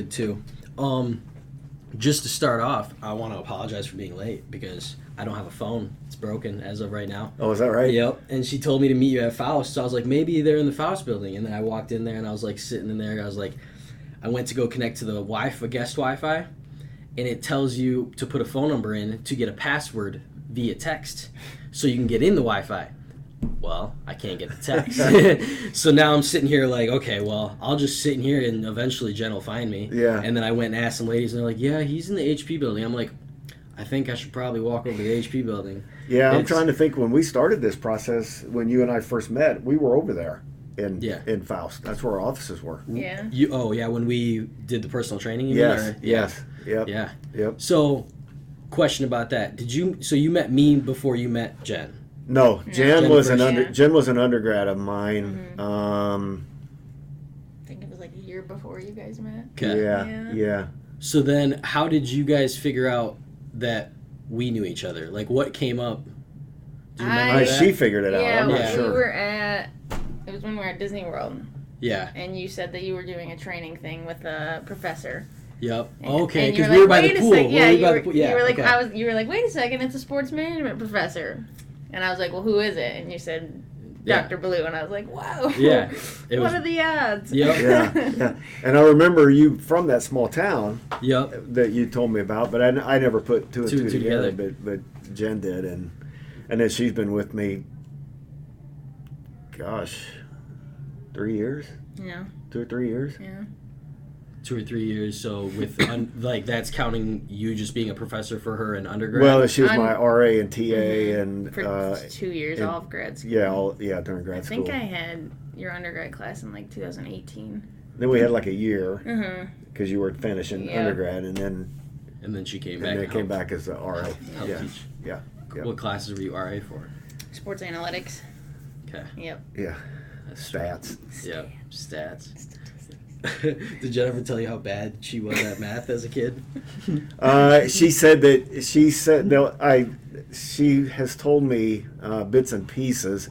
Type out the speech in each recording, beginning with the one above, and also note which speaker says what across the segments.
Speaker 1: good too. Just to start off, I want to apologize for being late because I don't have a phone. It's broken as of right now.
Speaker 2: Oh, is that right?
Speaker 1: Yep. And she told me to meet you at Faust. So I was like, maybe they're in the Faust building. And then I walked in there and I was like sitting in there. I was like, I went to go connect to the guest Wi-Fi, and it tells you to put a phone number in to get a password via text so you can get in the Wi-Fi. Well, I can't get the text. So now I'm sitting here like, okay, well, I'll just sit in here and eventually Jen will find me.
Speaker 2: Yeah.
Speaker 1: And then I went and asked some ladies, and they're like, yeah, he's in the HP building. I'm like, I think I should probably walk over to the HP building.
Speaker 2: Yeah, I'm trying to think when we started this process, when you and I first met, we were over there in Faust. That's where our offices were.
Speaker 3: Yeah.
Speaker 1: When we did the personal training, you
Speaker 2: Yes,
Speaker 1: mean? Or,
Speaker 2: yes. Yep.
Speaker 1: Yeah.
Speaker 2: Yep.
Speaker 1: So, question about that. So you met me before you met Jen?
Speaker 2: No, Jen was
Speaker 3: first,
Speaker 2: an undergrad of mine.
Speaker 3: I think it was like a year before you guys met.
Speaker 1: Okay.
Speaker 2: Yeah.
Speaker 1: So then, how did you guys figure out that we knew each other? Like, what came up? Do you remember that?
Speaker 2: She figured it out.
Speaker 3: Yeah,
Speaker 2: I'm not sure.
Speaker 3: we were it was when we were at Disney World.
Speaker 1: Yeah.
Speaker 3: And you said that you were doing a training thing with a professor.
Speaker 1: Yep.
Speaker 3: And,
Speaker 1: Okay,
Speaker 3: and you
Speaker 1: because
Speaker 3: were
Speaker 1: we were
Speaker 3: like,
Speaker 1: by the pool.
Speaker 3: Yeah, you were like,
Speaker 1: okay.
Speaker 3: you were like, wait a second, it's a sports management professor. And I was like, well, who is it? And you said Dr. Ballou, and I was like, wow.
Speaker 1: Yeah.
Speaker 3: What are the odds?
Speaker 1: Yep.
Speaker 2: Yeah. And I remember you from that small town.
Speaker 1: Yep.
Speaker 2: That you told me about, but I never put two and two together.
Speaker 1: together.
Speaker 2: But Jen did, and then she's been with me. Gosh, 3 years.
Speaker 3: Yeah.
Speaker 2: 2 or 3 years.
Speaker 3: Yeah.
Speaker 1: 2 or 3 years. So with like that's counting you just being a professor for her in undergrad.
Speaker 2: Well, she was my RA and TA, and
Speaker 3: for 2 years, all of grad school.
Speaker 2: Yeah, during grad school.
Speaker 3: I think I had your undergrad class in like 2018.
Speaker 2: Then we had like a year because you were finishing undergrad, and then
Speaker 1: she came back.
Speaker 2: And then came back as the RA.
Speaker 1: Help teach.
Speaker 2: Yeah.
Speaker 1: What classes were you RA for?
Speaker 3: Sports analytics.
Speaker 1: Okay.
Speaker 3: Yep.
Speaker 2: Yeah. Stats.
Speaker 1: Yep. Stats. Did Jen ever tell you how bad she was at math as a kid?
Speaker 2: She has told me bits and pieces,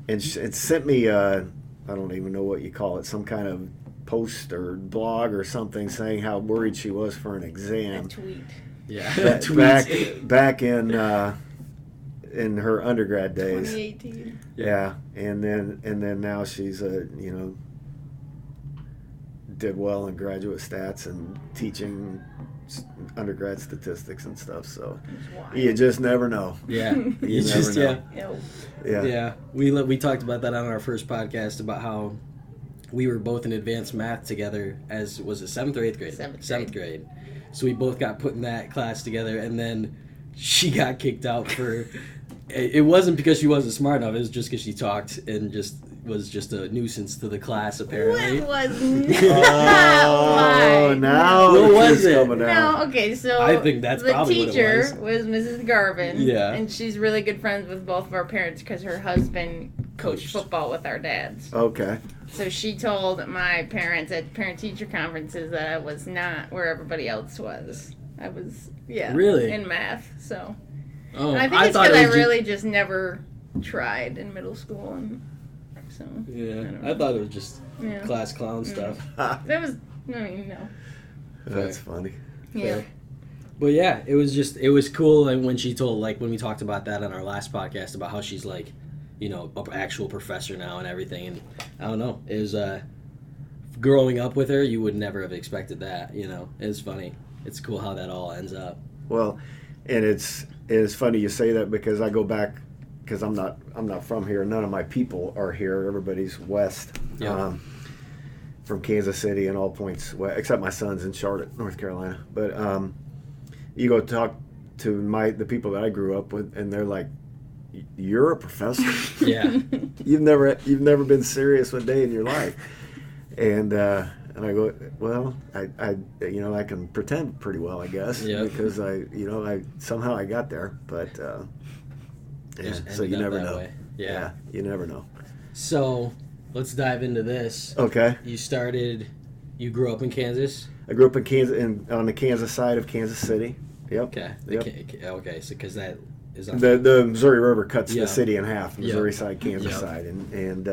Speaker 2: and it sent me I don't even know what you call it, some kind of post or blog or something saying how worried she was for an exam.
Speaker 3: A tweet.
Speaker 1: Yeah.
Speaker 2: Back in her undergrad days.
Speaker 3: 2018.
Speaker 2: Yeah, and then now she's did well in graduate stats and teaching undergrad statistics and stuff. So you just never know.
Speaker 1: Yeah,
Speaker 2: you never know.
Speaker 1: Yeah. We talked about that on our first podcast about how we were both in advanced math together as was it 7th or 8th grade? Seventh grade. So we both got put in that class together, and then she got kicked out for. It wasn't because she wasn't smart enough. It was just because she talked and was just a nuisance to the class, apparently.
Speaker 3: What was not why?
Speaker 2: Now
Speaker 1: what was it?
Speaker 3: No, okay, so
Speaker 1: I think that's
Speaker 3: the
Speaker 1: probably
Speaker 3: teacher
Speaker 1: what it was.
Speaker 3: Mrs. Garvin.
Speaker 1: Yeah.
Speaker 3: And she's really good friends with both of our parents because her husband coached football with our dads.
Speaker 2: Okay.
Speaker 3: So she told my parents at parent-teacher conferences that I was not where everybody else was. I was,
Speaker 1: really?
Speaker 3: In math, so.
Speaker 1: Oh,
Speaker 3: And I think it's because I really just never tried in middle school, and so.
Speaker 1: I thought it was just class clown stuff.
Speaker 3: That was, no.
Speaker 2: That's funny.
Speaker 3: Yeah.
Speaker 1: But yeah, it was cool, and when she told, like, when we talked about that on our last podcast about how she's like, an actual professor now and everything, and I don't know, it was, growing up with her, you would never have expected that, it's funny. It's cool how that all ends up.
Speaker 2: Well, and it's funny you say that because I go back, because I'm not from here. None of my people are here. Everybody's west, from Kansas City and all points west, except my son's in Charlotte, North Carolina. But you go talk to the people that I grew up with, and they're like, "You're a professor?
Speaker 1: Yeah,
Speaker 2: you've never been serious one day in your life." And I go, well, I can pretend pretty well, I guess, because I somehow I got there, but so you never know. Yeah, you never know.
Speaker 1: So let's dive into this.
Speaker 2: Okay.
Speaker 1: You grew up in Kansas?
Speaker 2: I grew up in Kansas, on the Kansas side of Kansas City. Yep.
Speaker 1: Okay. Okay. So because that is on
Speaker 2: the Missouri River cuts the city in half, Missouri side, Kansas side, and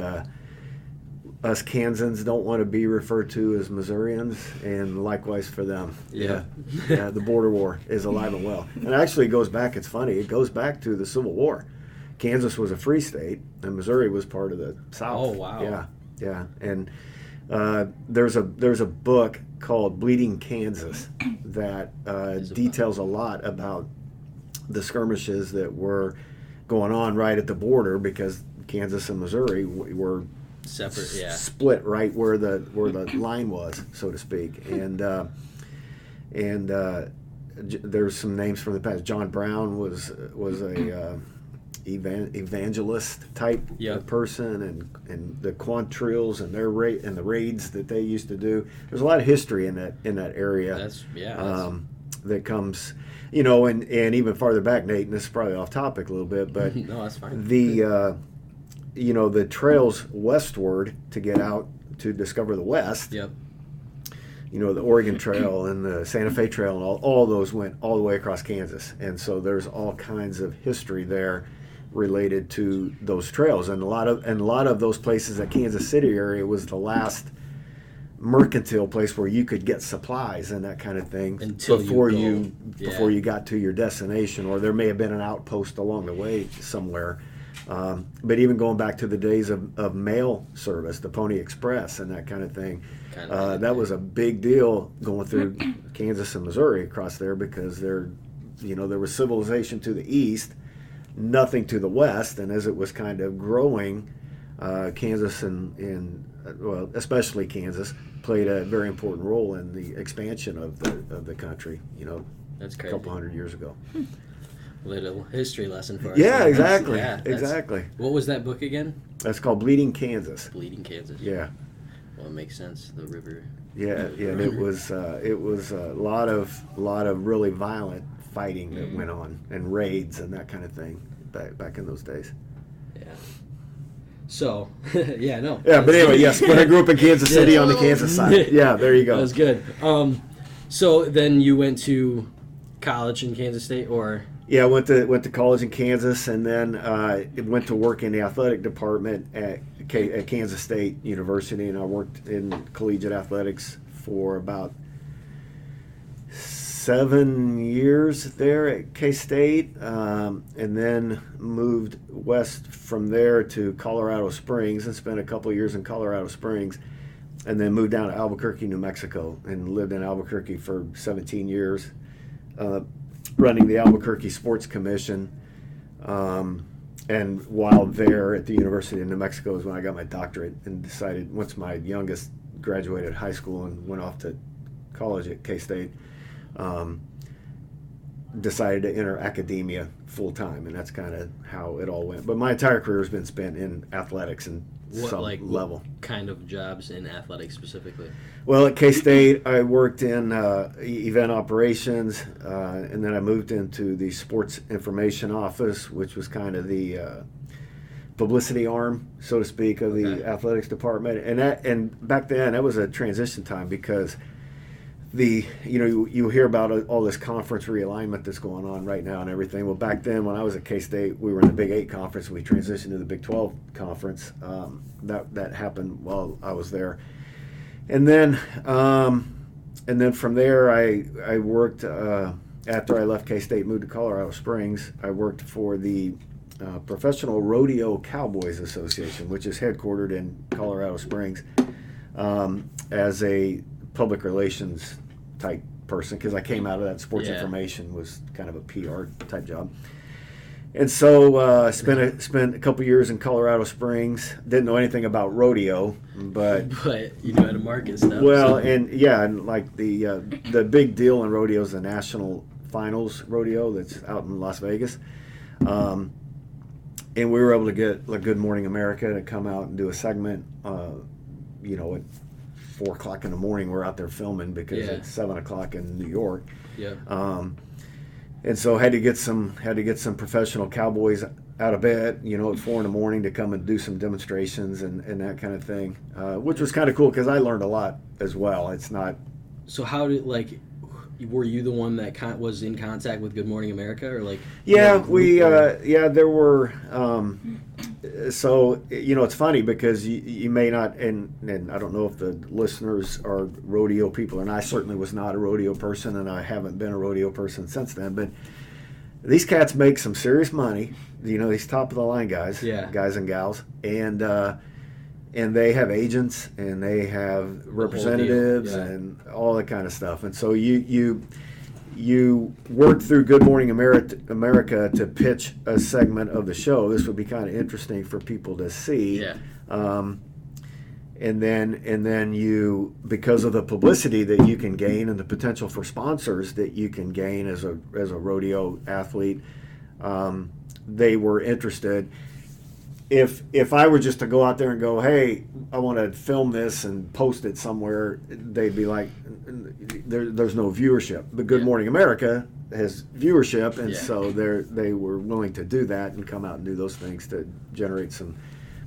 Speaker 2: us Kansans don't want to be referred to as Missourians, and likewise for them.
Speaker 1: Yeah.
Speaker 2: Yeah, the border war is alive and well. And actually it goes back, it's funny, it goes back to the Civil War. Kansas was a free state, and Missouri was part of the South.
Speaker 1: Oh, wow.
Speaker 2: Yeah. And there's a book called Bleeding Kansas that details a lot about the skirmishes that were going on right at the border, because Kansas and Missouri were
Speaker 1: separate,
Speaker 2: split right where the line was, so to speak. And there's some names from the past. John Brown was a evangelist type person, and the Quantilles and their and the raids that they used to do. There's a lot of history in that area. That comes, and even farther back, Nate, and this is probably off topic a little bit, but
Speaker 1: no, that's fine.
Speaker 2: The trails westward to get out to discover the West.
Speaker 1: Yep.
Speaker 2: The Oregon Trail and the Santa Fe Trail and all those went all the way across Kansas, and so there's all kinds of history there related to those trails, and a lot of those places. That Kansas City area was the last mercantile place where you could get supplies and that kind of thing before you got to your destination, or there may have been an outpost along the way somewhere. But even going back to the days of mail service, the Pony Express and that kind of thing, that was a big deal going through Kansas and Missouri across there, because there was civilization to the east, nothing to the west, and as it was kind of growing, Kansas and especially Kansas played a very important role in the expansion of the country.
Speaker 1: That's crazy.
Speaker 2: A couple hundred years ago.
Speaker 1: Little history lesson for us.
Speaker 2: Yeah, exactly. Exactly.
Speaker 1: What was that book again?
Speaker 2: That's called Bleeding Kansas.
Speaker 1: Bleeding Kansas.
Speaker 2: Yeah.
Speaker 1: Well, it makes sense. The river.
Speaker 2: Yeah, and it was a lot of really violent fighting that went on, and raids and that kind of thing back in those days.
Speaker 1: Yeah. So, yeah, no.
Speaker 2: Yeah, but anyway, yes, but I grew up in Kansas City on the Kansas side. Yeah, there you go.
Speaker 1: That was good. So then you went to college in Kansas State, or?
Speaker 2: Yeah, I went to college in Kansas, and then went to work in the athletic department at Kansas State University, and I worked in collegiate athletics for about 7 years there at K-State, and then moved west from there to Colorado Springs and spent a couple of years in Colorado Springs, and then moved down to Albuquerque, New Mexico, and lived in Albuquerque for 17 years, running the Albuquerque Sports Commission. And while there at the University of New Mexico is when I got my doctorate, and decided, once my youngest graduated high school and went off to college at K-State, decided to enter academia full time, and that's kind of how it all went. But my entire career has been spent in athletics and some level.
Speaker 1: What kind of jobs in athletics specifically?
Speaker 2: Well, at K-State, I worked in event operations, and then I moved into the sports information office, which was kind of the publicity arm, so to speak, of the athletics department. And back then, that was a transition time, because you hear about all this conference realignment that's going on right now and everything. Well, back then when I was at K-State, we were in the Big 8 conference, and we transitioned to the Big 12 conference. That happened while I was there, and then from there I worked after I left K-State, moved to Colorado Springs. I worked for the Professional Rodeo Cowboys Association, which is headquartered in Colorado Springs, as a public relations type person, because I came out of that. Sports information was kind of a PR type job, and so spent a couple years in Colorado Springs. Didn't know anything about rodeo, but
Speaker 1: you know how to market stuff.
Speaker 2: Well, and like the big deal in rodeo is the National Finals Rodeo that's out in Las Vegas, and we were able to get Good Morning America to come out and do a segment, at 4 o'clock in the morning. We're out there filming because it's 7 o'clock in New York.
Speaker 1: Yeah.
Speaker 2: And so had to get some professional cowboys out of bed, at 4 in the morning to come and do some demonstrations and that kind of thing, which was kind of cool because I learned a lot as well. It's not.
Speaker 1: So how did were you the one that was in contact with Good Morning America, or like?
Speaker 2: Yeah, there were. So it's funny because you may not, and I don't know if the listeners are rodeo people, and I certainly was not a rodeo person, and I haven't been a rodeo person since then. But these cats make some serious money. These top of the line guys, guys and gals, and they have agents and they have representatives and all that kind of stuff. And so you work through Good Morning America to pitch a segment of the show. This would be kind of interesting for people to see.
Speaker 1: Yeah.
Speaker 2: And then you, because of the publicity that you can gain and the potential for sponsors that you can gain as a rodeo athlete, they were interested. If I were just to go out there and go, hey, I want to film this and post it somewhere, they'd be like, there's no viewership. But Good Morning America has viewership, and so they were willing to do that and come out and do those things to generate some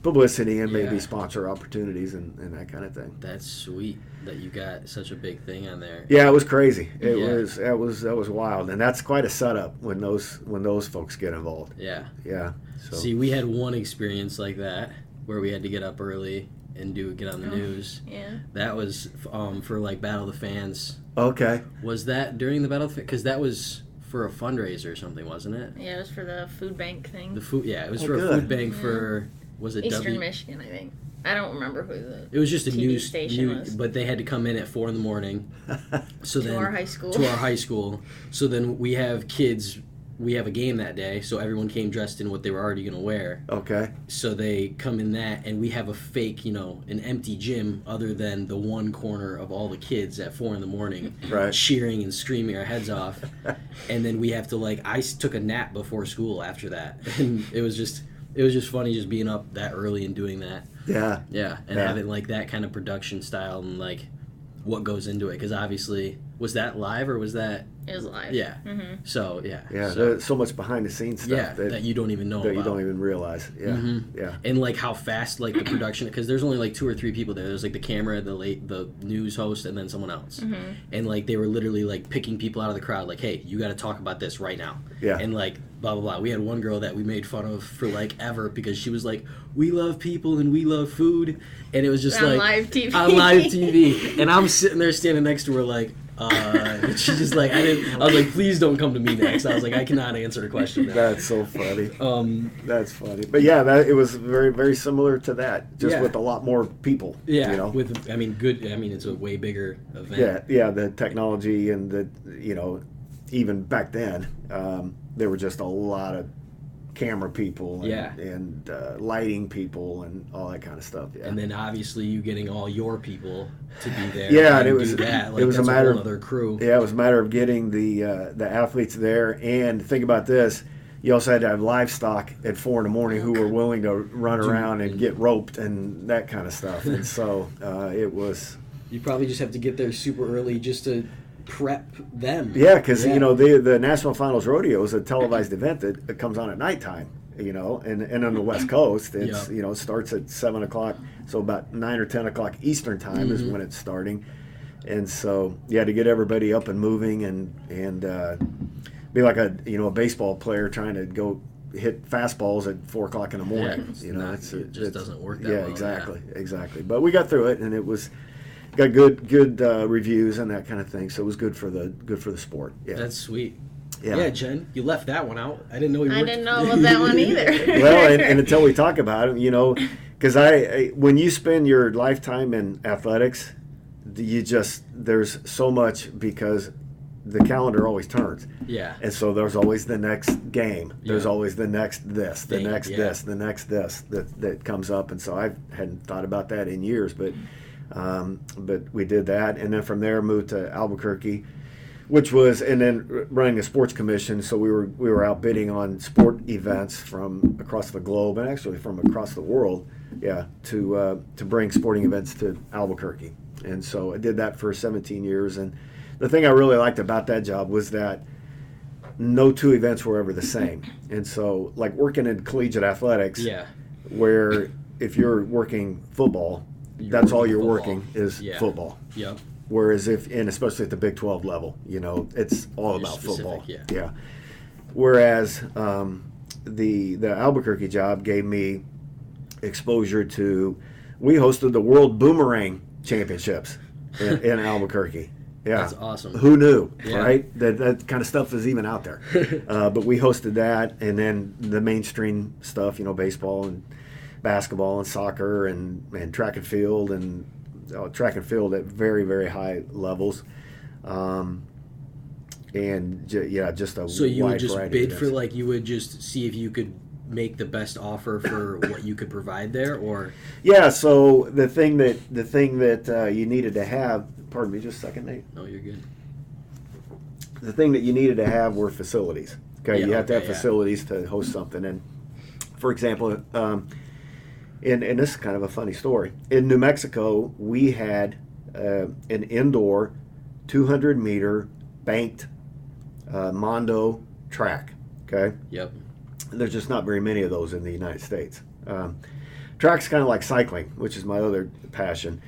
Speaker 2: publicity and maybe sponsor opportunities and that kind of thing.
Speaker 1: That's sweet that you got such a big thing on there.
Speaker 2: Yeah, it was crazy. That was wild, and that's quite a setup when those folks get involved.
Speaker 1: Yeah.
Speaker 2: Yeah. So.
Speaker 1: See, we had one experience like that where we had to get up early and get on the news.
Speaker 3: Yeah.
Speaker 1: That was for like Battle of the Fans.
Speaker 2: Okay.
Speaker 1: Was that during the Battle of the Fans? Because that was for a fundraiser or something, wasn't it?
Speaker 3: Yeah, it was for the food bank thing.
Speaker 1: It was for a food bank for, was it
Speaker 3: Eastern Michigan, I think. I don't remember who
Speaker 1: it was just a
Speaker 3: TV station was.
Speaker 1: But they had to come in at 4 a.m. So
Speaker 3: to our high school.
Speaker 1: To our high school. So then we have kids. We have a game that day, so everyone came dressed in what they were already going to wear.
Speaker 2: Okay.
Speaker 1: So they come in that, and we have a fake, an empty gym other than the one corner of all the kids at 4 a.m.
Speaker 2: Right.
Speaker 1: Cheering and screaming our heads off. And then we have to, I took a nap before school after that. And it was just funny just being up that early and doing that.
Speaker 2: Yeah.
Speaker 1: Yeah, and having, that kind of production style and, what goes into it. Because obviously, was that live or was that...
Speaker 3: It was live.
Speaker 1: Yeah.
Speaker 3: Mm-hmm.
Speaker 1: So, yeah.
Speaker 2: Yeah, there's so much behind the scenes stuff
Speaker 1: that you don't even know
Speaker 2: that
Speaker 1: about.
Speaker 2: you don't even realize. Yeah.
Speaker 1: Mm-hmm.
Speaker 2: Yeah.
Speaker 1: And how fast the production, because there's only 2 or 3 people there. There's the camera, the news host, and then someone else.
Speaker 3: Mm-hmm.
Speaker 1: And they were literally picking people out of the crowd, hey, you got to talk about this right now.
Speaker 2: Yeah.
Speaker 1: And blah blah blah. We had one girl that we made fun of for ever because she was we love people and we love food, and it was just
Speaker 3: on live TV.
Speaker 1: On live TV, and I'm sitting there standing next to her and she's just I was please don't come to me next. I was I cannot answer a question now.
Speaker 2: That's so funny. That's funny. But yeah, it was very, very similar to that, just with a lot more people.
Speaker 1: Yeah. It's a way bigger event.
Speaker 2: Yeah. The technology and even back then, there were just a lot of camera people and lighting people and all that kind of stuff. Yeah.
Speaker 1: And then obviously you getting all your people to be there.
Speaker 2: Yeah,
Speaker 1: and
Speaker 2: it was
Speaker 1: do that.
Speaker 2: It was a matter of
Speaker 1: other crew.
Speaker 2: Yeah, it was a matter of getting the athletes there, and think about this. You also had to have livestock at 4 a.m. who were willing to run around and get roped and that kind of stuff. And so it was.
Speaker 1: You probably just have to get there super early just to prep them.
Speaker 2: Yeah, because the National Finals Rodeo is a televised event that comes on at nighttime. And on the West Coast, it's it starts at 7 o'clock, so about 9 or 10 o'clock Eastern time is when it's starting, and so you had to get everybody up and moving and be like a baseball player trying to go hit fastballs at 4 o'clock in the morning.
Speaker 1: Yeah, it just doesn't work that well.
Speaker 2: Exactly. But we got through it, and it was. Got good reviews and that kind of thing, so it was good for the sport. Yeah,
Speaker 1: that's sweet.
Speaker 2: Yeah,
Speaker 1: Jen, you left that one out. I didn't know you.
Speaker 3: I didn't know about that one either.
Speaker 2: Well, and until we talk about it, because when you spend your lifetime in athletics, there's so much because the calendar always turns.
Speaker 1: Yeah.
Speaker 2: And so there's always the next game. There's always the next this, the next this, the next this that comes up, and so I hadn't thought about that in years, but we did that, and then from there moved to Albuquerque, and then running a sports commission. So we were out bidding on sport events from across the globe and actually from across the world, to bring sporting events to Albuquerque. And so I did that for 17 years. And the thing I really liked about that job was that no 2 events were ever the same. And so, working in collegiate athletics, where if you're working football, that's all you're working is football.
Speaker 1: Yep.
Speaker 2: Whereas and especially at the Big 12 level, it's all
Speaker 1: You're
Speaker 2: about football.
Speaker 1: specific,
Speaker 2: Yeah. Whereas the Albuquerque job gave me exposure to. We hosted the World Boomerang Championships in Albuquerque. Yeah,
Speaker 1: That's awesome.
Speaker 2: Who knew,
Speaker 1: Yeah.
Speaker 2: right? That kind of stuff is even out there. But we hosted that, and then the mainstream stuff, baseball and basketball and soccer and track and field track and field at very, very high levels. Just a
Speaker 1: So you
Speaker 2: wide
Speaker 1: would just
Speaker 2: variety of
Speaker 1: bid for
Speaker 2: events.
Speaker 1: you would just see if you could make the best offer for what you could provide there, or
Speaker 2: Yeah, so the thing that you needed to have, pardon me just a second, Nate.
Speaker 1: no, you're good.
Speaker 2: The thing that you needed to have were facilities. Okay,
Speaker 1: Yeah,
Speaker 2: you have to have
Speaker 1: okay, yeah.
Speaker 2: facilities to host something. And for example, and this is kind of a funny story. In New Mexico, we had an indoor 200-meter banked Mondo track. Okay,
Speaker 1: Yep.
Speaker 2: there's just not very many of those in the United States. Track's kind of like cycling, which is my other passion,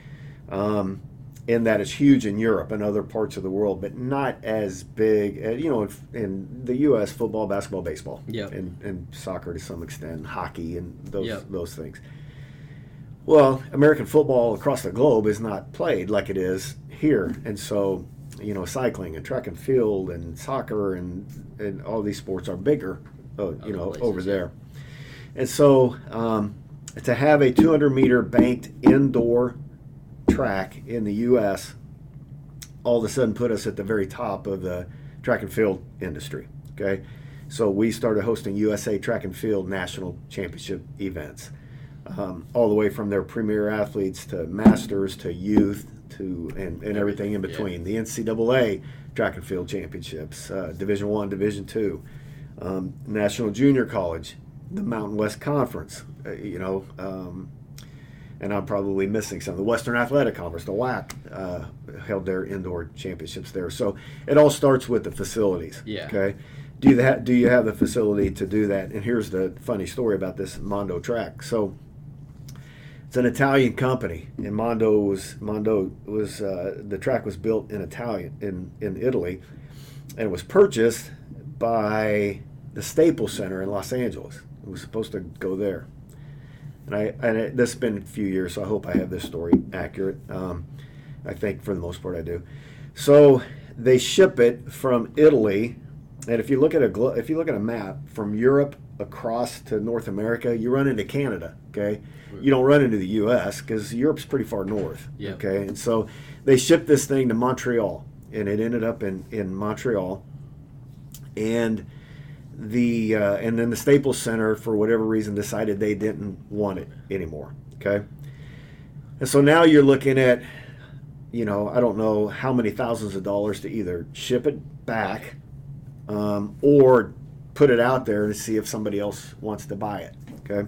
Speaker 2: in that it's huge in Europe and other parts of the world, but not as big, in the U.S., football, basketball, baseball,
Speaker 1: Yep.
Speaker 2: and soccer to some extent, hockey, and
Speaker 1: Yep.
Speaker 2: those things. Well, American football across the globe is not played like it is here, and so cycling and track and field and soccer and all these sports are bigger,
Speaker 1: places,
Speaker 2: over there. And so to have a 200-meter banked indoor track in the U.S. all of a sudden put us at the very top of the track and field industry. Okay, so we started hosting USA Track and Field national championship events, all the way from their premier athletes to masters to youth to and everything in between. The NCAA track and field championships, Division I, Division II, National Junior College, the Mountain West Conference, and I'm probably missing some. The Western Athletic Conference, the WAC, held their indoor championships there. So it all starts with the facilities.
Speaker 1: Yeah.
Speaker 2: Okay. Do you have the facility to do that? And here's the funny story about this Mondo track. So it's an Italian company, and Mondo was the track was built in in Italy, and it was purchased by the Staples Center in Los Angeles. It was supposed to go there. This has been a few years, so I hope I have this story accurate. I think for the most part I do. So they ship it from Italy, and if you look at a map from Europe across to North America, you run into Canada. Okay, you don't run into the U.S. because Europe's pretty far north.
Speaker 1: Yep.
Speaker 2: Okay, and so they shipped this thing to Montreal, and it ended up in Montreal, and then the Staples Center, for whatever reason, decided they didn't want it anymore. Okay, and so now you're looking at, I don't know how many thousands of dollars to either ship it back, or put it out there and see if somebody else wants to buy it. Okay,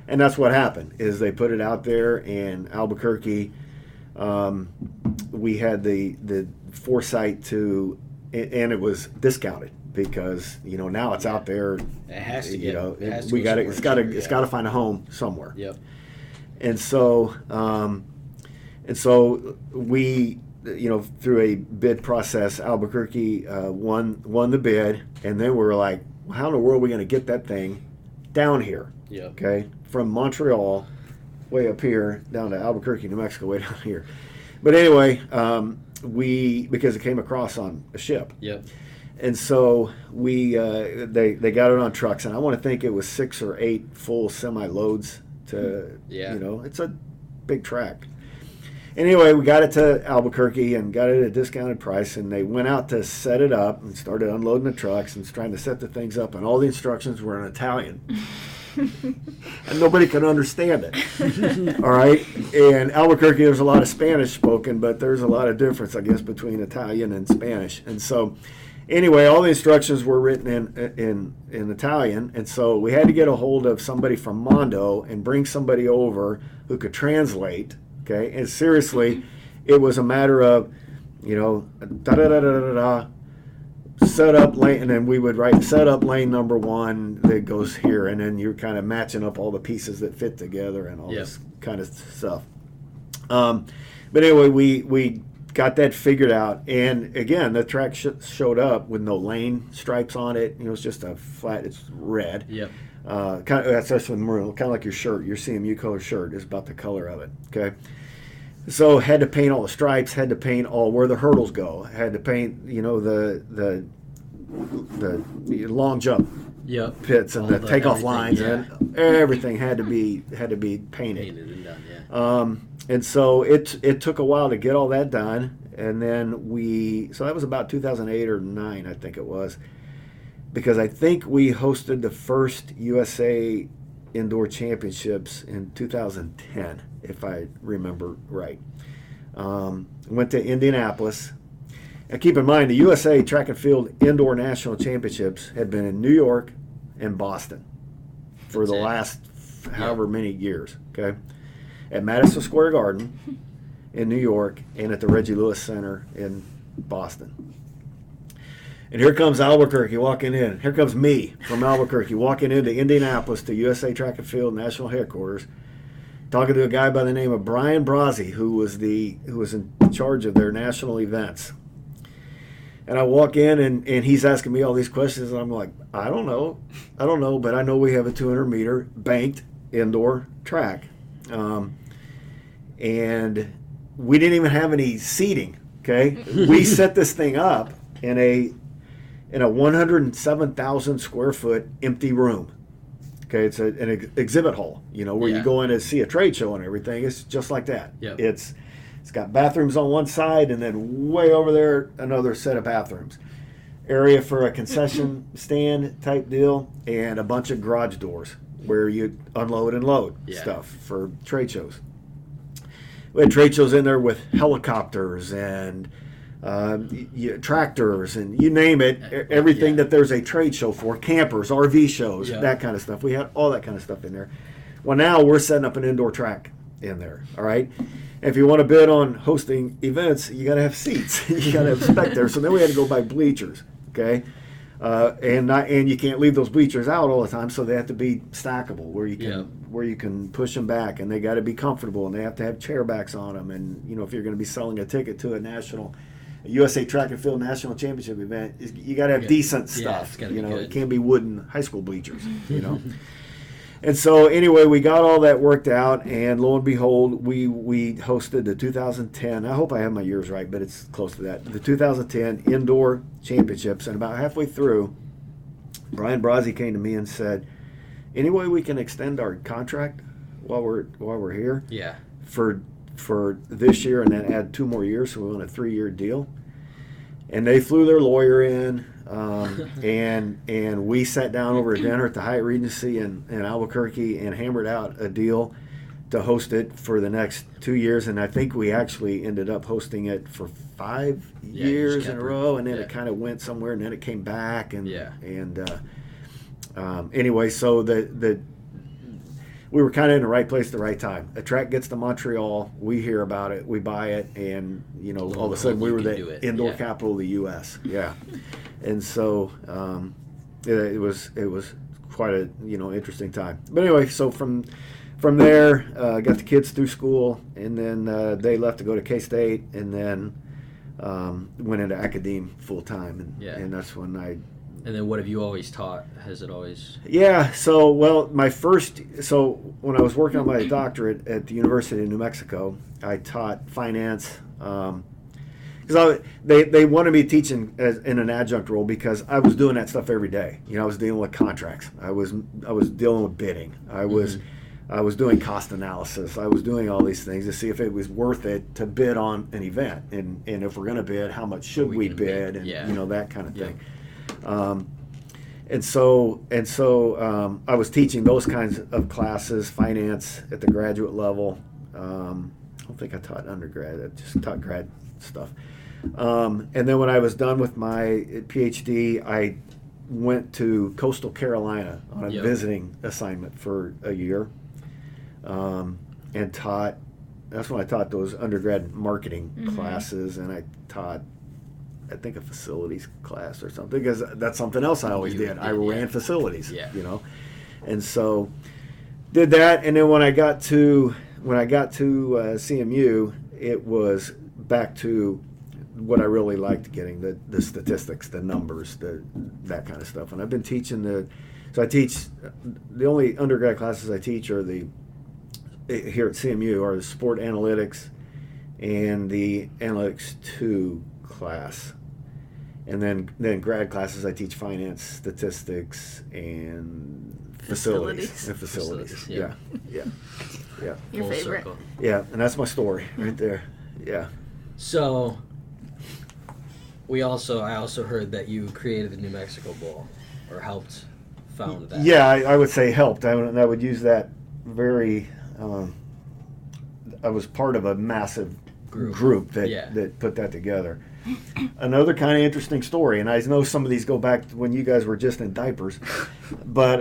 Speaker 2: and that's what happened. Is they put it out there in Albuquerque. We had the foresight to, and it was discounted. Because now it's out there.
Speaker 1: It has to get.
Speaker 2: It's got to find a home somewhere.
Speaker 1: Yep.
Speaker 2: And so we through a bid process, Albuquerque won the bid, and then we were like, well, how in the world are we going to get that thing down here?
Speaker 1: Yep.
Speaker 2: Okay, from Montreal, way up here, down to Albuquerque, New Mexico, way down here. But anyway, because it came across on a ship.
Speaker 1: Yep.
Speaker 2: And so they got it on trucks, and I want to think it was 6 or 8 full semi loads to it's a big track. Anyway, we got it to Albuquerque and got it at a discounted price, and they went out to set it up and started unloading the trucks and trying to set the things up, and all the instructions were in Italian. And nobody could understand it. All right. In Albuquerque, there's a lot of Spanish spoken, but there's a lot of difference, I guess, between Italian and Spanish. And so anyway, all the instructions were written in Italian, and so we had to get a hold of somebody from Mondo and bring somebody over who could translate. Okay, and seriously, it was a matter of, set up lane, and then we would write set up lane number 1 that goes here, and then you're kind of matching up all the pieces that fit together and all this kind of stuff. But anyway, we got that figured out. And again, the track showed up with no lane stripes on it. It was just a flat. It's red.
Speaker 1: Yep.
Speaker 2: That's with maroon, kind of like your shirt. Your CMU color shirt is about the color of it. Okay. So had to paint all the stripes. Had to paint all where the hurdles go. Had to paint, the long jump pits and
Speaker 1: all
Speaker 2: the takeoff lines,
Speaker 1: yeah.
Speaker 2: and everything had to be painted.
Speaker 1: Painted and done, yeah.
Speaker 2: And so it took a while to get all that done, and then so that was about 2008 or 9, I think it was, because I think we hosted the first USA Indoor Championships in 2010, if I remember right. Went to Indianapolis. And keep in mind, the USA Track and Field Indoor National Championships had been in New York and Boston for the last however many years, okay? At Madison Square Garden in New York and at the Reggie Lewis Center in Boston. And here comes Albuquerque walking in. Here comes me from Albuquerque walking into Indianapolis to USA Track and Field National Headquarters, talking to a guy by the name of Brian Brazzi, who was in charge of their national events. And I walk in, and he's asking me all these questions, and I'm like, I don't know, but I know we have a 200-meter banked indoor track. And we didn't even have any seating, okay? We set this thing up in a 107,000 square foot empty room. Okay, it's an exhibit hall, where you go in and see a trade show and everything. It's just like that.
Speaker 1: Yep.
Speaker 2: It's got bathrooms on one side, and then way over there another set of bathrooms. Area for a concession stand type deal, and a bunch of garage doors where you unload and load stuff for trade shows. We had trade shows in there with helicopters and tractors and you name it, everything that there's a trade show for, campers, RV shows, that kind of stuff. We had all that kind of stuff in there. Well, now we're setting up an indoor track in there, all right? If you want to bid on hosting events, you got to have seats. You got to have spectators. So then we had to go buy bleachers, okay? And you can't leave those bleachers out all the time, so they have to be stackable where you can push them back, and they got to be comfortable, and they have to have chair backs on them. And if you're going to be selling a ticket to a USA Track and Field National Championship event, you got to have decent stuff. It can't be wooden high school bleachers. And so anyway, we got all that worked out, and lo and behold, we hosted the 2010. I hope I have my years right, but it's close to that. The 2010 Indoor Championships, and about halfway through, Brian Brazzi came to me and said, "Any way we can extend our contract while we're here?
Speaker 1: Yeah.
Speaker 2: For this year, and then add 2 more years, so we want a 3-year deal." And they flew their lawyer in, and we sat down over a dinner at the Hyatt Regency in Albuquerque and hammered out a deal to host it for the next 2 years. And I think we actually ended up hosting it for 5 years in a row, and then it kind of went somewhere, and then it came back. Anyway, so we were kind of in the right place at the right time. A track gets to Montreal, we hear about it, we buy it, and all of a sudden we were the indoor capital of the U.S. Yeah, and so it was quite a interesting time. But anyway, so from there, got the kids through school, and then they left to go to K-State, and then went into academe full time, and that's when I.
Speaker 1: And then what have you always taught? Has it always...
Speaker 2: Yeah, so when I was working on my doctorate at the University of New Mexico, I taught finance, because they wanted me teaching in an adjunct role because I was doing that stuff every day. I was dealing with contracts. I was dealing with bidding. I was doing cost analysis. I was doing all these things to see if it was worth it to bid on an event, and if we're going to bid, how much should we bid, and that kind of thing. And so I was teaching those kinds of classes, finance at the graduate level. I don't think I taught undergrad. I just taught grad stuff. And then when I was done with my PhD, I went to Coastal Carolina on a visiting assignment for a year, and taught. That's when I taught those undergrad marketing classes, and I taught, I think, a facilities class or something, because that's something else I always did. I ran facilities, and so did that. And then when I got to CMU, it was back to what I really liked getting, the statistics, the numbers, that kind of stuff. And I've been teaching so I teach, the only undergrad classes I teach are here at CMU are the sport analytics and the analytics 2 class. And then grad classes I teach finance, statistics, and facilities. Yeah.
Speaker 3: Your
Speaker 1: Full
Speaker 3: favorite.
Speaker 1: circle.
Speaker 2: Yeah, and that's my story right there. Yeah.
Speaker 1: So, I also heard that you created the New Mexico Bowl, or helped found that.
Speaker 2: Yeah, I would say helped. I would use that very. I was part of a massive group that put that together. Another kind of interesting story, and I know some of these go back to when you guys were just in diapers, but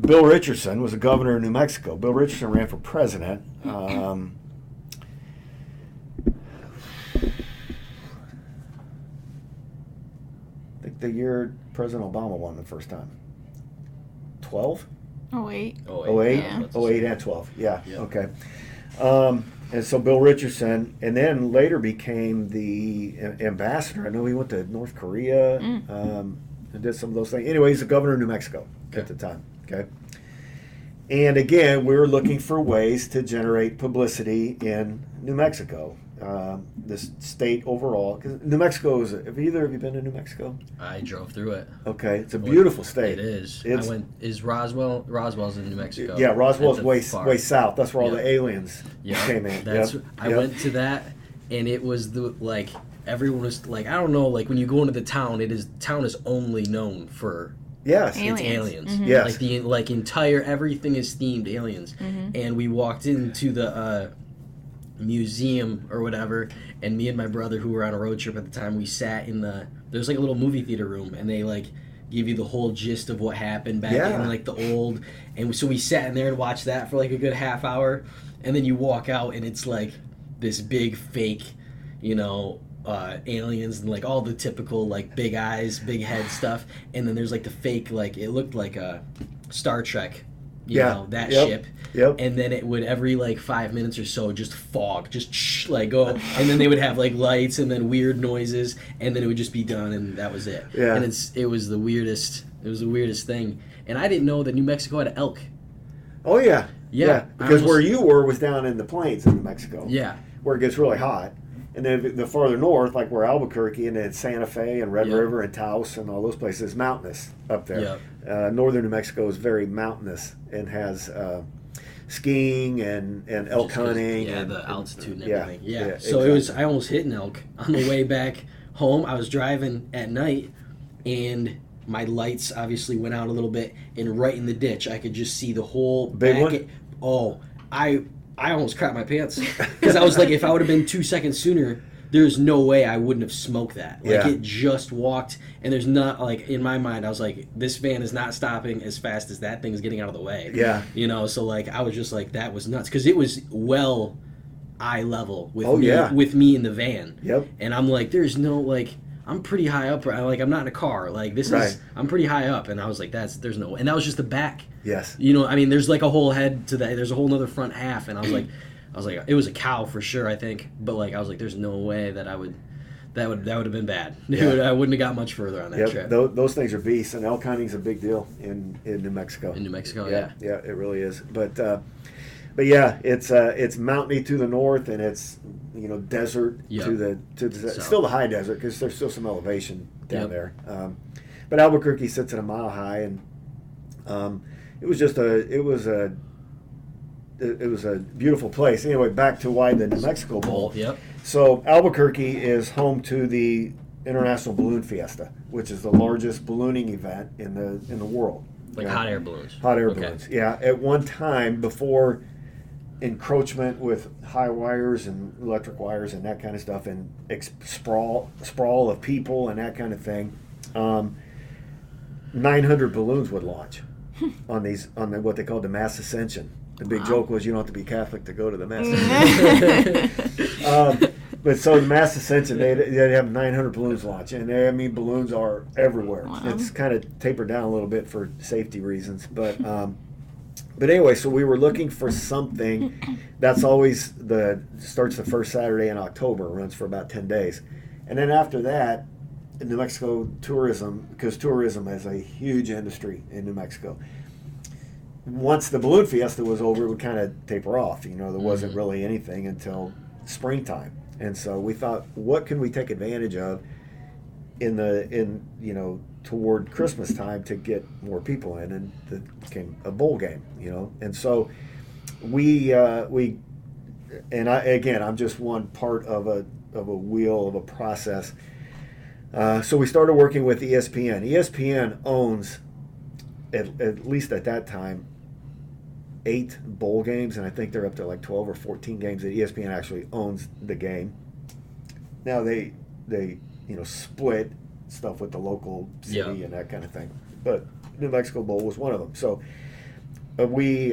Speaker 2: Bill Richardson was the governor of New Mexico. Bill Richardson ran for president. I think the year President Obama won the first time. 12?
Speaker 3: 08.
Speaker 2: 08?
Speaker 3: Yeah.
Speaker 2: 08 and 12. Yeah.
Speaker 1: Yep.
Speaker 2: Okay. And so Bill Richardson, and then later became the ambassador. I know he went to North Korea and did some of those things. Anyway, he's the governor of New Mexico at the time. Okay. And again, we were looking for ways to generate publicity in New Mexico, this state overall. Because New Mexico have either of you been to New Mexico?
Speaker 1: I drove through it.
Speaker 2: Okay, it's a beautiful state.
Speaker 1: It is.
Speaker 2: It's,
Speaker 1: Is Roswell? Roswell's in New Mexico.
Speaker 2: Yeah, Roswell's
Speaker 1: At the
Speaker 2: way
Speaker 1: far.
Speaker 2: south. That's where all
Speaker 1: Yep.
Speaker 2: the aliens came in.
Speaker 1: I went to that, and it was everyone was like, I don't know, like when you go into the town, town is only known for
Speaker 2: Yes.
Speaker 3: Aliens.
Speaker 1: it's aliens.
Speaker 3: Mhm.
Speaker 2: Yes.
Speaker 1: Everything is themed aliens. And we walked into the museum or whatever, and me and my brother, who were on a road trip at the time, we sat in there's like a little movie theater room, and they like give you the whole gist of what happened back in like the old, and so we sat in there and watched that for like a good half hour, and then you walk out and it's like this big fake, aliens and like all the typical like big eyes, big head stuff, and then there's like the fake, like it looked like a Star Trek, that ship.
Speaker 2: Yep.
Speaker 1: And then it would every like 5 minutes or so just fog, just like go, and then they would have like lights and then weird noises, and then it would just be done, and that was it.
Speaker 2: Yeah.
Speaker 1: And it was the weirdest thing, and I didn't know that New Mexico had elk.
Speaker 2: Oh yeah.
Speaker 1: Yeah.
Speaker 2: Because where you were was down in the plains in New Mexico.
Speaker 1: Yeah.
Speaker 2: Where it gets really hot. And then the farther north, like where Albuquerque and then Santa Fe and Red River and Taos and all those places, is mountainous up there.
Speaker 1: Yep.
Speaker 2: Northern New Mexico is very mountainous and has skiing and elk hunting.
Speaker 1: Yeah,
Speaker 2: and
Speaker 1: the altitude and
Speaker 2: yeah,
Speaker 1: everything. Yeah.
Speaker 2: yeah,
Speaker 1: So
Speaker 2: exactly.
Speaker 1: I almost hit an elk on the way back home. I was driving at night, and my lights obviously went out a little bit, and right in the ditch, I could just see the whole
Speaker 2: Big
Speaker 1: back.
Speaker 2: one?
Speaker 1: I almost crapped my pants because I was like, if I would have been 2 seconds sooner, there's no way I wouldn't have smoked that. Like it just walked, and there's not like in my mind, I was like, this van is not stopping as fast as that thing is getting out of the way.
Speaker 2: Yeah.
Speaker 1: So like I was just like, that was nuts because it was well eye level with me in the van.
Speaker 2: Yep.
Speaker 1: And I'm like, there's no like. I'm pretty high up. I'm not in a car. Like this is. I'm pretty high up, and I was like, there's no. And that was just the back.
Speaker 2: Yes.
Speaker 1: There's like a whole head to that. There's a whole other front half, and I was like, it was a cow for sure, I think. But like, I was like, there's no way that that would have been bad.
Speaker 2: Yeah.
Speaker 1: I wouldn't have got much further on that trip.
Speaker 2: Those things are beasts, and elk hunting's a big deal in New Mexico.
Speaker 1: In New Mexico,
Speaker 2: yeah, it really is. But yeah, it's mountainy to the north, and it's desert to the it's still the high desert because there's still some elevation down there. But Albuquerque sits at a mile high, and it was a beautiful place. Anyway, back to why the New Mexico Bowl.
Speaker 1: Yep.
Speaker 2: So Albuquerque is home to the International Balloon Fiesta, which is the largest ballooning event in the world.
Speaker 1: Like hot air balloons.
Speaker 2: Hot air balloons. Yeah. At one time, before encroachment with high wires and electric wires and that kind of stuff, and sprawl of people and that kind of thing, 900 balloons would launch on what they called the mass ascension. The big joke was you don't have to be Catholic to go to the mass ascension. But so the mass ascension, they'd have 900 balloons launch, and balloons are everywhere.
Speaker 3: Wow.
Speaker 2: It's kind of tapered down a little bit for safety reasons, but But anyway, so we were looking for something. That's always starts the first Saturday in October, runs for about 10 days. And then after that, in New Mexico tourism, because tourism is a huge industry in New Mexico. Once the Balloon Fiesta was over, it would kind of taper off. There wasn't really anything until springtime. And so we thought, what can we take advantage of toward Christmas time to get more people in, and it became a bowl game, And so I'm just one part of a wheel of a process. So we started working with ESPN. ESPN owns, at least at that time, 8 bowl games, and I think they're up to like 12 or 14 games that ESPN actually owns the game. Now they split stuff with the local city and that kind of thing, but New Mexico Bowl was one of them. So we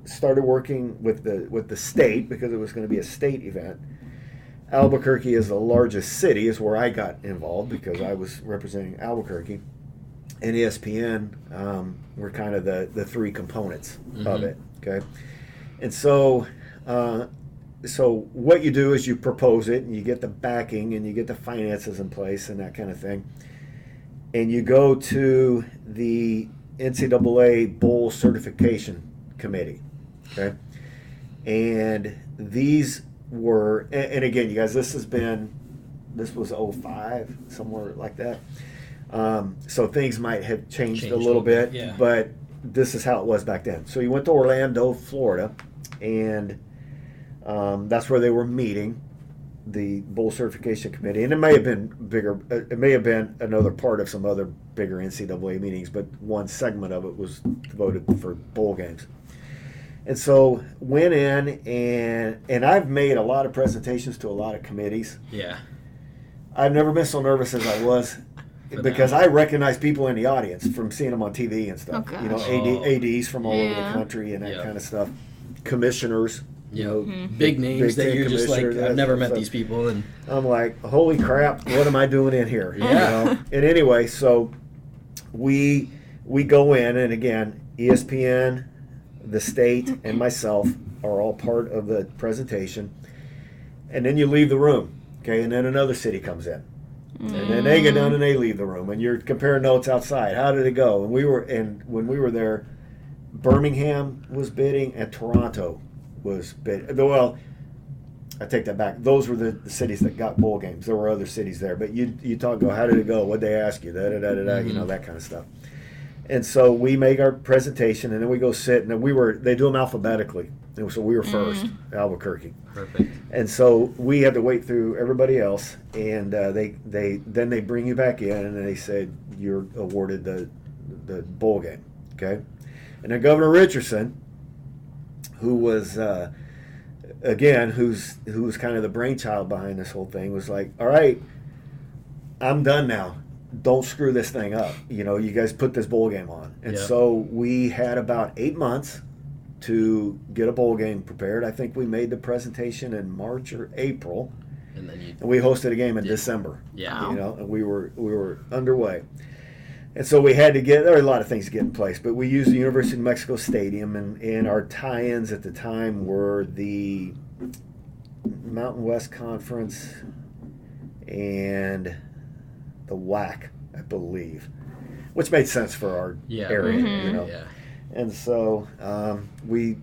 Speaker 2: started working with the state because it was going to be a state event. Albuquerque is the largest city, is where I got involved because I was representing Albuquerque. And ESPN were kind of the 3 components of it, okay? And so what you do is you propose it, and you get the backing, and you get the finances in place and that kind of thing. And you go to the NCAA Bowl Certification Committee, okay? And these were, and again, you guys, this was 05, somewhere like that. So things might have changed a little bit, but this is how it was back then. So you went to Orlando, Florida, and that's where they were meeting, the Bowl Certification Committee. And it may have been bigger. It may have been another part of some other bigger NCAA meetings, but one segment of it was devoted for bowl games. And so went in, and I've made a lot of presentations to a lot of committees.
Speaker 1: Yeah.
Speaker 2: I've never been so nervous as I was because I recognize people in the audience from seeing them on TV and stuff. ADs from all over the country and that kind of stuff. Commissioners,
Speaker 1: big names that you're just like, I've never met these people. And
Speaker 2: I'm like, holy crap, what am I doing in here? And anyway, so we go in, and again, ESPN, the state, and myself are all part of the presentation. And then you leave the room, okay? And then another city comes in. And then they get done and they leave the room. And you're comparing notes outside. How did it go? And when we were there, Birmingham was bidding and Toronto was bidding. Well, I take that back. Those were the cities that got bowl games. There were other cities there. But you talk about, how did it go? What'd they ask you? That kind of stuff. And so we make our presentation, and then we go sit, and they do them alphabetically. And so we were first, Albuquerque.
Speaker 1: Perfect.
Speaker 2: And so we had to wait through everybody else, and then they bring you back in, and they said you're awarded the bowl game, okay? And then Governor Richardson, who was who's kind of the brainchild behind this whole thing, was like, all right, I'm done now. Don't screw this thing up. You guys put this bowl game on. And so we had about 8 months to get a bowl game prepared. I think we made the presentation in March or April. And we hosted a game in December.
Speaker 1: Yeah.
Speaker 2: And we were underway. And so we had to there were a lot of things to get in place, but we used the University of New Mexico Stadium, and our tie-ins at the time were the Mountain West Conference and the WAC, I believe, which made sense for our area,
Speaker 1: Yeah.
Speaker 2: And so we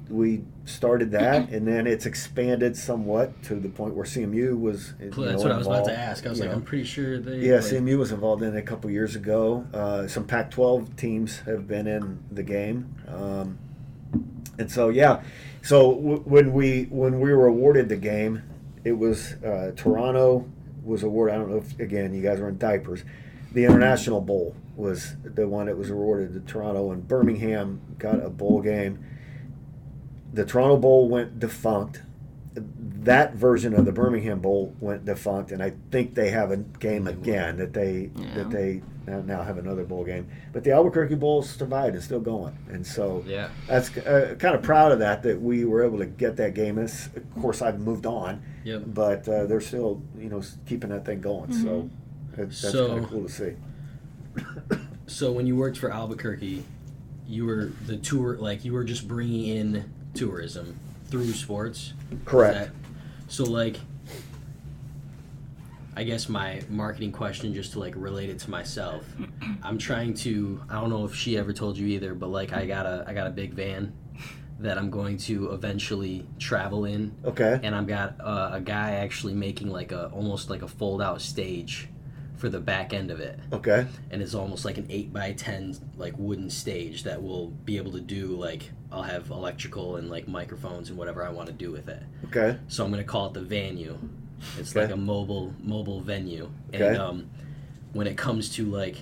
Speaker 2: started that, and then it's expanded somewhat to the point where CMU was
Speaker 1: That's what I was about to ask. I was like, I'm pretty sure they...
Speaker 2: Yeah, CMU was involved in it a couple years ago. Some Pac-12 teams have been in the game. And so, when we were awarded the game, it was Toronto was awarded. I don't know if, again, you guys were in diapers. The International Bowl was the one that was awarded to Toronto, and Birmingham got a bowl game. The Toronto Bowl went defunct. That version of the Birmingham Bowl went defunct, and I think they have a game again that they now have another bowl game. But the Albuquerque Bowl survived and still going, and so that's kind of proud of that we were able to get that game. And of course, I've moved on, but they're still keeping that thing going. So that's kind of cool to see.
Speaker 1: So when you worked for Albuquerque, you were the tour, like you were just bringing in tourism through sports.
Speaker 2: Correct.
Speaker 1: So like, I guess my marketing question, just to like relate it to myself, I'm trying to, I don't know if she ever told you either, but like I got a big van that I'm going to eventually travel in.
Speaker 2: Okay.
Speaker 1: And I've got a guy actually making like almost like a fold out stage for the back end of it.
Speaker 2: Okay.
Speaker 1: And it's almost like an 8x10 like wooden stage that will be able to do like, I'll have electrical and like microphones and whatever I want to do with it.
Speaker 2: Okay.
Speaker 1: So I'm going to call it the Venue. It's
Speaker 2: Okay.
Speaker 1: like a mobile venue.
Speaker 2: Okay.
Speaker 1: And when it comes to like,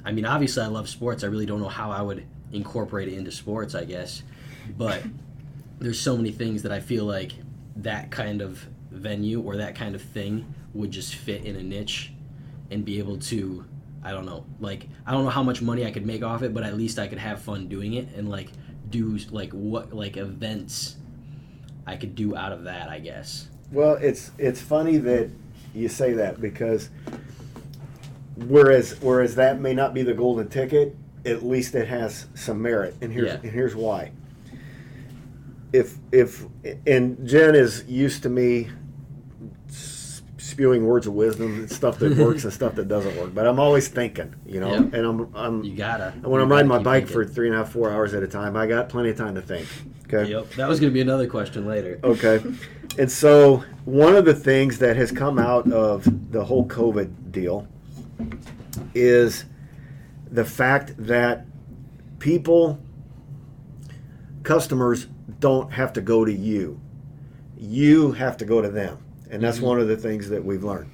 Speaker 1: I mean, obviously I love sports. I really don't know how I would incorporate it into sports, I guess. But there's so many things that I feel like that kind of venue or that kind of thing would just fit in a niche and be able to, I don't know how much money I could make off it, but at least I could have fun doing it and like do like what like events I could do out of that, I guess.
Speaker 2: Well, it's funny that you say that, because whereas that may not be the golden ticket, at least it has some merit, and here's why. If and Jen is used to me spewing words of wisdom and stuff that works and stuff that doesn't work, but I'm always thinking,
Speaker 1: Yep.
Speaker 2: and I'm
Speaker 1: You gotta.
Speaker 2: when I'm riding my bike for 3.5, 4 hours at a time, I got plenty of time to think. Okay.
Speaker 1: Yep. That was gonna be another question later.
Speaker 2: Okay. And so one of the things that has come out of the whole COVID deal is the fact that customers don't have to go to you. You have to go to them. And that's one of the things that we've learned.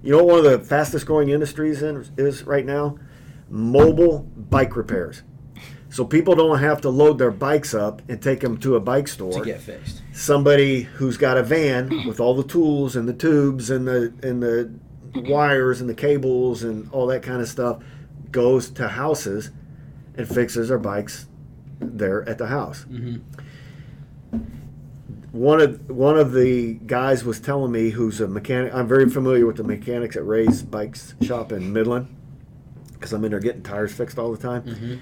Speaker 2: You know what one of the fastest growing industries is right now? Mobile bike repairs. So people don't have to load their bikes up and take them to a bike store
Speaker 1: To get fixed.
Speaker 2: Somebody who's got a van with all the tools and the tubes and the wires and the cables and all that kind of stuff goes to houses and fixes their bikes there at the house.
Speaker 1: Mm-hmm.
Speaker 2: One of the guys was telling me, who's a mechanic. I'm very familiar with the mechanics at Ray's Bikes shop in Midland, because I'm in there getting tires fixed all the time.
Speaker 1: Mm-hmm.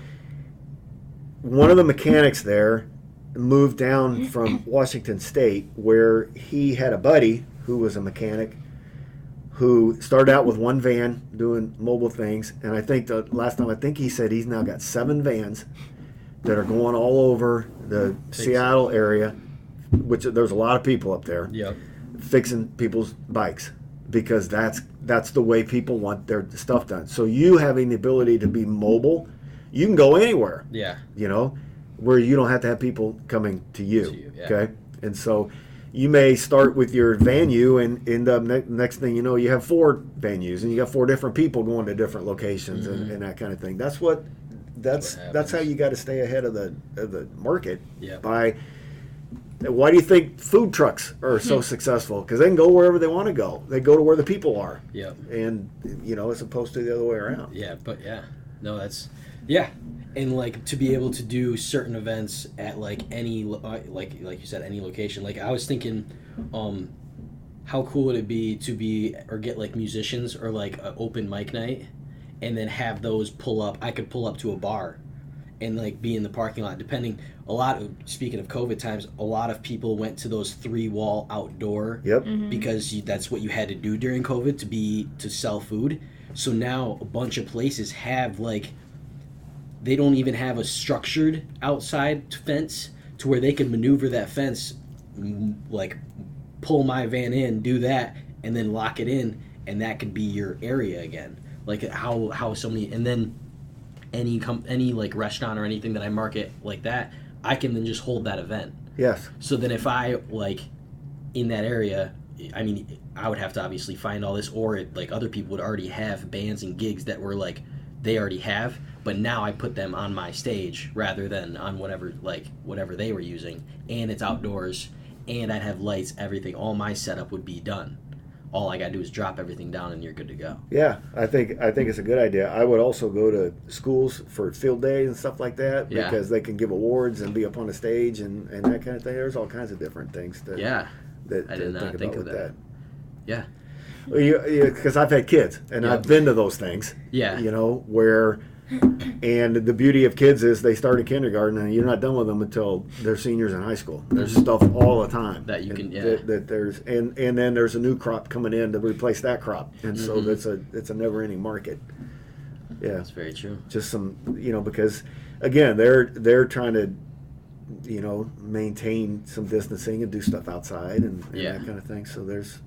Speaker 2: One of the mechanics there moved down from Washington State, where he had a buddy who was a mechanic who started out with one van doing mobile things, and I think the last time he said he's now got 7 vans that are going all over the Seattle area, which there's a lot of people up there,
Speaker 1: Yep.
Speaker 2: fixing people's bikes, because that's the way people want their stuff done. So you having the ability to be mobile, you can go anywhere.
Speaker 1: Yeah.
Speaker 2: Where you don't have to have people coming to you.
Speaker 1: Yeah.
Speaker 2: Okay, and so you may start with your venue and end up next thing you know, you have 4 venues and you got 4 different people going to different locations and that kind of thing. That's how you got to stay ahead of the market.
Speaker 1: Yeah.
Speaker 2: Why do you think food trucks are so successful? Because they can go wherever they want to go. They go to where the people are.
Speaker 1: Yep.
Speaker 2: And as opposed to the other way around.
Speaker 1: Yeah, but yeah. And like to be able to do certain events at like any like you said, any location. Like I was thinking, how cool would it be to get like musicians or like an open mic night, and then have those pull up. I could pull up to a bar, and like be in the parking lot. Speaking of COVID times, a lot of people went to those 3-wall outdoor.
Speaker 2: Yep.
Speaker 1: Because that's what you had to do during COVID to sell food. So now a bunch of places have like. They don't even have a structured outside fence to where they can maneuver that fence, like pull my van in, do that, and then lock it in, and that could be your area again. Like how so many, and then any like restaurant or anything that I market like that, I can then just hold that event.
Speaker 2: Yes.
Speaker 1: So then if I like in that area, I mean, I would have to obviously find all this, or like other people would already have bands and gigs that were like they already have. But now I put them on my stage rather than on whatever they were using, and it's outdoors, and I'd have lights, everything. All my setup would be done. All I gotta do is drop everything down, and you're good to go.
Speaker 2: Yeah, I think it's a good idea. I would also go to schools for field days and stuff like that, because they can give awards and be up on the stage and that kind of thing. There's all kinds of different things that
Speaker 1: I did not think of that. Yeah.
Speaker 2: Because I've had kids and I've been to those things.
Speaker 1: Yeah.
Speaker 2: Where And the beauty of kids is they start in kindergarten and you're not done with them until they're seniors in high school. There's stuff all the time
Speaker 1: that you can
Speaker 2: that there's and then there's a new crop coming in to replace that crop, and so it's a never-ending market. Yeah,
Speaker 1: that's very true.
Speaker 2: Just some, because again they're trying to maintain some distancing and do stuff outside and that kind of thing. So there's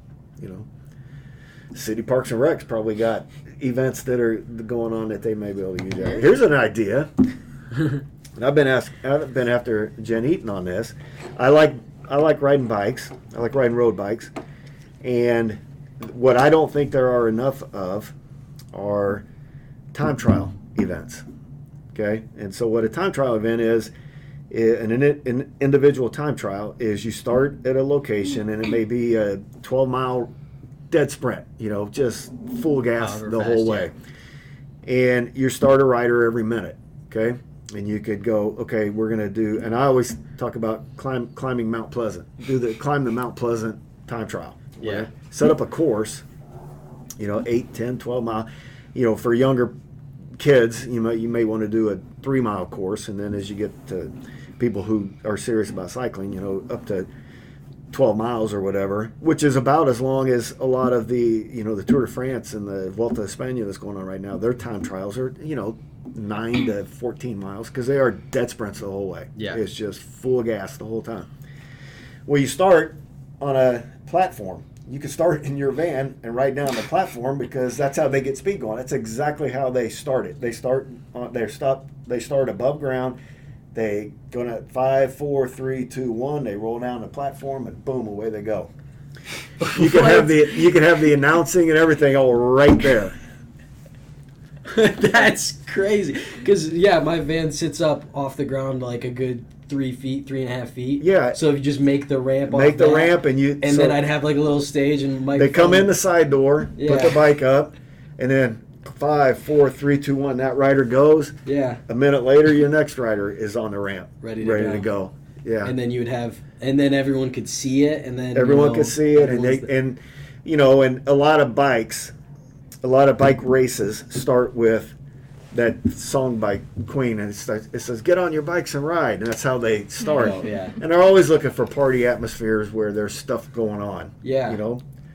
Speaker 2: City Parks and Recs probably got events that are going on that they may be able to use. Here's an idea. And I've been after Jen Eaton on this. I like riding bikes. I like riding road bikes. And what I don't think there are enough of are time trial events. Okay? And so what a time trial event is, an individual time trial is you start at a location and it may be a 12-mile dead sprint, just full gas the whole way. And you start a rider every minute, okay? And you could go, okay, we're going to do, and I always talk about climbing Mount Pleasant. Climb the Mount Pleasant time trial.
Speaker 1: Yeah.
Speaker 2: Right? Set up a course, 8, 10, 12 mile. For younger kids, you may want to do a 3-mile course, and then as you get to people who are serious about cycling, up to 12 miles or whatever, which is about as long as a lot of the the Tour de France and the Vuelta a España that's going on right now. Their time trials are 9 to 14 miles because they are dead sprints the whole way.
Speaker 1: Yeah,
Speaker 2: it's just full gas the whole time. Well, you start on a platform. You can start in your van and ride down the platform because that's how they get speed going. That's exactly how they start it. They start above ground. They go to 5, 4, 3, 2, 1. They roll down the platform and boom, away they go. You can have the announcing and everything all right there.
Speaker 1: That's crazy. Because my van sits up off the ground like a good 3.5 feet.
Speaker 2: Yeah.
Speaker 1: So if you just make the ramp,
Speaker 2: and
Speaker 1: then I'd have like a little stage and microphone.
Speaker 2: They come in the side door, put the bike up, and then 5, 4, 3, 2, 1. That rider goes.
Speaker 1: Yeah.
Speaker 2: A minute later, your next rider is on the ramp,
Speaker 1: ready to go.
Speaker 2: Yeah.
Speaker 1: And then you would have, and then everyone could see it, and then
Speaker 2: everyone could see it, and a lot of bike races start with that song by Queen, and it says, "Get on your bikes and ride," and that's how they start.
Speaker 1: Oh, yeah.
Speaker 2: And they're always looking for party atmospheres where there's stuff going on.
Speaker 1: Yeah.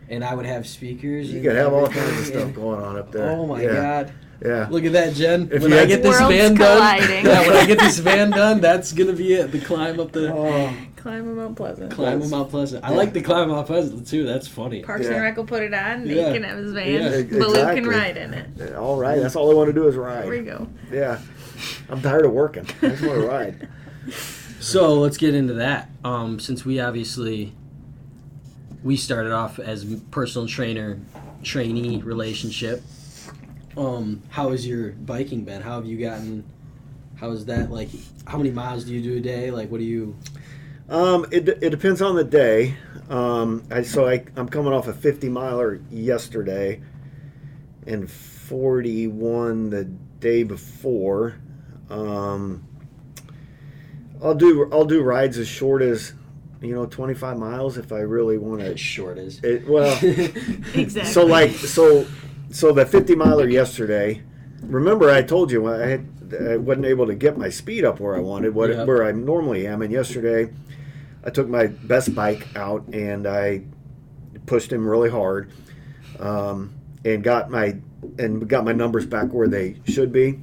Speaker 1: And I would have speakers.
Speaker 2: You could have all kinds of stuff going on up there.
Speaker 1: Oh my God.
Speaker 2: Yeah.
Speaker 1: Look at that, Jen.
Speaker 3: When I get this van done,
Speaker 1: when I get this van done, that's gonna be it. The climb up the
Speaker 3: climb Mount Pleasant.
Speaker 1: Mount Pleasant. I like the climb Mount Pleasant too. That's funny.
Speaker 3: Parks and Rec will put it on. Nate can have his van.
Speaker 2: Yeah,
Speaker 3: Ballou can ride in it.
Speaker 2: All right. That's all I want to do is ride.
Speaker 3: There we go.
Speaker 2: Yeah. I'm tired of working. I just want to ride.
Speaker 1: So let's get into that. Since we started off as personal trainee relationship. How has your biking been? How is that, like, how many miles do you do a day? Like, what do you...
Speaker 2: It depends on the day. I'm coming off a 50-miler yesterday and 41 the day before. I'll do rides as short as 25 miles if I really want to.
Speaker 1: As short as.
Speaker 2: Exactly. So the 50-miler yesterday. Remember, I told you I wasn't able to get my speed up where I wanted, where I normally am. And yesterday, I took my best bike out and I pushed him really hard, and got my numbers back where they should be.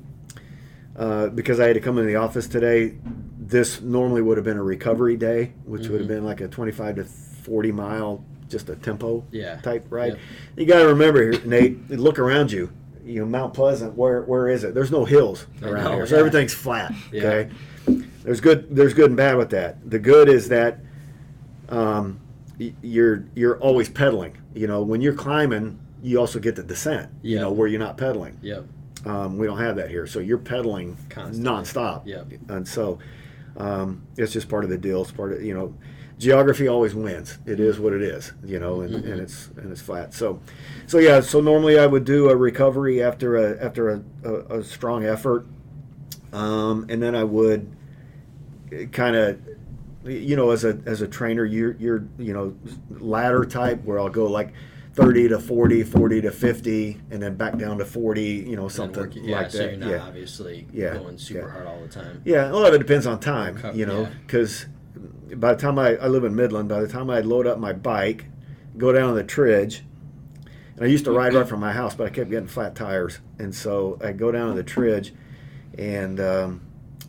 Speaker 2: Because I had to come into the office today. This normally would have been a recovery day, which would have been like a 25 to 40 mile, just a tempo type ride. Yep. You got to remember here, Nate, look around you. Mount Pleasant, where is it? There's no hills around here, so everything's flat.
Speaker 1: Yeah.
Speaker 2: Okay, there's good and bad with that. The good is that you're always pedaling. When you're climbing, you also get the descent. Where you're not pedaling.
Speaker 1: Yep.
Speaker 2: We don't have that here, so you're pedaling nonstop.
Speaker 1: Yep.
Speaker 2: And so it's just part of the deal. It's part of geography always wins. It is what it is, and it's flat. So normally I would do a recovery after a strong effort, and then I would kind of, as a trainer, you're ladder type where I'll go like 30 to 40, 40 to 50, and then back down to 40, you know, something like
Speaker 1: so
Speaker 2: that.
Speaker 1: you're not obviously going super hard all the time.
Speaker 2: Yeah, a lot of it depends on time, you know, because by the time I live in Midland, by the time I'd load up my bike, go down the Tridge, and I used to ride right from my house, but I kept getting flat tires, and so I go down to the Tridge, and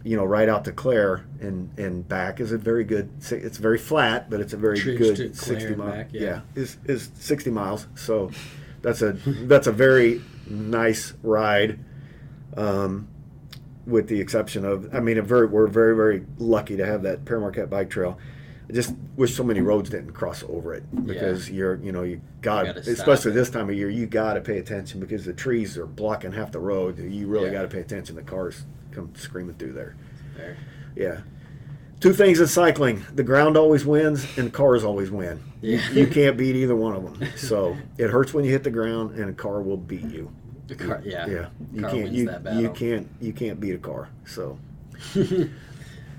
Speaker 2: you know, right out to Clare and back is a very good. It's very flat, but it's a very good 60 mile.
Speaker 1: Back,
Speaker 2: is 60 miles. So that's a very nice ride. With the exception of, I mean, we're very, very lucky to have that Pere Marquette bike trail. I just wish so many roads didn't cross over it, because you got, especially this time of year, you got to pay attention, because the trees are blocking half the road. You really got to pay attention. The cars come screaming through there.
Speaker 1: Fair.
Speaker 2: Yeah. Two things in cycling: the ground always wins, and cars always win.
Speaker 1: Yeah.
Speaker 2: You can't beat either one of them. So it hurts when you hit the ground, and a car will beat you.
Speaker 1: The car,
Speaker 2: yeah. You
Speaker 1: car
Speaker 2: can't.
Speaker 1: wins that battle.
Speaker 2: You can't beat a car. So.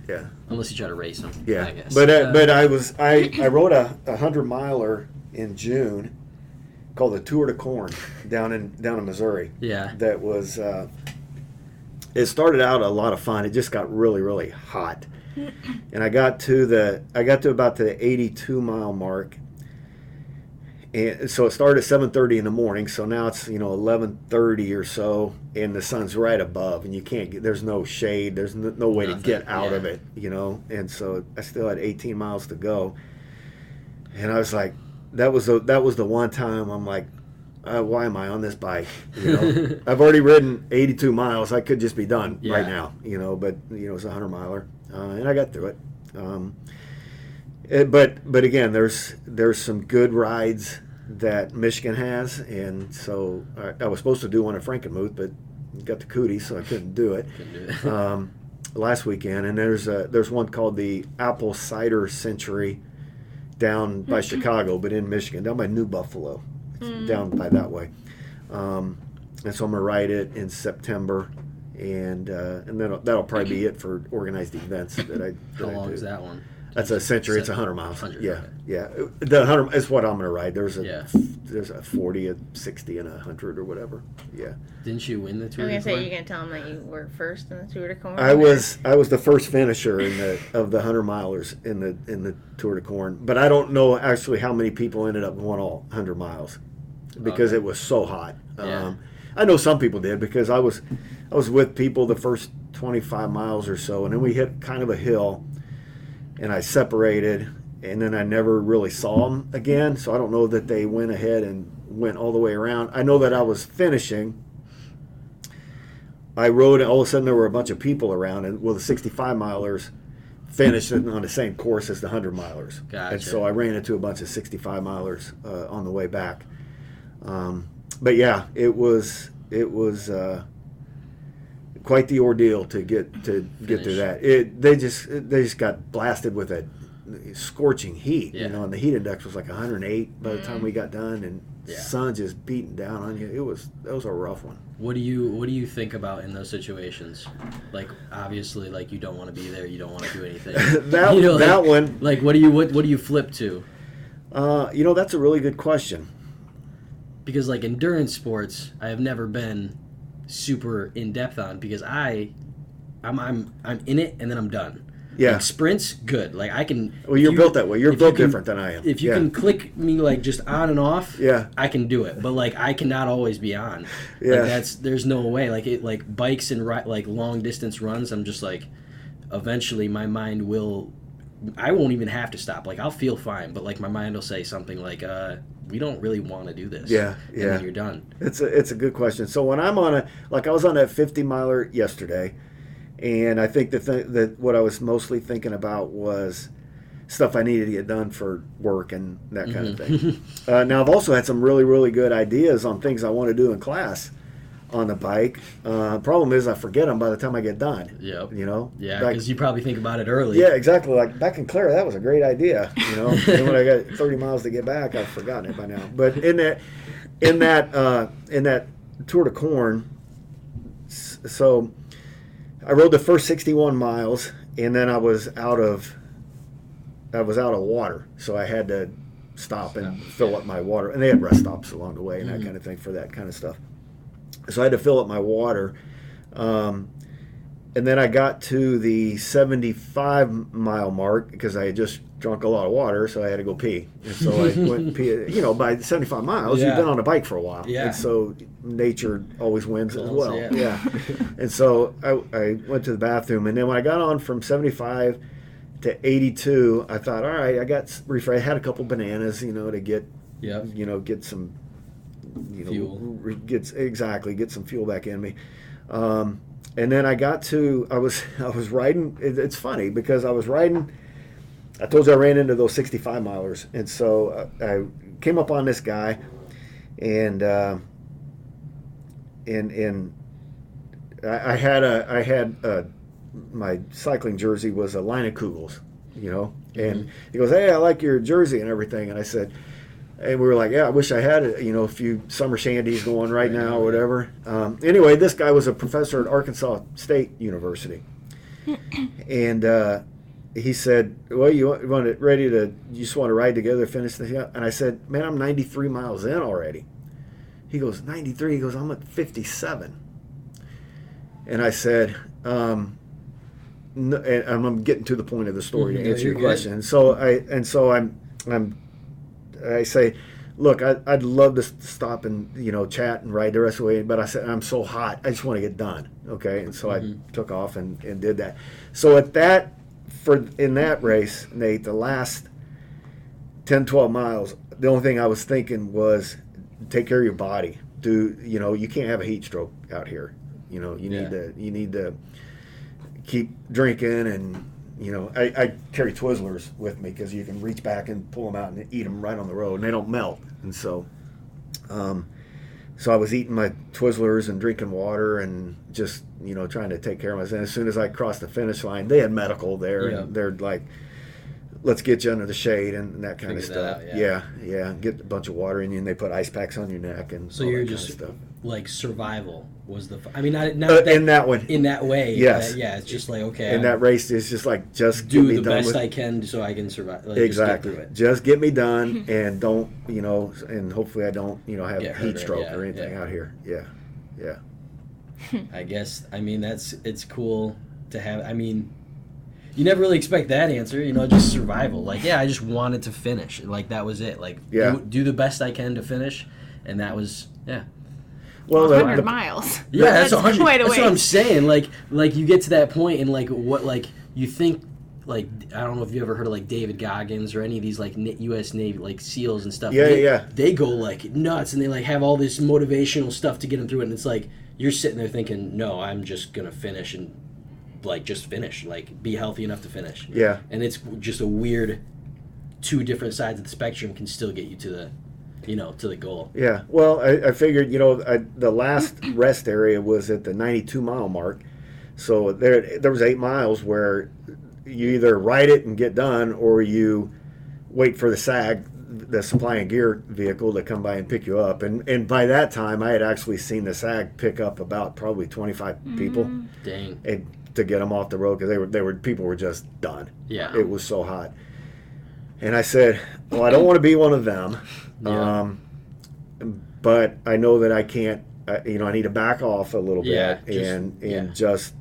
Speaker 2: Yeah.
Speaker 1: Unless you try to race them.
Speaker 2: Yeah.
Speaker 1: I guess.
Speaker 2: But I rode a 100-miler in June called the Tour de Corn down in Missouri.
Speaker 1: Yeah.
Speaker 2: That was. It started out a lot of fun. It just got really, really hot, and I got to about the 82-mile mark, and so it started at 7:30 in the morning. So now it's 11:30 or so, and the sun's right above, and you can't get. There's no shade. There's no way to get out of it, And so I still had 18 miles to go, and I was like, that was the one time I'm like, why am I on this bike? I've already ridden 82 miles. I could just be done right now, But it's a 100-miler, and I got through it. But again, there's some good rides that Michigan has, and so I was supposed to do one at Frankenmuth, but got the cooties, so I couldn't do it. Last weekend, and there's one called the Apple Cider Century down by Chicago, but in Michigan, down by New Buffalo. Down by that way, and so I'm gonna ride it in September, and then that'll probably be it for organized events that I.
Speaker 1: How long is that one?
Speaker 2: That's a century. It's 100 miles.
Speaker 1: 100,
Speaker 2: yeah,
Speaker 1: okay.
Speaker 2: yeah. The 100 is what I'm gonna ride. There's a 40, a 60, and a 100 or whatever. Yeah.
Speaker 1: Didn't you win the Tour de
Speaker 3: I'm
Speaker 1: Corn?
Speaker 3: gonna say you're gonna tell them that you were first in the Tour de Corn.
Speaker 2: I was the first finisher of the 100 milers in the Tour de Corn, but I don't know actually how many people ended up going all 100 miles. Because it was so hot. I know some people did, because I was with people the first 25 miles or so, and then we hit kind of a hill, and I separated, and then I never really saw them again. So I don't know that they went ahead and went all the way around. I know that I was finishing. I rode, and all of a sudden there were a bunch of people around, and the 65 milers finished on the same course as the 100 milers.
Speaker 1: Gotcha.
Speaker 2: And so I ran into a bunch of 65 milers on the way back. But yeah, it was quite the ordeal to get through that. They just got blasted with a scorching heat, and the heat index was like 108 by the time we got done, and the sun just beating down on you. That was a rough one.
Speaker 1: What do you think about in those situations? Like, obviously, like, you don't want to be there, you don't want to do anything.
Speaker 2: that one.
Speaker 1: Like, what do you flip to?
Speaker 2: That's a really good question.
Speaker 1: Because, like, endurance sports, I have never been super in depth on, because I'm in it and then I'm done.
Speaker 2: Yeah.
Speaker 1: Like, sprints, good. Like, I can.
Speaker 2: Well, you're built that way. You're built different than I am.
Speaker 1: If you can click me, like, just on and off, I can do it. But, like, I cannot always be on.
Speaker 2: Yeah.
Speaker 1: Like, there's no way. Like bikes and like long distance runs, I'm just like, eventually my mind will. I won't even have to stop. Like, I'll feel fine, but, like, my mind will say something like, we don't really want to do this.
Speaker 2: Yeah.
Speaker 1: And then you're done.
Speaker 2: It's a good question. So when I'm on I was on that 50 miler yesterday, and I think that what I was mostly thinking about was stuff I needed to get done for work and that kind of thing. Now I've also had some really, really good ideas on things I want to do in class on the bike. Problem is I forget them by the time I get done.
Speaker 1: Yep. Yeah,
Speaker 2: Like,
Speaker 1: because you probably think about it early.
Speaker 2: yeah, exactly. Like back in Clare, that was a great idea. And when I got 30 miles to get back, I've forgotten it by now. But in that Tour de Corn, so I rode the first 61 miles, and then I was out of water, so I had to stop and fill up my water. And they had rest stops along the way and that kind of thing for that kind of stuff. So I had to fill up my water. And then I got to the 75-mile mark because I had just drunk a lot of water, so I had to go pee. And so I went and pee. By 75 miles, you've been on a bike for a while.
Speaker 1: Yeah.
Speaker 2: And so nature always wins as well. Yeah. And so I went to the bathroom, and then when I got on from 75 to 82, I thought, all right, I got refresh. I had a couple bananas, to get, get some,
Speaker 1: fuel.
Speaker 2: Get some fuel back in me. And then I was riding. It's funny because I was riding. I told you I ran into those 65 milers, and so I came up on this guy, and I had my cycling jersey was a line of Kugels, and he goes, "Hey, I like your jersey and everything," and I said. And we were like, yeah, I wish I had a few summer shandies going right now or whatever. Anyway, this guy was a professor at Arkansas State University. And he said, well, you just want to ride together, finish this up? And I said, man, I'm 93 miles in already. He goes, 93? He goes, I'm at 57. And I said, no, and I'm getting to the point of the story to answer your question. And so I say, look, I'd love to stop and chat and ride the rest of the way, but I said I'm so hot, I just want to get done. Okay, and so I took off and did that. So in that race, Nate, the last 10, 12 miles, the only thing I was thinking was take care of your body. You can't have a heat stroke out here. You need to keep drinking and. I carry Twizzlers with me because you can reach back and pull them out and eat them right on the road, and they don't melt. And so, I was eating my Twizzlers and drinking water and just trying to take care of myself. And as soon as I crossed the finish line, they had medical there, and they're like, "Let's get you under the shade" and that kind of stuff. Yeah, get a bunch of water in you, and they put ice packs on your neck and
Speaker 1: so
Speaker 2: all
Speaker 1: you're
Speaker 2: that
Speaker 1: just
Speaker 2: kind of stuff.
Speaker 1: Like survival was the. I mean, not
Speaker 2: in that one.
Speaker 1: In that way.
Speaker 2: Yes.
Speaker 1: It's just like okay.
Speaker 2: In that race, it's just like just
Speaker 1: do
Speaker 2: get me
Speaker 1: the
Speaker 2: done
Speaker 1: best
Speaker 2: with,
Speaker 1: I can so I can survive. Like,
Speaker 2: exactly.
Speaker 1: Just
Speaker 2: get me done and don't and hopefully I don't have
Speaker 1: Get
Speaker 2: heat
Speaker 1: hurt
Speaker 2: stroke or anything out here. Yeah.
Speaker 1: I guess. I mean, it's cool to have. I mean. You never really expect that answer, just survival. Like, I just wanted to finish. Like, that was it. Like, do the best I can to finish, and that was,
Speaker 3: Well, 100 miles.
Speaker 1: Yeah, that's 100.
Speaker 3: Quite a
Speaker 1: that's
Speaker 3: ways.
Speaker 1: what I'm saying. Like you get to that point, and like what, like you think, like I don't know if you ever heard of like David Goggins or any of these like U.S. Navy like SEALs and stuff. They go like nuts, and they like have all this motivational stuff to get them through it, and it's like you're sitting there thinking, no, I'm just gonna finish and. Like just finish, like be healthy enough to finish.
Speaker 2: Yeah.
Speaker 1: And it's just a weird, two different sides of the spectrum can still get you to the, to the goal.
Speaker 2: Yeah. Well, I figured, the last rest area was at the 92-mile mark, so there was 8 miles where you either ride it and get done, or you wait for the SAG, the supply and gear vehicle, to come by and pick you up. And by that time, I had actually seen the SAG pick up about probably 25 people.
Speaker 1: Dang.
Speaker 2: To get them off the road because people were just done.
Speaker 1: Yeah,
Speaker 2: it was so hot. And I said, well, I don't want to be one of them, but I know that I can't. I need to back off a little bit and just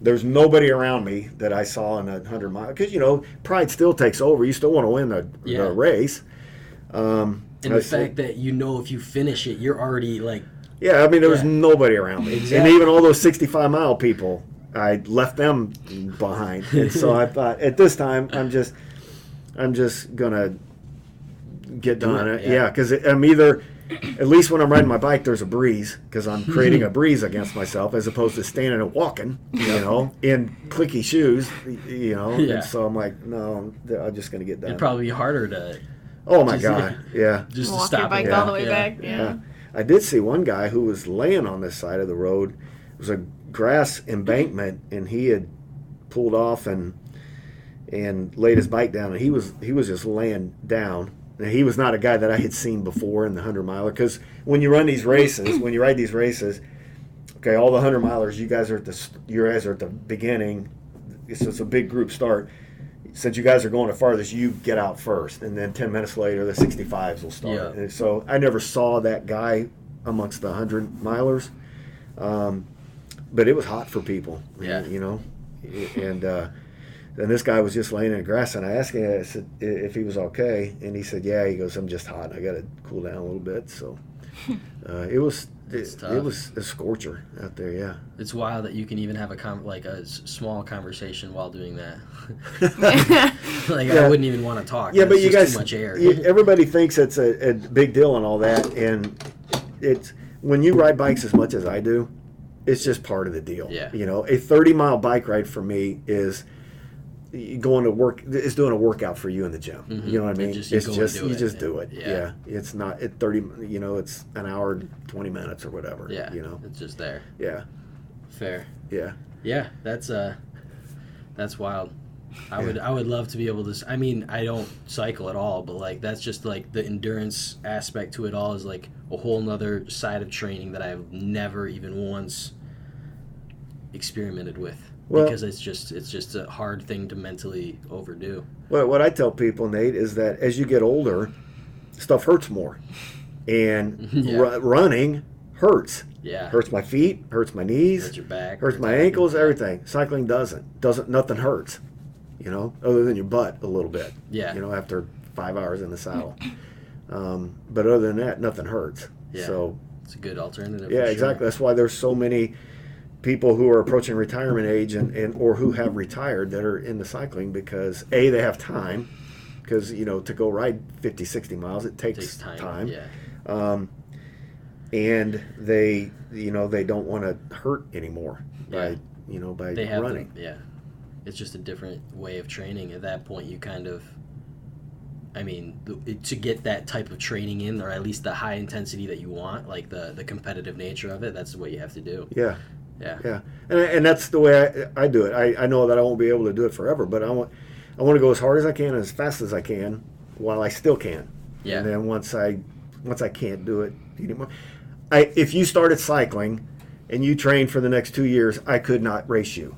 Speaker 2: there's nobody around me that I saw in 100 miles because pride still takes over. You still want to win the race. And
Speaker 1: the fact that if you finish it, you're already like.
Speaker 2: Yeah, I mean, there was nobody around me.
Speaker 1: Exactly.
Speaker 2: And even all those 65-mile people, I left them behind. And so I thought, at this time, I'm just going to get done. Yeah, because I'm either, at least when I'm riding my bike, there's a breeze, because I'm creating a breeze against myself, as opposed to standing and walking, in clicky shoes, And so I'm like, no, I'm just going to get done.
Speaker 1: It'd probably be harder to...
Speaker 2: Oh, my God, yeah.
Speaker 1: Just
Speaker 3: walk
Speaker 1: to stop
Speaker 3: your bike all the way back, yeah.
Speaker 2: I did see one guy who was laying on this side of the road. It was a grass embankment, and he had pulled off and laid his bike down, and he was just laying down. And he was not a guy that I had seen before in the 100-miler, because when you ride these races, okay, all the 100-milers, you guys are at the beginning. So it's a big group start. since you guys are going the farthest, you get out first, and then 10 minutes later, the 65s will start.
Speaker 1: Yeah.
Speaker 2: And so I never saw that guy amongst the 100 milers, but it was hot for people.
Speaker 1: Yeah.
Speaker 2: You know, and this guy was just laying in the grass, and I asked him, I said, if he was okay, and he said, yeah. He goes, I'm just hot. I got to cool down a little bit. So it was a scorcher out there. Yeah.
Speaker 1: It's wild that you can even have a small conversation while doing that. I wouldn't even want to talk.
Speaker 2: Yeah, but you guys,
Speaker 1: too much air.
Speaker 2: Everybody thinks it's a big deal and all that, and it's when you ride bikes as much as I do, it's just part of the deal.
Speaker 1: Yeah.
Speaker 2: You know, a 30-mile bike ride for me is going to work. It's doing a workout for you in the gym.
Speaker 1: Mm-hmm.
Speaker 2: You know what I mean?
Speaker 1: You
Speaker 2: just do it.
Speaker 1: Yeah.
Speaker 2: Yeah. It's not at 30. You know, it's an hour, 20 minutes or whatever.
Speaker 1: Yeah.
Speaker 2: You know,
Speaker 1: it's just there.
Speaker 2: Yeah.
Speaker 1: Fair.
Speaker 2: Yeah.
Speaker 1: Yeah. That's wild. I would love to be able to. I mean, I don't cycle at all, but like that's just like the endurance aspect to it all is like a whole nother side of training that I've never even once experimented with.
Speaker 2: Well,
Speaker 1: because it's just a hard thing to mentally overdo.
Speaker 2: Well, what I tell people, Nate, is that as you get older, stuff hurts more, and running hurts.
Speaker 1: Yeah,
Speaker 2: hurts my feet, hurts my knees,
Speaker 1: hurts your back,
Speaker 2: hurts my ankles, everything. Cycling doesn't. Nothing hurts, you know, other than your butt a little bit.
Speaker 1: Yeah,
Speaker 2: you know, after 5 hours in the saddle. But other than that, nothing hurts.
Speaker 1: Yeah,
Speaker 2: so
Speaker 1: it's a good alternative.
Speaker 2: Yeah,
Speaker 1: for sure.
Speaker 2: Exactly. That's why there's so many people who are approaching retirement age and or who have retired that are into cycling because they have time, because you know, to go ride 50, 60 miles it takes time.
Speaker 1: Yeah.
Speaker 2: And they don't want to hurt anymore by running.
Speaker 1: It's just a different way of training. At that point you kind of, I mean, to get that type of training in, or at least the high intensity that you want, like the competitive nature of it, that's what you have to do.
Speaker 2: Yeah.
Speaker 1: Yeah.
Speaker 2: And that's the way I do it. I know that I won't be able to do it forever, but I want to go as hard as I can, as fast as I can, while I still can.
Speaker 1: Yeah.
Speaker 2: And then once I can't do it anymore, if you started cycling and you trained for the next 2 years, I could not race you.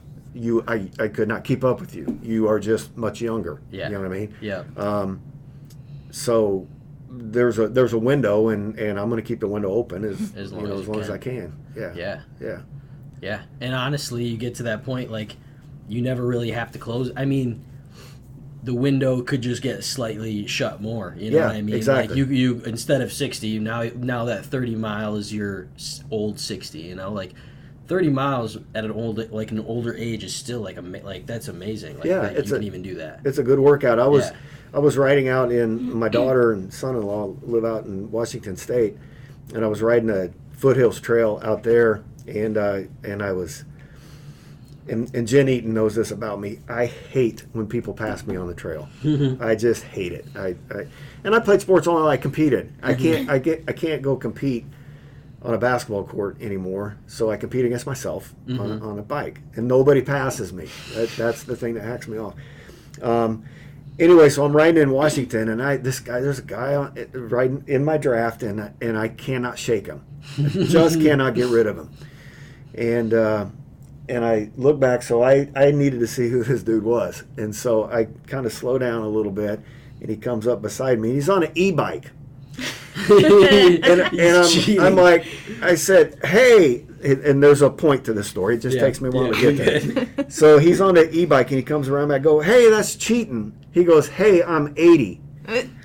Speaker 2: I could not keep up with you. You are just much younger.
Speaker 1: Yeah.
Speaker 2: You know what I mean?
Speaker 1: Yeah.
Speaker 2: So there's a window, and I'm going to keep the window open as long as I can. Yeah.
Speaker 1: Yeah.
Speaker 2: Yeah.
Speaker 1: Yeah, and honestly, you get to that point, like, you never really have to close. I mean, the window could just get slightly shut more, you know what I mean?
Speaker 2: Exactly.
Speaker 1: Like, you instead of 60, now that 30 mile is your old 60, you know? Like, 30 miles at an older age is still, that's amazing. Like, you can even do that.
Speaker 2: It's a good workout. I was riding out my daughter and son-in-law live out in Washington State, and I was riding a foothills trail out there. And I was, and Jen Eaton knows this about me. I hate when people pass me on the trail. I just hate it. And I played sports all I competed. I can't go compete on a basketball court anymore. So I compete against myself on a bike, and nobody passes me. That's the thing that hacks me off. Anyway, so I'm riding in Washington, and there's a guy riding in my draft, and I cannot shake him. I just cannot get rid of him. And I look back, so I needed to see who this dude was. And so I kind of slow down a little bit, and he comes up beside me. He's on an e-bike. and I'm like, I said, hey, and there's a point to this story. It just takes me a while to get there. So he's on the e-bike, and he comes around, and I go, hey, that's cheating. He goes, hey, I'm 80.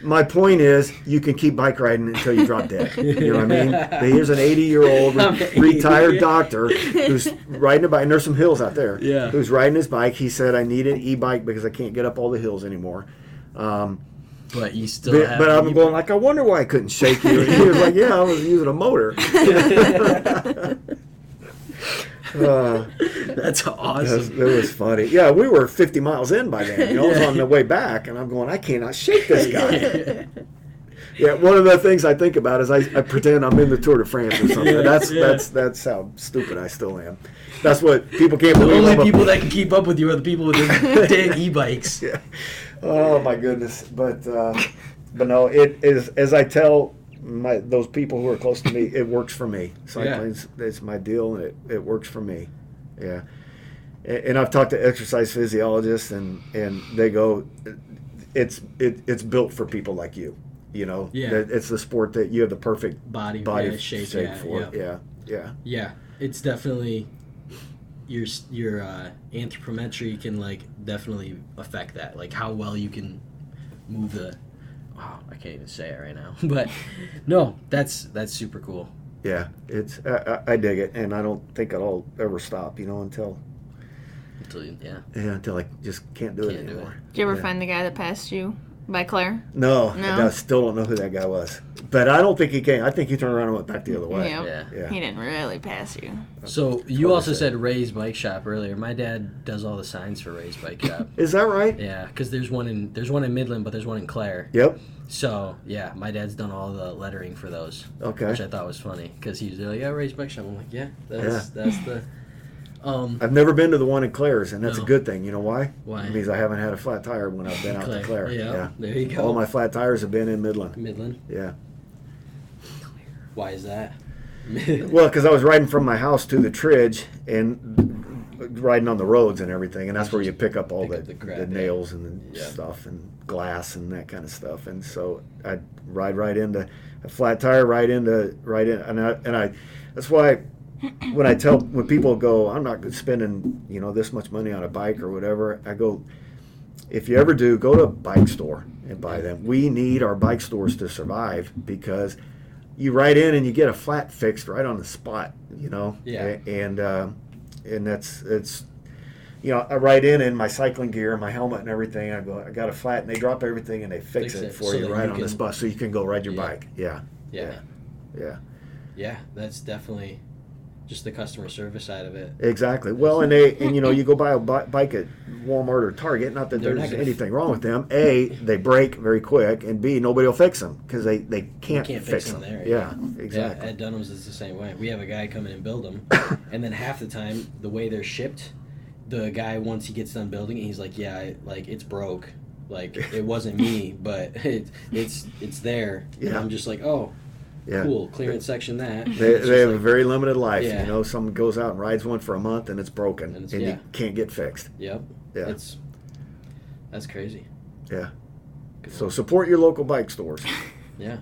Speaker 2: My point is, you can keep bike riding until you drop dead. You know what I mean? Here's an 80-year-old retired doctor who's riding a bike, and there's some hills out there, who's riding his bike. He said, I need an e-bike because I can't get up all the hills anymore.
Speaker 1: But you still have...
Speaker 2: But I'm going like, I wonder why I couldn't shake you. And he was like, yeah, I was using a motor.
Speaker 1: That's awesome.
Speaker 2: It was funny. Yeah, we were 50 miles in by then. I was on the way back, and I'm going, I cannot shake this guy. Yeah, one of the things I think about is I pretend I'm in the Tour de France or something. That's how stupid I still am. That's what people can't believe.
Speaker 1: The only people that can keep up with you are the people with the damn e-bikes.
Speaker 2: Yeah. Oh my goodness. But no, it is, as I tell those people who are close to me, it works for me. Cycling is my deal, and it works for me. Yeah. and I've talked to exercise physiologists, and they go, it's built for people like you. You know, it's the sport that you have the perfect
Speaker 1: body shape
Speaker 2: for. Yeah.
Speaker 1: It's definitely your anthropometry can like definitely affect that, like how well you can move the. Oh, I can't even say it right now, but no, that's super cool.
Speaker 2: Yeah, it's I dig it, and I don't think it'll ever stop. You know, until I just can't do it anymore.
Speaker 3: Did you ever find the guy that passed you by Claire?
Speaker 2: No, I still don't know who that guy was. But I don't think he came. I think he turned around and went back the other way.
Speaker 3: Yeah. He didn't really pass you.
Speaker 1: So you also said Ray's Bike Shop earlier. My dad does all the signs for Ray's Bike Shop.
Speaker 2: Is that right?
Speaker 1: Yeah, because there's one in Midland, but there's one in Clare.
Speaker 2: Yep.
Speaker 1: So yeah, my dad's done all the lettering for those.
Speaker 2: Okay.
Speaker 1: Which I thought was funny because he's like, Ray's Bike Shop. I'm like, that's the.
Speaker 2: I've never been to the one in Clare's, and that's a good thing. You know why?
Speaker 1: Why?
Speaker 2: It means I haven't had a flat tire when I've been out to Clare.
Speaker 1: Yeah, there you go.
Speaker 2: All my flat tires have been in Midland. Yeah.
Speaker 1: Why is that?
Speaker 2: Well, because I was riding from my house to the Tridge and riding on the roads and everything, and that's where you pick up all the nails and stuff and glass and that kind of stuff. And so I'd ride right into a flat tire, right in, and I that's why. When people go, I'm not spending this much money on a bike or whatever, I go, if you ever do, go to a bike store and buy them. We need our bike stores to survive because you ride in and you get a flat fixed right on the spot,
Speaker 1: Yeah.
Speaker 2: And it's I ride in my cycling gear, my helmet and everything. I go, I got a flat, and they drop everything and they fix it for you right on the spot, so you can go ride your bike. Yeah.
Speaker 1: Yeah, that's definitely. Just the customer service side of it.
Speaker 2: Exactly. Well, and you go buy a bike at Walmart or Target. Not that there's anything wrong with them. A, they break very quick, and B, nobody will fix them because they can't fix them.
Speaker 1: There.
Speaker 2: Yeah, exactly.
Speaker 1: At Dunham's is the same way. We have a guy come in and build them, and then half the time, the way they're shipped, the guy once he gets done building it, he's like, it's broke. Like it wasn't me, but it's there.
Speaker 2: Yeah.
Speaker 1: And I'm just like, oh. Yeah. Cool, clearance section that.
Speaker 2: They have a very limited life. Yeah. Someone goes out and rides one for a month and it's broken and you can't get fixed.
Speaker 1: Yep.
Speaker 2: Yeah.
Speaker 1: That's crazy.
Speaker 2: Yeah. So support your local bike stores.
Speaker 1: Yeah.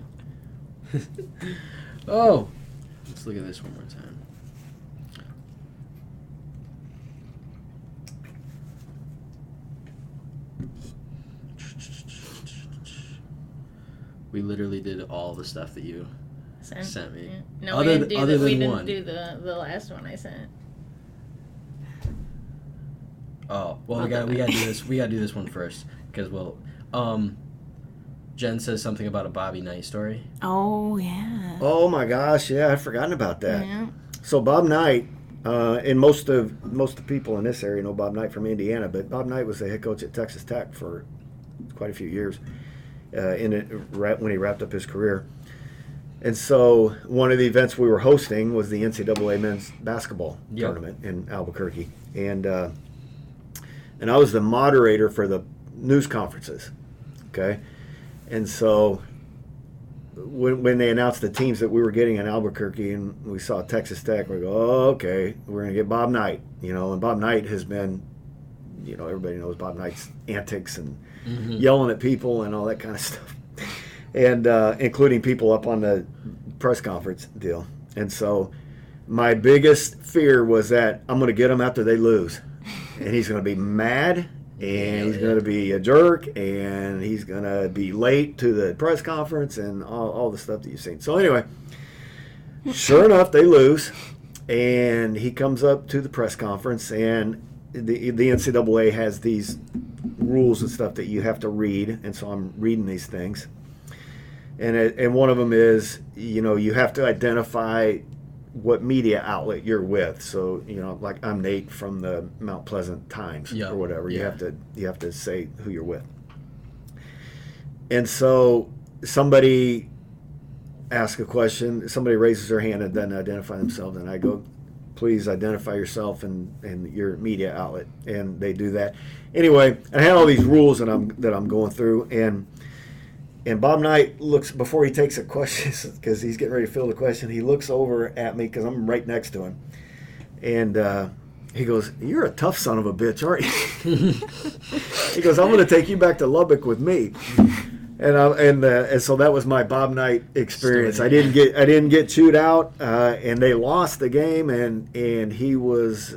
Speaker 1: Oh, let's look at this one more time. We literally did all the stuff that you sent me.
Speaker 3: Yeah. No, we didn't do the last one I sent.
Speaker 1: Oh well, we gotta do this. We gotta do this one first because Jen says something about a Bobby Knight story.
Speaker 3: Oh yeah.
Speaker 2: Oh my gosh, yeah, I'd forgotten about that.
Speaker 3: Yeah.
Speaker 2: So Bob Knight, and most of the people in this area know Bob Knight from Indiana, but Bob Knight was the head coach at Texas Tech for quite a few years. When he wrapped up his career. And so one of the events we were hosting was the NCAA men's basketball tournament in Albuquerque. And I was the moderator for the news conferences. Okay? And so when they announced the teams that we were getting in Albuquerque and we saw Texas Tech, we go, oh, okay, we're going to get Bob Knight. And Bob Knight has been, everybody knows Bob Knight's antics and yelling at people and all that kind of stuff, and including people up on the press conference deal. And so my biggest fear was that I'm going to get him after they lose, and he's going to be mad, and he's going to be a jerk, and he's going to be late to the press conference and all the stuff that you've seen. So anyway, sure enough, they lose, and he comes up to the press conference, and the NCAA has these rules and stuff that you have to read, and so I'm reading these things, and one of them is you have to identify what media outlet you're with. So like I'm Nate from the Mount Pleasant Times or whatever. You have to say who you're with. And so somebody asks a question, somebody raises their hand and then identify themselves, and I go, please identify yourself and your media outlet, and they do that. Anyway, I had all these rules that I'm going through, and Bob Knight looks before he takes a question because he's getting ready to fill the question. He looks over at me because I'm right next to him, and he goes, "You're a tough son of a bitch, aren't you?" He goes, "I'm going to take you back to Lubbock with me." And so that was my Bob Knight experience. I didn't get chewed out, and they lost the game. And he was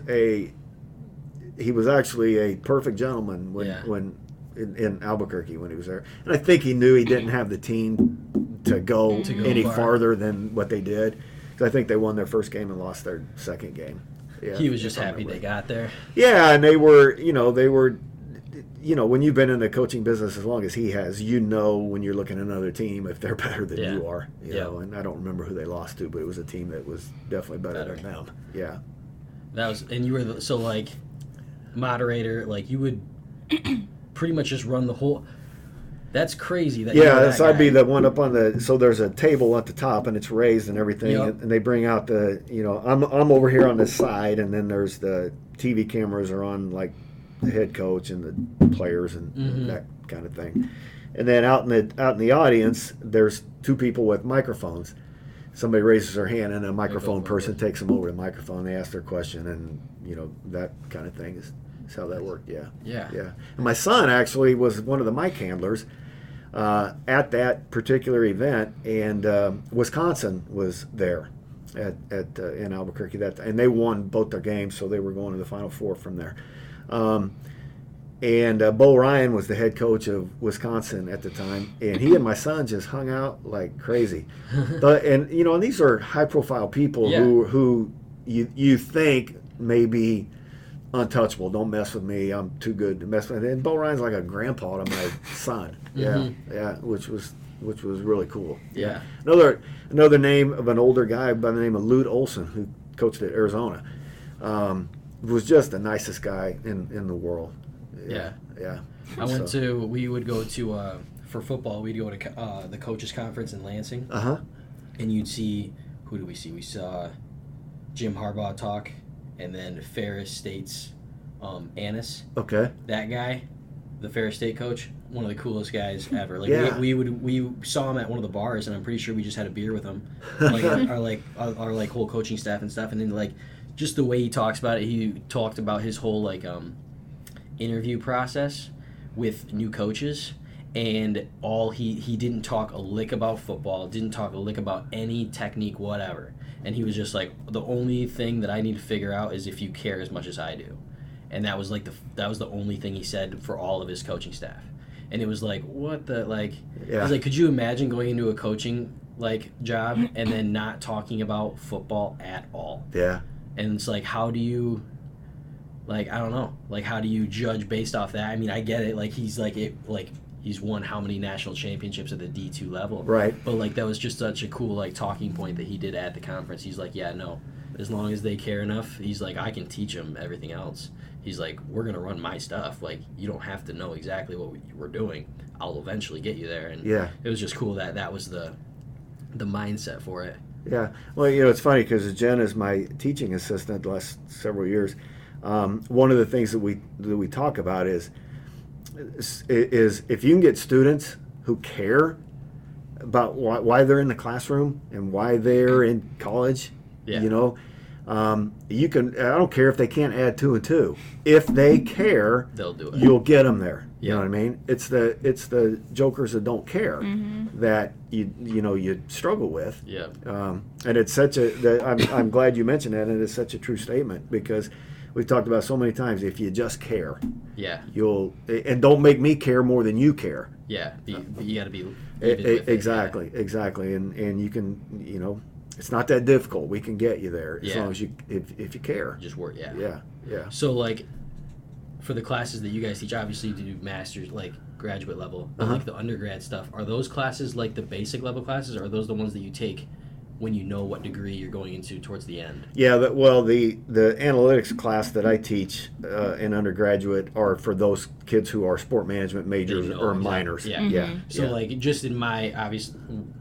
Speaker 2: actually a perfect gentleman when in Albuquerque when he was there. And I think he knew he didn't have the team to go any farther than what they did. Because I think they won their first game and lost their second game. Yeah,
Speaker 1: he was just happy they got there.
Speaker 2: Yeah, and they were, when you've been in the coaching business as long as he has, when you're looking at another team if they're better than you are. You know, and I don't remember who they lost to, but it was a team that was definitely better than them. Yeah.
Speaker 1: And you were moderator, like you would pretty much just run the whole. That's crazy.
Speaker 2: So I'd be the one up on so there's a table at the top and it's raised and everything, and they bring out I'm over here on this side, and then there's the TV cameras are on like the head coach and the players and that kind of thing, and then out in the audience there's two people with microphones. Somebody raises their hand and a microphone person takes them over the microphone. They ask their question, and that kind of thing is how that worked. Yeah. And my son actually was one of the mic handlers at that particular event, and Wisconsin was there in Albuquerque and they won both their games, so they were going to the Final Four from there. And Bo Ryan was the head coach of Wisconsin at the time, and he and my son just hung out like crazy. And these are high-profile people who you think maybe untouchable. Don't mess with me. I'm too good to mess with. And Bo Ryan's like a grandpa to my son. Which was really cool.
Speaker 1: Yeah.
Speaker 2: Another name of an older guy by the name of Lute Olson, who coached at Arizona, was just the nicest guy in the world. Yeah.
Speaker 1: We would go to for football. We'd go to the coaches conference in Lansing. And you'd see, who do we see? We saw Jim Harbaugh talk. And then Ferris State's Annis. Okay. That guy, the Ferris State coach, one of the coolest guys ever. Like we saw him at one of the bars, and I'm pretty sure we just had a beer with him. Like our whole coaching staff and stuff, and then like just the way he talks about it. He talked about his whole interview process with new coaches, and he didn't talk a lick about football, didn't talk a lick about any technique, whatever. And he was just like, the only thing that I need to figure out is if you care as much as I do. And that was like that was the only thing he said for all of his coaching staff. And it was like, what the, like, I was like, could you imagine going into a coaching job and then not talking about football at all? Yeah. And it's like, how do you, I don't know, how do you judge based off that? I mean, I get it, he's won how many national championships at the D2 level. Right. But, that was just such a cool, talking point that he did at the conference. He's like, yeah, no, as long as they care enough, he's like, I can teach them everything else. He's like, we're going to run my stuff. You don't have to know exactly what we're doing. I'll eventually get you there. And it was just cool that was the mindset for it. Yeah. Well, it's funny because Jen is my teaching assistant the last several years. One of the things that we talk about is if you can get students who care about why they're in the classroom and why they're in college, you can. I don't care if they can't add 2 and 2. If they care, they'll do it. You'll get them there. You know what I mean? It's the jokers that don't care that you struggle with. Yeah. And it's such I'm glad you mentioned that, and it's such a true statement because we've talked about so many times. If you just care, and don't make me care more than you care. Yeah, you got to be exactly, and you can, it's not that difficult. We can get you there as long as if you care. Just work, yeah. So for the classes that you guys teach, obviously you do masters, graduate level, but the undergrad stuff. Are those classes the basic level classes, or are those the ones that you take when you know what degree you're going into towards the end? Yeah, the analytics class that I teach in undergraduate are for those kids who are sport management majors or minors. Yeah. So just in my,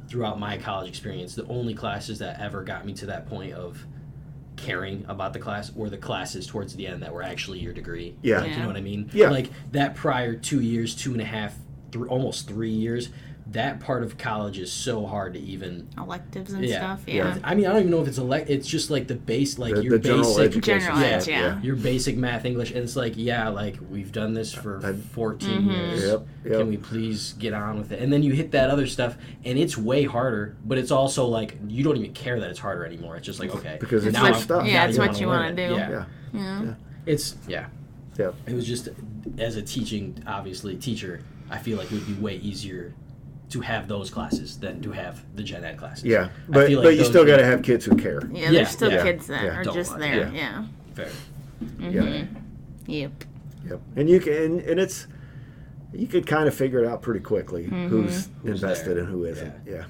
Speaker 1: throughout my college experience, the only classes that ever got me to that point of caring about the class were the classes towards the end that were actually your degree. Yeah. You know what I mean? Yeah. That prior 2 years, 2.5, almost 3 years, that part of college is so hard to even
Speaker 3: electives and stuff. Yeah.
Speaker 1: Yeah. I mean, I don't even know if it's it's just like the base, like
Speaker 2: the
Speaker 1: your
Speaker 2: general
Speaker 1: basic
Speaker 2: education.
Speaker 3: General
Speaker 1: your basic math, English, and it's like, like we've done this for 14 years.
Speaker 2: Yep.
Speaker 1: Can we please get on with it? And then you hit that other stuff, and it's way harder. But it's also like you don't even care that it's harder anymore. It's just like, okay,
Speaker 2: because it's
Speaker 1: now
Speaker 2: your stuff.
Speaker 3: Yeah, it's what you
Speaker 1: want
Speaker 3: to do.
Speaker 2: Yeah.
Speaker 1: It's
Speaker 2: Yep.
Speaker 1: It was just, as a teacher, I feel like it would be way easier to have those classes than to have the gen ed classes.
Speaker 2: Yeah,
Speaker 1: I
Speaker 2: but
Speaker 1: feel like
Speaker 2: you still got to have kids who care.
Speaker 3: Yeah, there's still kids that are
Speaker 1: Don't
Speaker 3: just
Speaker 1: want-
Speaker 3: there. Yeah.
Speaker 1: Fair.
Speaker 3: Yep.
Speaker 2: Yep. And you can, and it's, you could kind of figure it out pretty quickly who's invested
Speaker 1: there.
Speaker 2: and who isn't. Yeah.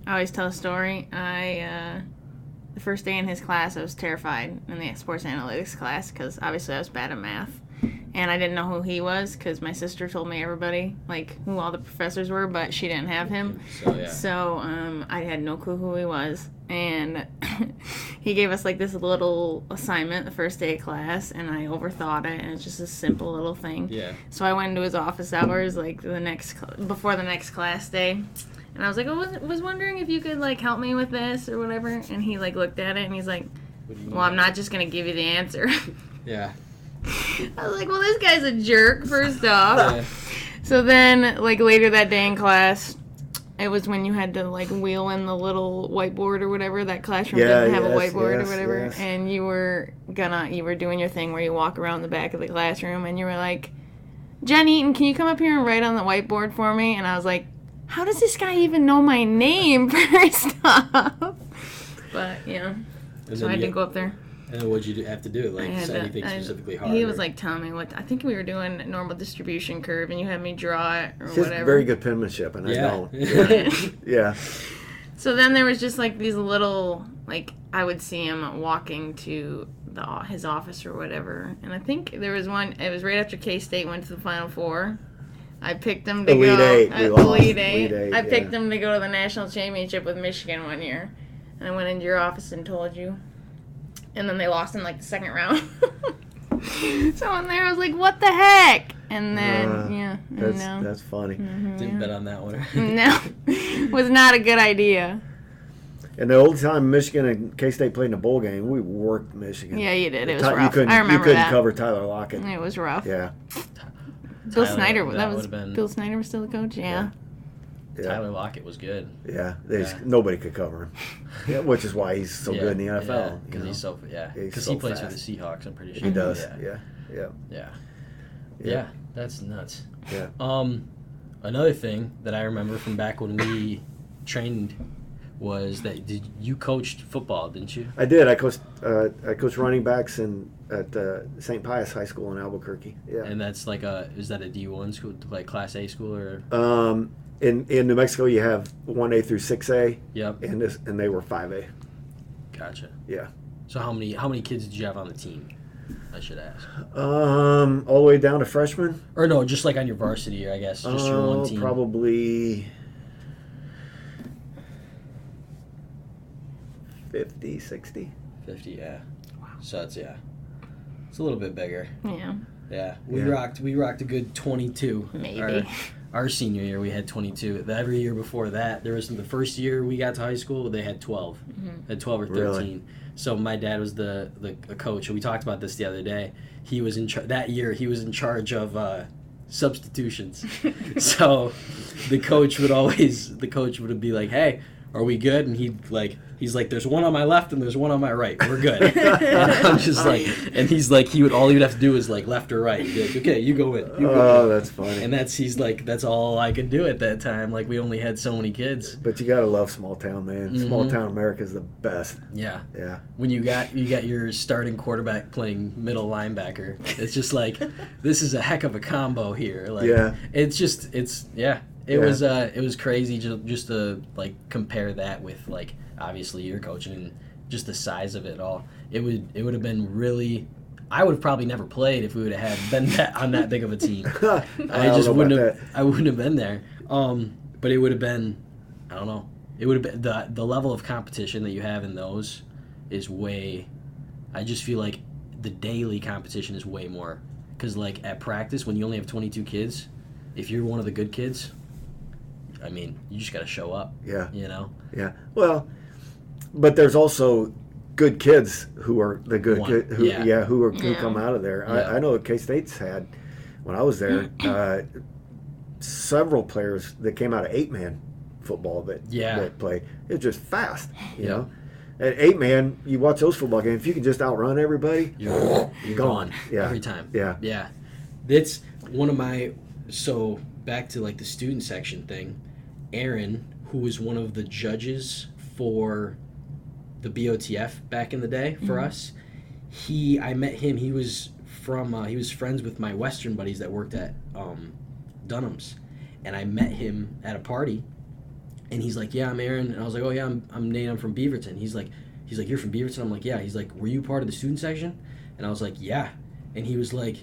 Speaker 3: I always tell a story. The first day in his class, I was terrified in the sports analytics class because obviously I was bad at math. And I didn't know who he was because my sister told me everybody, like, who all the professors were, but she didn't have him. So I had no clue who he was. And he gave us, like, this little assignment the first day of class, and I overthought it, and it's just a simple little thing.
Speaker 1: Yeah.
Speaker 3: So I went into his office hours, like, before the next class day. And I was like, I was wondering if you could, like, help me with this or whatever. And he, like, looked at it, and he's like, well, I'm not just going to give you the answer.
Speaker 1: Yeah.
Speaker 3: I was like, well, this guy's a jerk, first off. Yeah. So then, like, later that day in class, it was when you had to, like, wheel in the little whiteboard or whatever. That classroom didn't have a whiteboard or whatever. Yes. And you were doing your thing where you walk around the back of the classroom, and you were like, Jen Eaton, can you come up here and write on the whiteboard for me? And I was like, how does this guy even know my name, first off? But, yeah. So I had to go up there.
Speaker 1: And then what'd you have to do? Like, anything specifically hard?
Speaker 3: He was like telling me I think we were doing normal distribution curve, and you had me draw it or
Speaker 2: He has
Speaker 3: whatever.
Speaker 2: very good penmanship, and I don't. Yeah.
Speaker 3: So then there was just like these little, like, I would see him walking to his office or whatever, and I think there was one. It was right after K-State went to the Final Four. I picked him to
Speaker 2: Elite
Speaker 3: go.
Speaker 2: Eight.
Speaker 3: Elite Eight. I picked him to go to the national championship with Michigan one year, and I went into your office and told you. And then they lost in, like, the second round. So in there, I was like, what the heck? And then,
Speaker 2: That's funny.
Speaker 1: Didn't bet on that one.
Speaker 3: No. Was not a good idea.
Speaker 2: And the old time Michigan and K-State played in a bowl game, we worked Michigan.
Speaker 3: Yeah, you did. It was rough. I remember
Speaker 2: you couldn't
Speaker 3: that.
Speaker 2: cover Tyler Lockett.
Speaker 3: It was rough.
Speaker 2: Yeah.
Speaker 3: Bill Snyder. Bill Snyder was still the coach? Yeah.
Speaker 1: Tyler Lockett was good.
Speaker 2: Yeah, nobody could cover him. Yeah, which is why he's so good in the NFL.
Speaker 1: Because he's so because he plays for the Seahawks. I'm pretty sure
Speaker 2: he does. Yeah.
Speaker 1: That's nuts.
Speaker 2: Yeah.
Speaker 1: Another thing that I remember from back when we trained was that you coached football, didn't you?
Speaker 2: I did. I coached running backs at St. Pius High School in Albuquerque. Yeah.
Speaker 1: And that's like is that a D1 school, like Class A school or?
Speaker 2: In New Mexico, you have 1A through 6A.
Speaker 1: Yep.
Speaker 2: And they were 5A.
Speaker 1: Gotcha.
Speaker 2: Yeah.
Speaker 1: So how many kids did you have on the team? I should ask.
Speaker 2: All the way down to freshmen.
Speaker 1: Or no, just like on your varsity, I guess, just your one team.
Speaker 2: Probably 50, 60.
Speaker 1: 50, yeah. Wow. So it's a little bit bigger.
Speaker 3: Yeah.
Speaker 1: Yeah. We rocked a good 22.
Speaker 3: Maybe.
Speaker 1: Our senior year, we had 22. Every year before that, there was the first year we got to high school, they had 12. Had 12 or 13.
Speaker 2: Really?
Speaker 1: So my dad was the coach, and we talked about this the other day. He was that year. He was in charge of substitutions. So the coach would be like, "Hey, are we good?" And he's like, "There's one on my left and there's one on my right. We're good." And I'm just like, and he's like, all he would have to do is like left or right. He'd be like, "Okay, you go in."
Speaker 2: That's funny.
Speaker 1: And that's all I could do at that time. Like, we only had so many kids.
Speaker 2: But you gotta love small town, man.
Speaker 1: Mm-hmm.
Speaker 2: Small town America is the best.
Speaker 1: Yeah.
Speaker 2: Yeah.
Speaker 1: When you got your starting quarterback playing middle linebacker, it's just like, this is a heck of a combo here. Like, It was crazy just to like compare that with like obviously your coaching and just the size of it all. It would have been really. I would have probably never played if we would have been on that big of a team. I wouldn't have been there. But it would have been. I don't know. It would have been the level of competition that you have in those is way. I just feel like the daily competition is way more because like at practice when you only have 22 kids, if you're one of the good kids. I mean, you just got to show up.
Speaker 2: Yeah.
Speaker 1: You know?
Speaker 2: Yeah. Well, but there's also good kids who are the who come out of there.
Speaker 1: Yeah.
Speaker 2: I know K-State's had, when I was there, several players that came out of 8-man football that played. It's just fast, you know. At 8-man, you watch those football games, if you can just outrun everybody,
Speaker 1: you're gone.
Speaker 2: Yeah.
Speaker 1: Every time.
Speaker 2: Yeah.
Speaker 1: Yeah. That's one of my, so back to like the student section thing, Aaron, who was one of the judges for the BOTF back in the day for us, I met him, he was friends with my Western buddies that worked at Dunham's, and I met him at a party, and he's like, yeah, I'm Aaron, and I was like, oh yeah, I'm Nate, I'm from Beaverton. He's like, you're from Beaverton? I'm like, yeah. He's like, were you part of the student section? And I was like, yeah. And he's like,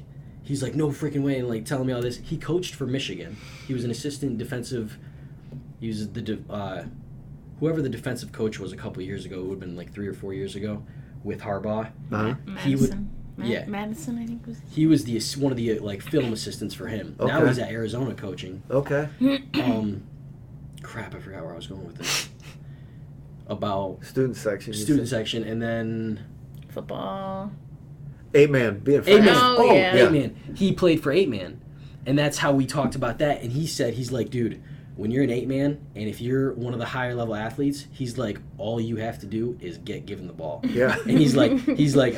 Speaker 1: no freaking way, and like telling me all this. He coached for Michigan. He was an assistant defensive, he was whoever the defensive coach was a couple of years ago, it would have been like 3 or 4 years ago, with Harbaugh.
Speaker 3: Madison, I think was.
Speaker 1: He was one of the like film assistants for him.
Speaker 2: Okay.
Speaker 1: Now he's at Arizona coaching.
Speaker 2: Okay.
Speaker 1: Crap, I forgot where I was going with this. About
Speaker 2: student section,
Speaker 1: and then
Speaker 3: football.
Speaker 2: 8-man, being fast.
Speaker 1: 8-man.
Speaker 3: Oh, yeah.
Speaker 1: 8-man. He played for 8-man, and that's how we talked about that. And he's like, dude, when you're an 8-man, and if you're one of the higher level athletes, he's like, all you have to do is get given the ball.
Speaker 2: Yeah.
Speaker 1: And he's like,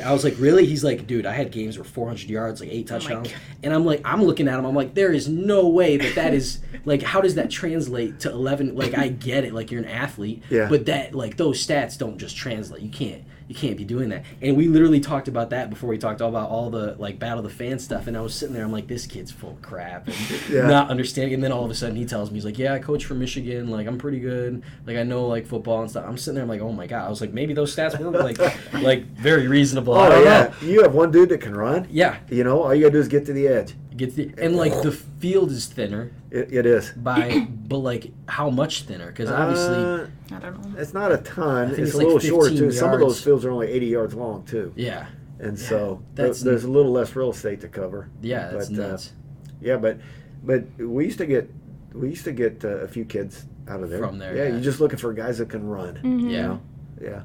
Speaker 1: I was like, really? He's like, dude, I had games where 400 yards, like 8 touchdowns. And I'm like, I'm looking at him, I'm like, there is no way that is, like, how does that translate to 11? Like, I get it, like, you're an athlete.
Speaker 2: Yeah.
Speaker 1: But that, like, those stats don't just translate. You can't be doing that. And we literally talked about that before we talked about all the, like, Battle of the Fans stuff. And I was sitting there, I'm like, this kid's full of crap. And not understanding. And then all of a sudden he tells me, he's like, yeah, I coach for Michigan. Like, I'm pretty good. Like, I know, like, football and stuff. I'm sitting there, I'm like, oh my God. I was like, maybe those stats weren't, like very reasonable.
Speaker 2: Oh,
Speaker 1: I don't know.
Speaker 2: You have one dude that can run.
Speaker 1: Yeah.
Speaker 2: You know, all you got to do is get to the edge.
Speaker 1: And, like, the field is thinner.
Speaker 2: It is.
Speaker 1: But, like, how much thinner? Because obviously...
Speaker 3: I don't know.
Speaker 2: It's not a ton.
Speaker 1: think
Speaker 2: It's
Speaker 1: it's
Speaker 2: a
Speaker 1: like
Speaker 2: little shorter,
Speaker 1: 15
Speaker 2: too. Some of
Speaker 1: yards.
Speaker 2: those fields are only 80 yards long, too.
Speaker 1: Yeah.
Speaker 2: And so
Speaker 1: that's
Speaker 2: there's a little less real estate to cover.
Speaker 1: Yeah, that's nuts.
Speaker 2: Yeah, but we used to get a few kids out of there.
Speaker 1: From there,
Speaker 2: yeah.
Speaker 1: yeah.
Speaker 2: You're just looking for guys that can run.
Speaker 3: Mm-hmm.
Speaker 1: Yeah.
Speaker 2: You know? Yeah.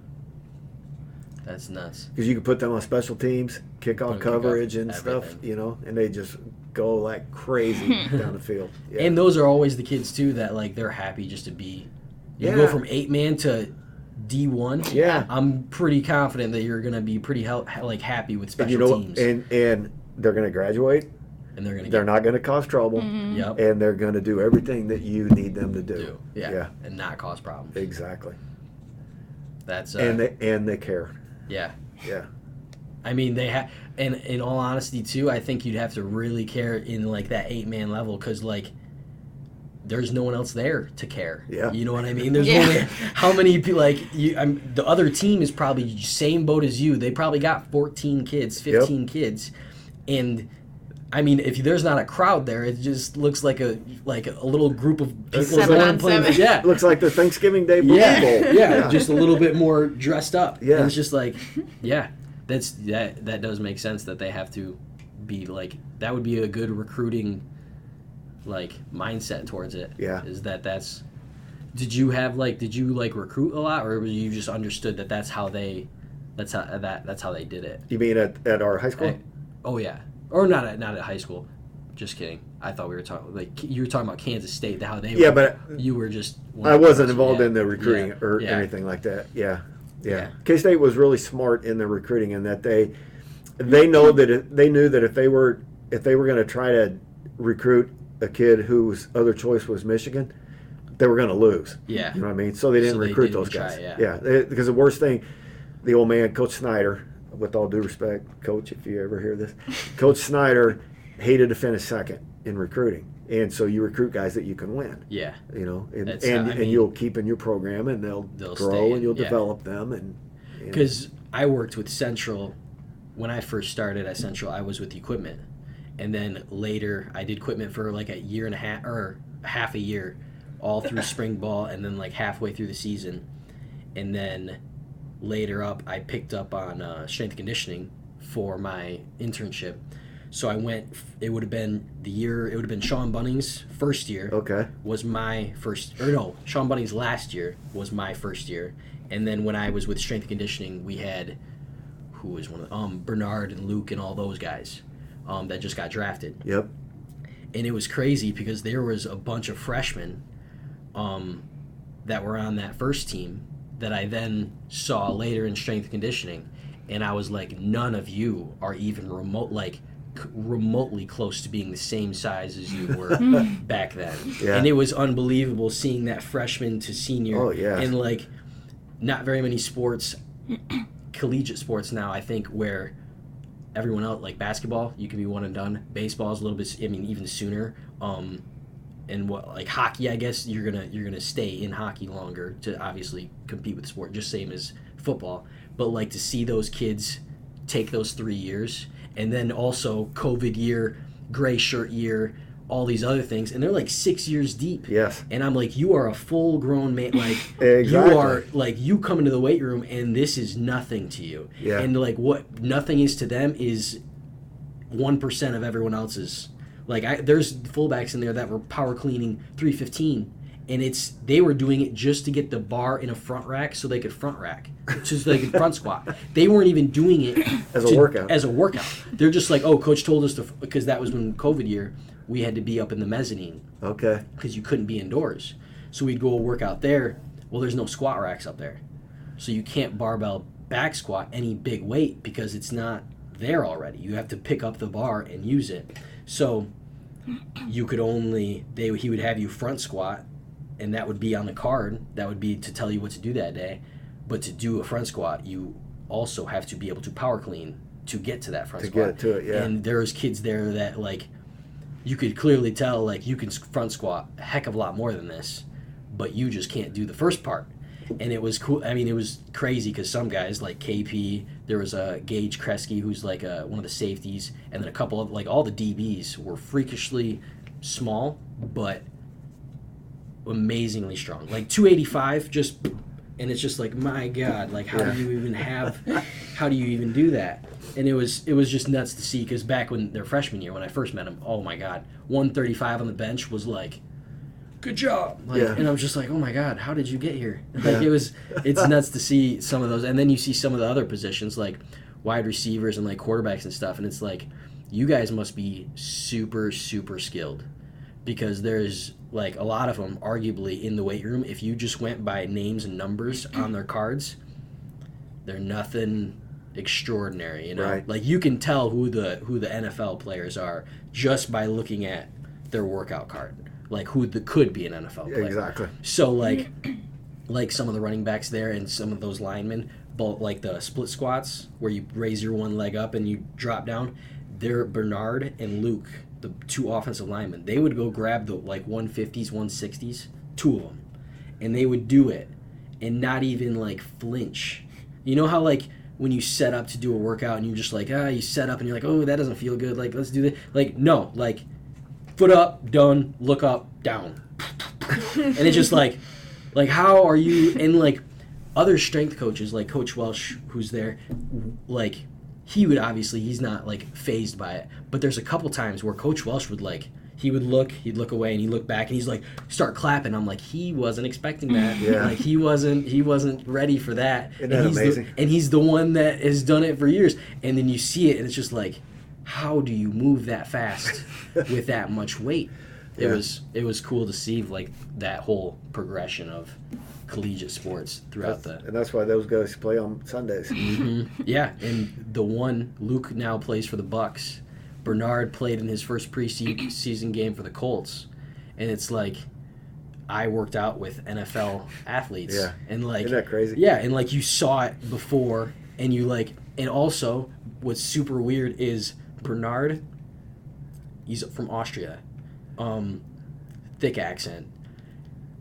Speaker 1: That's nuts.
Speaker 2: Because you can put them on special teams, kickoff coverage and stuff,
Speaker 1: everything.
Speaker 2: you know, and they just go like crazy down the field. Yeah.
Speaker 1: And those are always the kids, too, that, like, they're happy just to be... You go from 8-man to D1.
Speaker 2: Yeah.
Speaker 1: I'm pretty confident that you're going to be pretty happy with special teams.
Speaker 2: And they're going to graduate.
Speaker 1: And
Speaker 2: they're not going to cause trouble.
Speaker 3: Mm-hmm.
Speaker 1: Yep.
Speaker 2: And they're going to do everything that you need them to do.
Speaker 1: Yeah. And not cause problems.
Speaker 2: Exactly.
Speaker 1: That's
Speaker 2: and they care.
Speaker 1: Yeah.
Speaker 2: Yeah.
Speaker 1: I mean, they have, and in all honesty, too, I think you'd have to really care in, like, that 8-man level, because, like, there's no one else there to care.
Speaker 2: Yeah.
Speaker 1: You know what I mean? There's only, how many people, like, the other team is probably same boat as you. They probably got 14 kids, 15 kids, and... I mean, if there's not a crowd there, it just looks like a little group of people
Speaker 3: 7-on-7.
Speaker 1: Yeah,
Speaker 2: Looks like the Thanksgiving Day Bowl.
Speaker 1: Yeah, just a little bit more dressed up.
Speaker 2: Yeah,
Speaker 1: and it's just like, that does make sense that they have to be like, that would be a good recruiting, like, mindset towards it.
Speaker 2: Yeah,
Speaker 1: is that's. Did you recruit a lot, or you just understood that that's how they did it?
Speaker 2: You mean at our high school?
Speaker 1: Oh yeah. Or not at high school. Just kidding. I thought we were talking, like, you were talking about Kansas State, how they
Speaker 2: yeah,
Speaker 1: were,
Speaker 2: but
Speaker 1: you were just...
Speaker 2: I wasn't involved in the recruiting or anything like that. Yeah. K-State was really smart in the recruiting in that they knew that if they were going to try to recruit a kid whose other choice was Michigan, they were going to lose.
Speaker 1: Yeah.
Speaker 2: You know what I mean? So they didn't recruit those guys. Because the worst thing, the old man, Coach Snyder, with all due respect, Coach, if you ever hear this, Coach Snyder hated to finish second in recruiting, and so you recruit guys that you can win. Yeah, you know, and you'll keep in your program, and they'll grow, and you'll develop them. And
Speaker 1: because I worked with Central when I first started at Central, I was with equipment, and then later I did equipment for like a year and a half or half a year, all through spring ball, and then like halfway through the season, and then. Later up, I picked up on strength and conditioning for my internship. So I went. It would have been Sean Bunning's first year.
Speaker 2: Okay.
Speaker 1: Was my first, or no, Sean Bunning's last year was my first year, and then when I was with strength and conditioning, we had who was one of Bernard and Luke and all those guys that just got drafted.
Speaker 2: Yep.
Speaker 1: And it was crazy because there was a bunch of freshmen that were on that first team that I then saw later in strength and conditioning, and I was like, none of you are even remotely close to being the same size as you were back then.
Speaker 2: Yeah.
Speaker 1: And it was unbelievable seeing that freshman to senior.
Speaker 2: Oh, yeah.
Speaker 1: And like, not very many sports, collegiate sports now, I think, where everyone else, like basketball, you can be one and done. Baseball is a little bit, even sooner. And what, like hockey, I guess you're gonna stay in hockey longer to obviously compete with the sport, just same as football. But like to see those kids take those 3 years, and then also COVID year, gray shirt year, all these other things, and they're like 6 years deep.
Speaker 2: Yes.
Speaker 1: And I'm like, you are a full grown man. Like
Speaker 2: Exactly.
Speaker 1: you are like, you come into the weight room and this is nothing to you.
Speaker 2: Yeah.
Speaker 1: And like what nothing is to them is 1% of everyone else's. Like there's fullbacks in there that were power cleaning 315, and they were doing it just to get the bar in a front rack so they could front rack, so they could front squat. They weren't even doing it
Speaker 2: As a workout.
Speaker 1: They're just like, oh, coach told us to, because that was when COVID year, we had to be up in the mezzanine.
Speaker 2: Okay.
Speaker 1: Because you couldn't be indoors. So we'd go work out there. Well, there's no squat racks up there. So you can't barbell back squat any big weight because it's not there already. You have to pick up the bar and use it. So you could he would have you front squat, and that would be on the card. That would be to tell you what to do that day. But to do a front squat, you also have to be able to power clean to get to that front squat.
Speaker 2: To get to it, yeah.
Speaker 1: And there's kids there that, like, you could clearly tell, like, you can front squat a heck of a lot more than this, but you just can't do the first part. And it was cool. I mean, it was crazy because some guys, like KP, there was a Gage Kresge, who's like one of the safeties, and then a couple of, like, all the DBs were freakishly small, but amazingly strong. Like 285, and it's just like, my God, like, how do you even do that? And it was just nuts to see, because back when their freshman year, when I first met them, oh my God, 135 on the bench was like, good job. Like, and I was just like, oh my God, how did you get here? Like, it's nuts to see some of those. And then you see some of the other positions, like wide receivers and like quarterbacks and stuff, and it's like, you guys must be super, super skilled, because there's like a lot of them arguably in the weight room, if you just went by names and numbers on their cards, they're nothing extraordinary, you know.
Speaker 2: Right.
Speaker 1: Like, you can tell who the NFL players are just by looking at their workout card, like who could be an NFL player.
Speaker 2: Exactly.
Speaker 1: So like some of the running backs there and some of those linemen, both like the split squats where you raise your one leg up and you drop down, they're Bernard and Luke, the two offensive linemen. They would go grab the like 150s, 160s, two of them, and they would do it and not even like flinch. You know how like when you set up to do a workout and you're just like, you set up and you're like, oh, that doesn't feel good, like, let's do this. Like, no, like, foot up, done, look up, down. And it's just like how are you? And like other strength coaches, like Coach Welsh, who's there, like, he would obviously, he's not like fazed by it, but there's a couple times where Coach Welsh would like, he'd look away and he'd look back and he's like, start clapping. I'm like, he wasn't expecting that.
Speaker 2: Yeah.
Speaker 1: Like, he wasn't ready for that.
Speaker 2: Isn't that amazing?
Speaker 1: And he's the one that has done it for years. And then you see it and it's just like, how do you move that fast with that much weight? It was cool to see like that whole progression of collegiate sports throughout
Speaker 2: and that's why those guys play on Sundays.
Speaker 1: Mm-hmm. Yeah, and the one, Luke now plays for the Bucks. Bernard played in his first preseason game for the Colts, and it's like, I worked out with NFL athletes.
Speaker 2: Yeah.
Speaker 1: And like,
Speaker 2: isn't that crazy?
Speaker 1: Yeah, and like you saw it before, and you like, and also what's super weird is Bernard, he's from Austria, thick accent,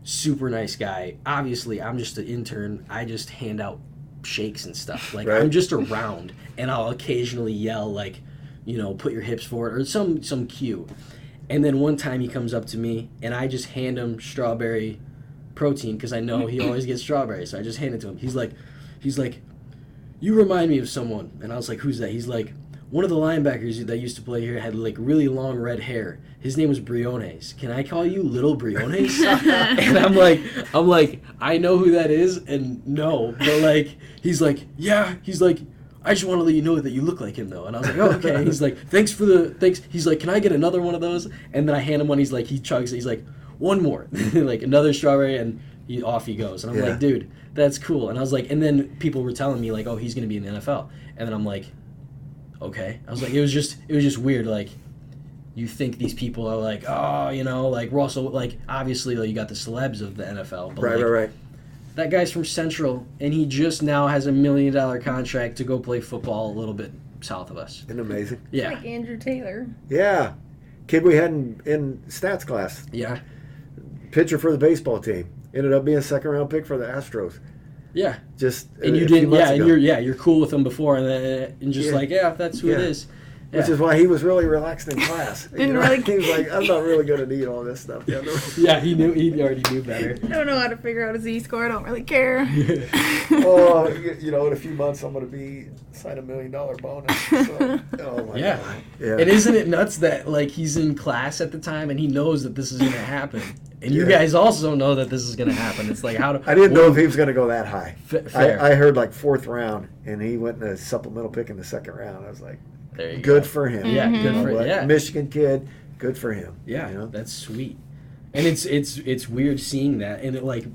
Speaker 1: super nice guy. Obviously, I'm just an intern. I just hand out shakes and stuff. Like,
Speaker 2: right.
Speaker 1: I'm just around, and I'll occasionally yell, like, you know, put your hips forward, or some cue. And then one time he comes up to me, and I just hand him strawberry protein, because I know he always gets strawberry, so I just hand it to him. He's like, you remind me of someone. And I was like, who's that? He's like, one of the linebackers that used to play here had like really long red hair. His name was Briones. Can I call you Little Briones? And I'm like, I know who that is, and no, but like, he's like, yeah, he's like, I just want to let you know that you look like him, though. And I was like, oh, okay. And he's like, thanks. He's like, can I get another one of those? And then I hand him one. He's like, he chugs it. He's like, one more. Like, another strawberry, and off he goes. And I'm like, dude, that's cool. And I was like, and then people were telling me, like, oh, he's going to be in the NFL. And then I'm like, okay. I was like, it was just weird. Like, you think these people are like, oh, you know, like, Russell, like, obviously, like, you got the celebs of the NFL. But
Speaker 2: Right.
Speaker 1: That guy's from Central, and he just now has $1 million contract to go play football a little bit south of us.
Speaker 2: Isn't it amazing?
Speaker 1: Yeah.
Speaker 3: Like Andrew Taylor.
Speaker 2: Yeah. Kid we had in stats class.
Speaker 1: Yeah.
Speaker 2: Pitcher for the baseball team. Ended up being a second-round pick for the Astros.
Speaker 1: Yeah.
Speaker 2: Just
Speaker 1: and you didn't. Yeah, and you're cool with him before, and just like, yeah, that's who it is. Yeah.
Speaker 2: Which is why he was really relaxed in class.
Speaker 3: Really...
Speaker 2: He was like, I'm not really going to need all this stuff.
Speaker 1: Yeah, he already knew better.
Speaker 3: I don't know how to figure out a Z-score. I don't really care.
Speaker 2: Oh, in a few months I'm going to sign $1 million bonus. So, oh my God. Yeah.
Speaker 1: And isn't it nuts that like he's in class at the time and he knows that this is going to happen, and you guys also know that this is going to happen. It's like
Speaker 2: I didn't know if he was going to go that high.
Speaker 1: Fair.
Speaker 2: I heard like 4th round, and he went in a supplemental pick in the 2nd round. I was like,
Speaker 1: there you
Speaker 2: good
Speaker 1: go.
Speaker 2: for him.
Speaker 1: Yeah, good for him. Yeah.
Speaker 2: Michigan kid, good for him.
Speaker 1: Yeah, that's sweet. And it's weird seeing that. And it like,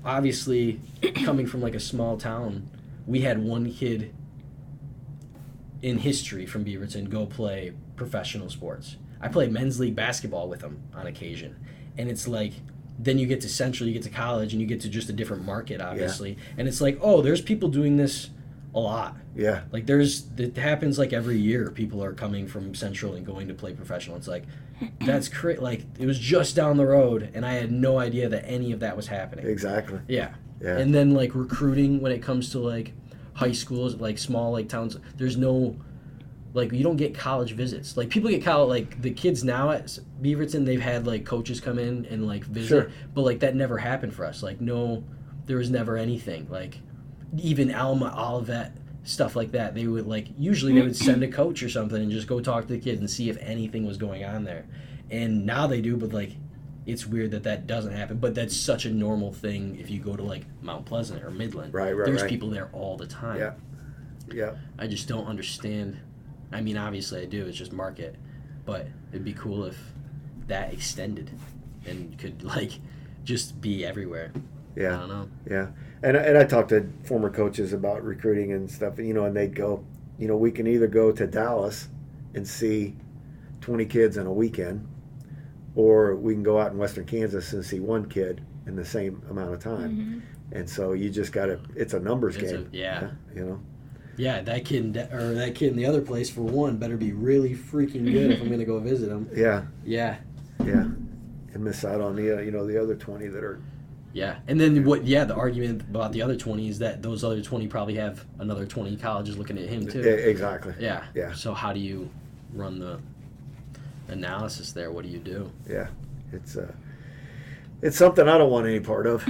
Speaker 1: obviously, coming from like a small town, we had one kid in history from Beaverton go play professional sports. I played men's league basketball with him on occasion. And it's like, then you get to Central, you get to college, and you get to just a different market, obviously. Yeah. And it's like, oh, there's people doing this a lot.
Speaker 2: Yeah.
Speaker 1: Like it happens like every year. People are coming from Central and going to play professional. It's like, that's crazy. Like, it was just down the road, and I had no idea that any of that was happening.
Speaker 2: Exactly.
Speaker 1: Yeah. And then like recruiting when it comes to like high schools, like small like towns, there's no, like, you don't get college visits. Like, people get college, like the kids now at Beaverton, they've had like coaches come in and like visit.
Speaker 2: Sure.
Speaker 1: But like that never happened for us. Like, no, there was never anything. Like, even Alma, Olivet, stuff like that, they would like, usually they would send a coach or something and just go talk to the kids and see if anything was going on there. And now they do, but like, it's weird that doesn't happen. But that's such a normal thing if you go to like Mount Pleasant or Midland.
Speaker 2: Right.
Speaker 1: There's people there all the time.
Speaker 2: Yeah.
Speaker 1: I just don't understand. I mean, obviously I do, it's just market. But it'd be cool if that extended and could like just be everywhere.
Speaker 2: Yeah.
Speaker 1: I don't know.
Speaker 2: Yeah. And I talked to former coaches about recruiting and stuff, and they'd go, we can either go to Dallas and see 20 kids in a weekend, or we can go out in Western Kansas and see one kid in the same amount of time.
Speaker 3: Mm-hmm.
Speaker 2: And so you just got to, it's a numbers game.
Speaker 1: Yeah.
Speaker 2: Yeah,
Speaker 1: that kid in the other place, for one, better be really freaking good if I'm going to go visit him.
Speaker 2: Yeah.
Speaker 1: Yeah.
Speaker 2: Yeah. And miss out on the other 20 that are.
Speaker 1: Yeah. And then the argument about the other 20 is that those other 20 probably have another 20 colleges looking at him too.
Speaker 2: Exactly.
Speaker 1: Yeah.
Speaker 2: Yeah.
Speaker 1: So how do you run the analysis there? What do you do?
Speaker 2: Yeah. It's something I don't want any part of.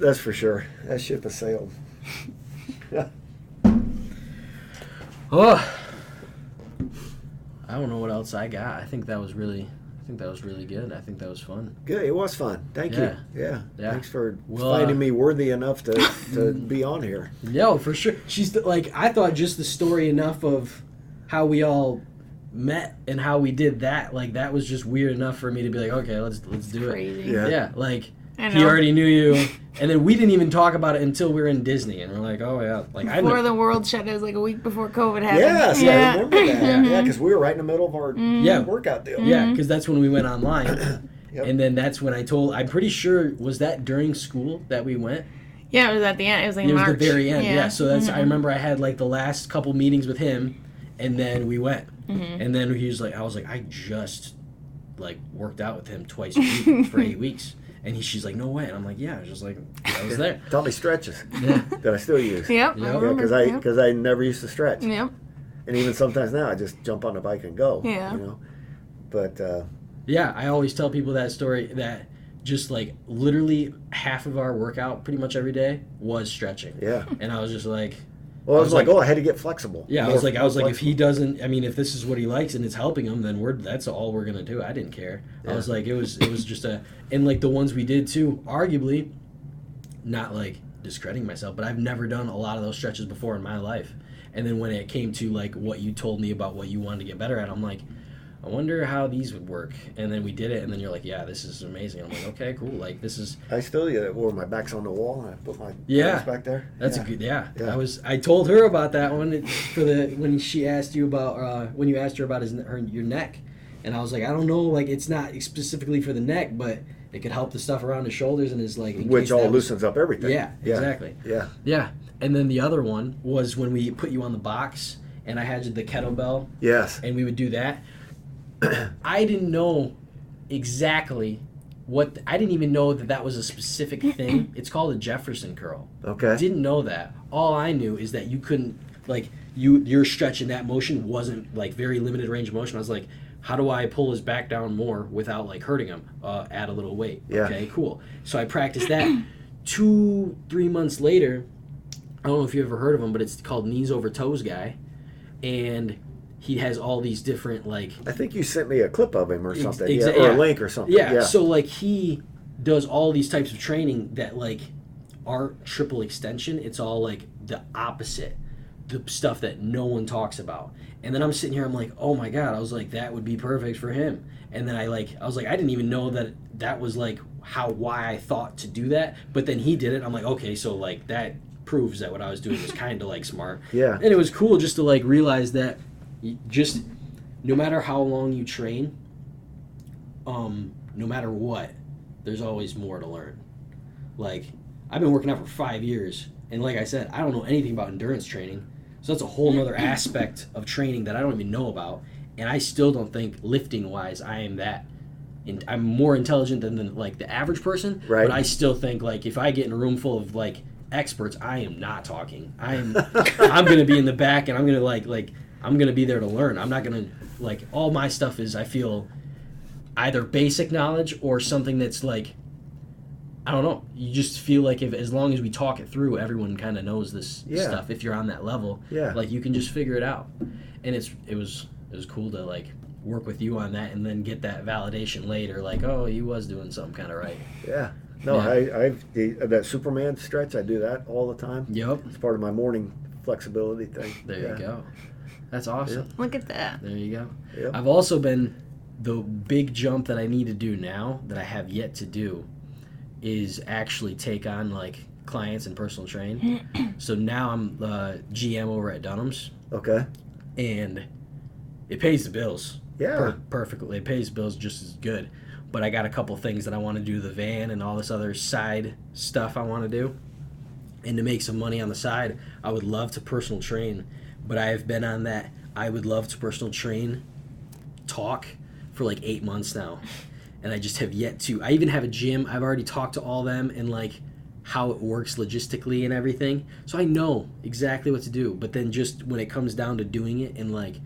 Speaker 2: That's for sure. That ship has sailed. Yeah.
Speaker 1: Oh, I don't know what else I got. I think that was really good. I think that was fun.
Speaker 2: Good. It was fun. Thank you. Yeah. Thanks for
Speaker 1: Well,
Speaker 2: finding me worthy enough to be on here.
Speaker 1: No, for sure. She's like, I thought just the story enough of how we all met and how we did that. Like, that was just weird enough for me to be like, okay, let's do it.
Speaker 3: Crazy.
Speaker 1: Yeah. Like, he already knew you, and then we didn't even talk about it until we were in Disney, and we're like, oh yeah, like
Speaker 3: before the world shut, it was like a week before COVID happened.
Speaker 2: Yes, I remember that. Yeah, because we were right in the middle of our workout deal.
Speaker 1: Yeah, because that's when we went online,
Speaker 2: Yep.
Speaker 1: and then that's when I'm pretty sure, was that during school that we went?
Speaker 3: Yeah, it was at the end. It was like March.
Speaker 1: It was the very end. Yeah, so that's I remember I had like the last couple meetings with him, and then we went, and then he was like, I was like, I just like worked out with him twice a week for 8 weeks. And she's like, no way. And I'm like, yeah. I was just like, I was there.
Speaker 2: Tell me stretches.
Speaker 1: Yeah.
Speaker 2: That I still use.
Speaker 3: Yep.
Speaker 2: Yeah, because I never used to stretch.
Speaker 3: Yep.
Speaker 2: And even sometimes now I just jump on the bike and go.
Speaker 3: Yeah.
Speaker 2: But
Speaker 1: yeah, I always tell people that story, that just like literally half of our workout pretty much every day was stretching.
Speaker 2: Yeah.
Speaker 1: And I was just like,
Speaker 2: Well, I was like, I had to get flexible.
Speaker 1: Yeah, I was like, if he doesn't, I mean, if this is what he likes and it's helping him, then that's all we're gonna do. I didn't care. Yeah. I was like, it was just and like the ones we did too, arguably, not like discrediting myself, but I've never done a lot of those stretches before in my life. And then when it came to like what you told me about what you wanted to get better at, I'm like, I wonder how these would work. And then we did it, and then you're like, yeah, this is amazing. I'm like, okay, cool. Like, this is...
Speaker 2: I still where my back's on the wall, and I put my hands back there.
Speaker 1: That's a good... Yeah. I told her about that one when she asked you about... when you asked her about your neck. And I was like, I don't know, like, it's not specifically for the neck, but it could help the stuff around his shoulders and his, like...
Speaker 2: Which all loosens up everything.
Speaker 1: Yeah, exactly.
Speaker 2: Yeah.
Speaker 1: Yeah. And then the other one was when we put you on the box, and I had the kettlebell.
Speaker 2: Yes.
Speaker 1: And we would do that. I didn't know exactly I didn't even know that was a specific thing. It's called a Jefferson curl.
Speaker 2: Okay.
Speaker 1: Didn't know that. All I knew is that you couldn't, like, your stretch in that motion wasn't, like, very limited range of motion. I was like, how do I pull his back down more without, like, hurting him? Add a little weight.
Speaker 2: Yeah.
Speaker 1: Okay, cool. So I practiced that. 2-3 months later, I don't know if you ever heard of him, but it's called Knees Over Toes Guy. And... he has all these different, like...
Speaker 2: I think you sent me a clip of him or something, or a link or something.
Speaker 1: Yeah, so, like, he does all these types of training that, like, aren't triple extension. It's all, like, the opposite, the stuff that no one talks about. And then I'm sitting here, I'm like, oh, my God. I was like, that would be perfect for him. And then I was like, I didn't even know that was, like, why I thought to do that. But then he did it. I'm like, okay, so, like, that proves that what I was doing was kind of, like, smart.
Speaker 2: Yeah.
Speaker 1: And it was cool just to, like, realize that just no matter how long you train, no matter what, there's always more to learn. Like, I've been working out for 5 years, and like I said, I don't know anything about endurance training, so that's a whole other aspect of training that I don't even know about, and I still don't think lifting wise I am that. And I'm more intelligent than like the average person,
Speaker 2: right.
Speaker 1: But I still think, like, if I get in a room full of like experts, I am not talking. I'm gonna be in the back, and I'm gonna like I'm going to be there to learn. I'm not going to, like, all my stuff is, I feel, either basic knowledge or something that's, like, I don't know. You just feel like as long as we talk it through, everyone kind of knows this stuff. If you're on that level, like, you can just figure it out. And it was cool to, like, work with you on that and then get that validation later, like, oh, he was doing something kind of right.
Speaker 2: Yeah. No, yeah. That Superman stretch, I do that all the time.
Speaker 1: Yep.
Speaker 2: It's part of my morning flexibility thing.
Speaker 1: There you go. That's awesome.
Speaker 3: Yep. Look at that.
Speaker 1: There you go.
Speaker 2: Yep.
Speaker 1: I've also been, the big jump that I need to do now that I have yet to do is actually take on, like, clients and personal train. So now I'm GM over at Dunham's.
Speaker 2: Okay.
Speaker 1: And it pays the bills.
Speaker 2: Yeah.
Speaker 1: Perfectly. It pays bills just as good. But I got a couple things that I want to do, the van and all this other side stuff I want to do. And to make some money on the side, I would love to personal train. But I have been on that I would love to personal train talk for like 8 months now. And I just have yet to. I even have a gym. I've already talked to all them and like how it works logistically and everything. So I know exactly what to do. But then just when it comes down to doing it and like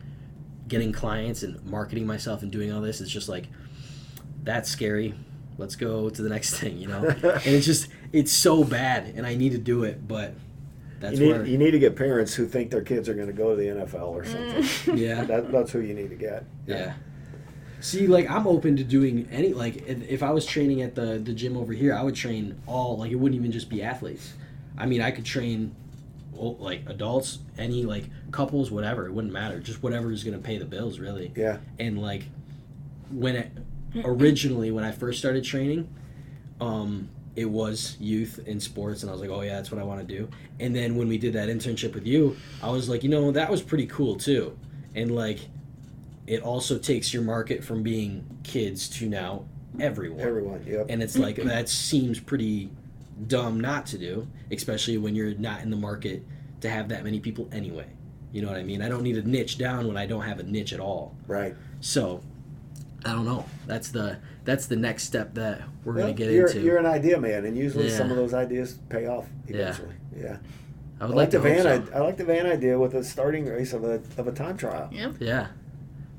Speaker 1: getting clients and marketing myself and doing all this, it's just like, that's scary. Let's go to the next thing, you know? And it's so bad and I need to do it, but...
Speaker 2: You need to get parents who think their kids are going to go to the NFL or something.
Speaker 1: Yeah.
Speaker 2: That's who you need to get.
Speaker 1: Yeah. See, like, I'm open to doing any, like, if I was training at the gym over here, I would train all, like, it wouldn't even just be athletes. I mean, I could train, like, adults, any, like, couples, whatever. It wouldn't matter. Just whatever is going to pay the bills, really.
Speaker 2: Yeah.
Speaker 1: And, like, originally, when I first started training, it was youth and sports, and I was like, oh, yeah, that's what I want to do. And then when we did that internship with you, I was like, you know, that was pretty cool, too. And, like, it also takes your market from being kids to now everyone.
Speaker 2: Everyone, yep.
Speaker 1: And it's like, that seems pretty dumb not to do, especially when you're not in the market to have that many people anyway. You know what I mean? I don't need to niche down when I don't have a niche at all.
Speaker 2: Right.
Speaker 1: So, I don't know. That's the next step that we're going to get into.
Speaker 2: You're an idea man, and usually some of those ideas pay off eventually. Yeah.
Speaker 1: I would like the van.
Speaker 2: I like the van idea with a starting race of a time trial.
Speaker 3: Yep.
Speaker 1: Yeah.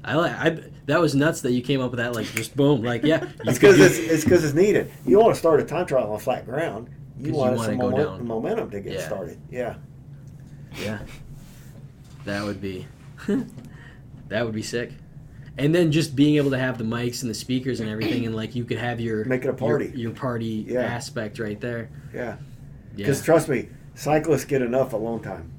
Speaker 1: That was nuts that you came up with that, like, just boom, like, yeah.
Speaker 2: It's because it's needed. You want to start a time trial on flat ground. You want some momentum to get started. Yeah.
Speaker 1: Yeah. That would be sick. And then just being able to have the mics and the speakers and everything, and like you could have your
Speaker 2: make it a party,
Speaker 1: your party aspect right there.
Speaker 2: Yeah. Because trust me, cyclists get enough alone time.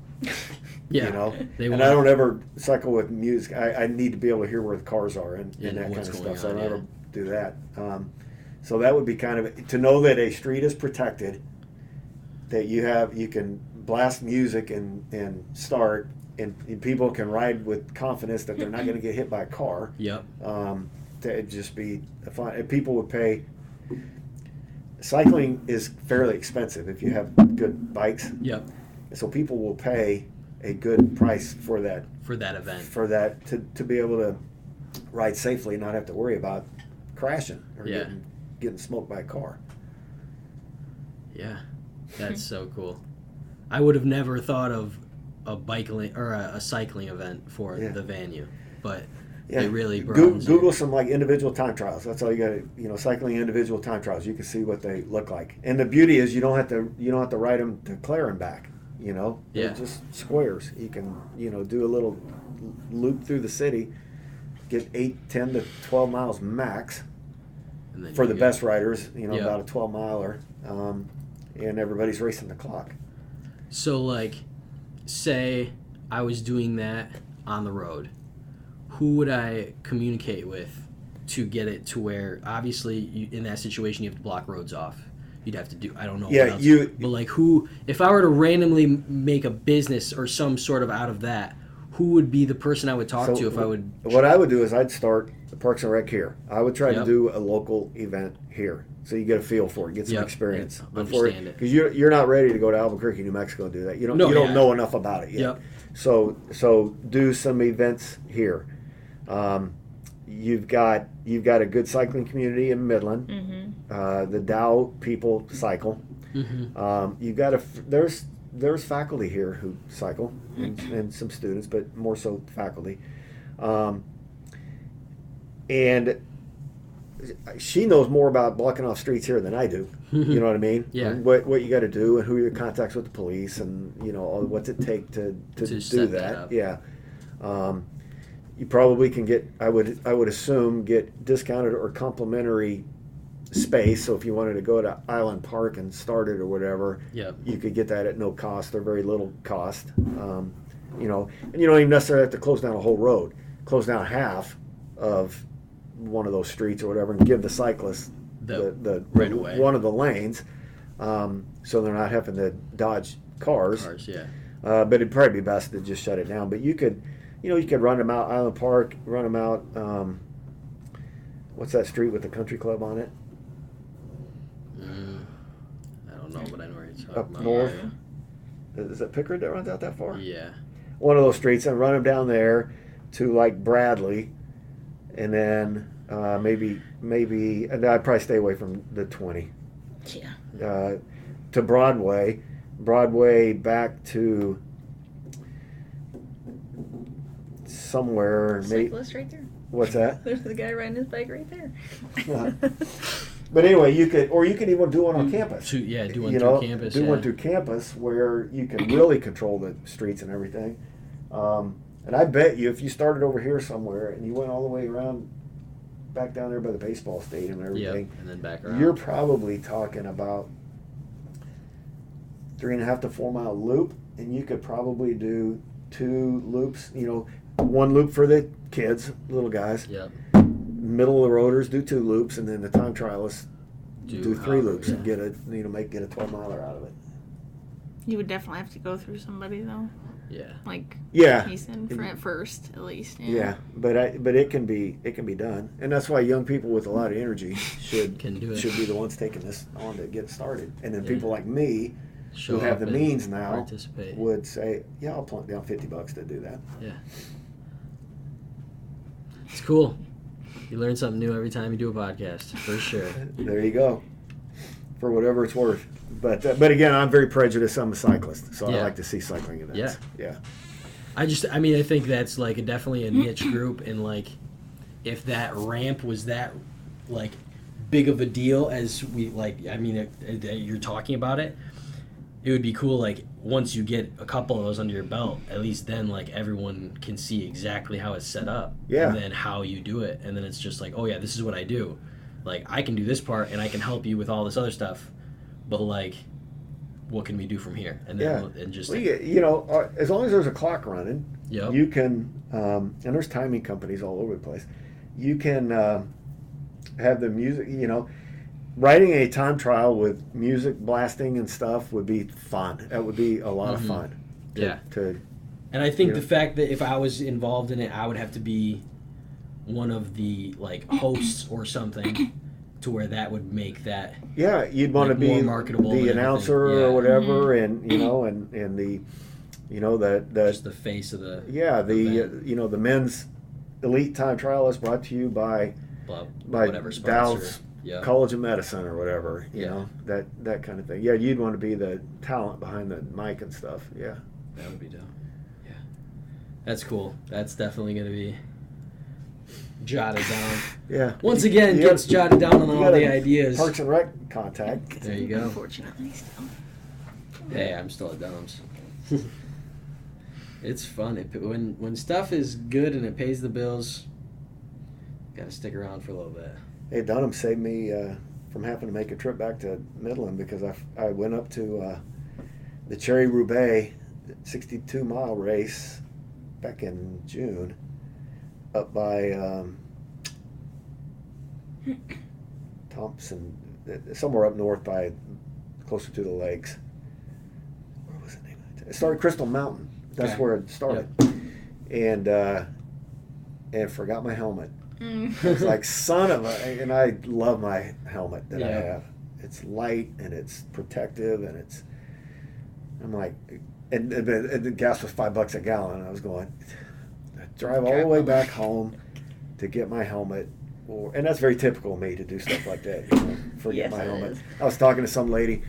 Speaker 1: Yeah.
Speaker 2: You know, and I don't ever cycle with music. I need to be able to hear where the cars are and that kind of stuff. So I don't ever do that. So that would be kind of to know that a street is protected, that you can blast music and start. And people can ride with confidence that they're not going to get hit by a car.
Speaker 1: Yep.
Speaker 2: It'd just be fun. And people would pay. Cycling is fairly expensive if you have good bikes.
Speaker 1: Yep.
Speaker 2: So people will pay a good price for that.
Speaker 1: For that event.
Speaker 2: For that to be able to ride safely and not have to worry about crashing or getting smoked by a car.
Speaker 1: Yeah, that's so cool. I would have never thought of a biking or a cycling event for the venue, but they really
Speaker 2: Google some like individual time trials. That's all you got to, cycling individual time trials. You can see what they look like. And the beauty is you don't have to ride them to Clare and back. They're just squares. You can do a little loop through the city, get 8, 10 to 12 miles max for the best riders. About a 12-miler, and everybody's racing the clock.
Speaker 1: So like, say I was doing that on the road, who would I communicate with to get it to where, obviously, in that situation, you have to block roads off. You'd have to do, I don't know what else. But like who, if I were to randomly make a business or some sort of out of that, who would be the person I would talk to if I would?
Speaker 2: What I would do is I'd start the Parks and Rec here. I would try to do a local event here. So you get a feel for it, get some experience.
Speaker 1: Understand it.
Speaker 2: Because you're not ready to go to Albuquerque, New Mexico and do that. You don't know enough about it yet.
Speaker 1: Yep.
Speaker 2: So do some events here. You've got a good cycling community in Midland. Mm-hmm. The Dow people cycle. Mm-hmm. You've got there's faculty here who cycle and some students, but more so faculty. And she knows more about blocking off streets here than I do. You know what I mean?
Speaker 1: Yeah.
Speaker 2: What you got to do and who your contacts with the police and what's it take to do that. Yeah. You probably can get, I would assume, get discounted or complimentary space. So if you wanted to go to Island Park and start it or whatever, you could get that at no cost or very little cost. And you don't even necessarily have to close down a whole road. Close down half of one of those streets or whatever and give the cyclists the
Speaker 1: right away
Speaker 2: one of the lanes, so they're not having to dodge cars. But it'd probably be best to just shut it down. But you could run them out Island Park, run them out. What's that street with the country club on it?
Speaker 1: I don't know, but I know where you're talking
Speaker 2: up
Speaker 1: about.
Speaker 2: North. Is it Pickard that runs out that far?
Speaker 1: Yeah.
Speaker 2: One of those streets, and run them down there to like Bradley, and then maybe, and I'd probably stay away from the 20.
Speaker 3: Yeah.
Speaker 2: To Broadway back to somewhere.
Speaker 3: Cyclist right there.
Speaker 2: What's that?
Speaker 3: There's the guy riding his bike right there.
Speaker 2: But anyway, you could even do one on campus.
Speaker 1: Do one through campus.
Speaker 2: Do one through campus where you can really control the streets and everything. And I bet you if you started over here somewhere and you went all the way around back down there by the baseball stadium and everything,
Speaker 1: and then back around,
Speaker 2: you're probably talking about 3.5 to 4 mile loop, and you could probably do 2 loops. One loop for the kids, little guys.
Speaker 1: Yep.
Speaker 2: Middle of the roaders do 2 loops, and then the time trialists do 3 loops and get a 12 miler out of it.
Speaker 3: You would definitely have to go through somebody though.
Speaker 1: Yeah.
Speaker 3: Eaton at first, at least.
Speaker 2: Yeah, but it can be done, and that's why young people with a lot of energy should be the ones taking this on to get started, and then people like me who have the means now would say, "Yeah, I'll plunk down $50 to do that."
Speaker 1: Yeah, it's cool. You learn something new every time you do a podcast, for sure.
Speaker 2: There you go. For whatever it's worth. But again, I'm very prejudiced. I'm a cyclist, so I like to see cycling events. Yeah.
Speaker 1: I think that's like definitely a niche group, and like if that ramp was that like big of a deal as you're talking about it, it would be cool, like, once you get a couple of those under your belt, at least then, like, everyone can see exactly how it's set up.
Speaker 2: Yeah.
Speaker 1: And then how you do it. And then it's just like, oh, yeah, this is what I do. Like, I can do this part, and I can help you with all this other stuff. But, like, what can we do from here? And then and just...
Speaker 2: Well, you know, as long as there's a clock running,
Speaker 1: Yep.
Speaker 2: you can, and there's timing companies all over the place, you can have the music, you know, writing a time trial with music blasting and stuff would be fun. That would be a lot of fun.
Speaker 1: And I think the fact that if I was involved in it, I would have to be one of the, like, hosts or something to where that would make that
Speaker 2: you'd want
Speaker 1: like,
Speaker 2: to be
Speaker 1: more marketable
Speaker 2: the announcer or whatever, and you know, and the, you know, the
Speaker 1: just the face of the
Speaker 2: you know, the men's elite time trial is brought to you by
Speaker 1: whatever
Speaker 2: Dow's
Speaker 1: sponsor.
Speaker 2: College of Medicine or whatever, you know, that kind of thing. Yeah, you'd want to be the talent behind the mic and stuff. Yeah,
Speaker 1: that would be dope. Yeah, that's cool. That's definitely going to be jotted down.
Speaker 2: Yeah.
Speaker 1: Once again, gets jotted down on all the ideas.
Speaker 2: Parks and Rec contact.
Speaker 1: There you go.
Speaker 3: Unfortunately, still.
Speaker 1: Hey, I'm still at Dunham's. It's fun. When stuff is good and it pays the bills, gotta stick around for a little bit.
Speaker 2: Hey, Dunham saved me from having to make a trip back to Midland because I went up to the Cherry Roubaix 62-mile race back in June up by Thompson, somewhere up north by closer to the lakes. Where was the name of it? It started Crystal Mountain. That's where it started. Yep. And forgot my helmet. I was like, son of a... And I love my helmet that I have. It's light and it's protective and it's... I'm like... And the gas was $5 a gallon. And I was going... drive all the way back home to get my helmet. And that's very typical of me to do stuff like that. You know, forget my helmet. I was talking to some lady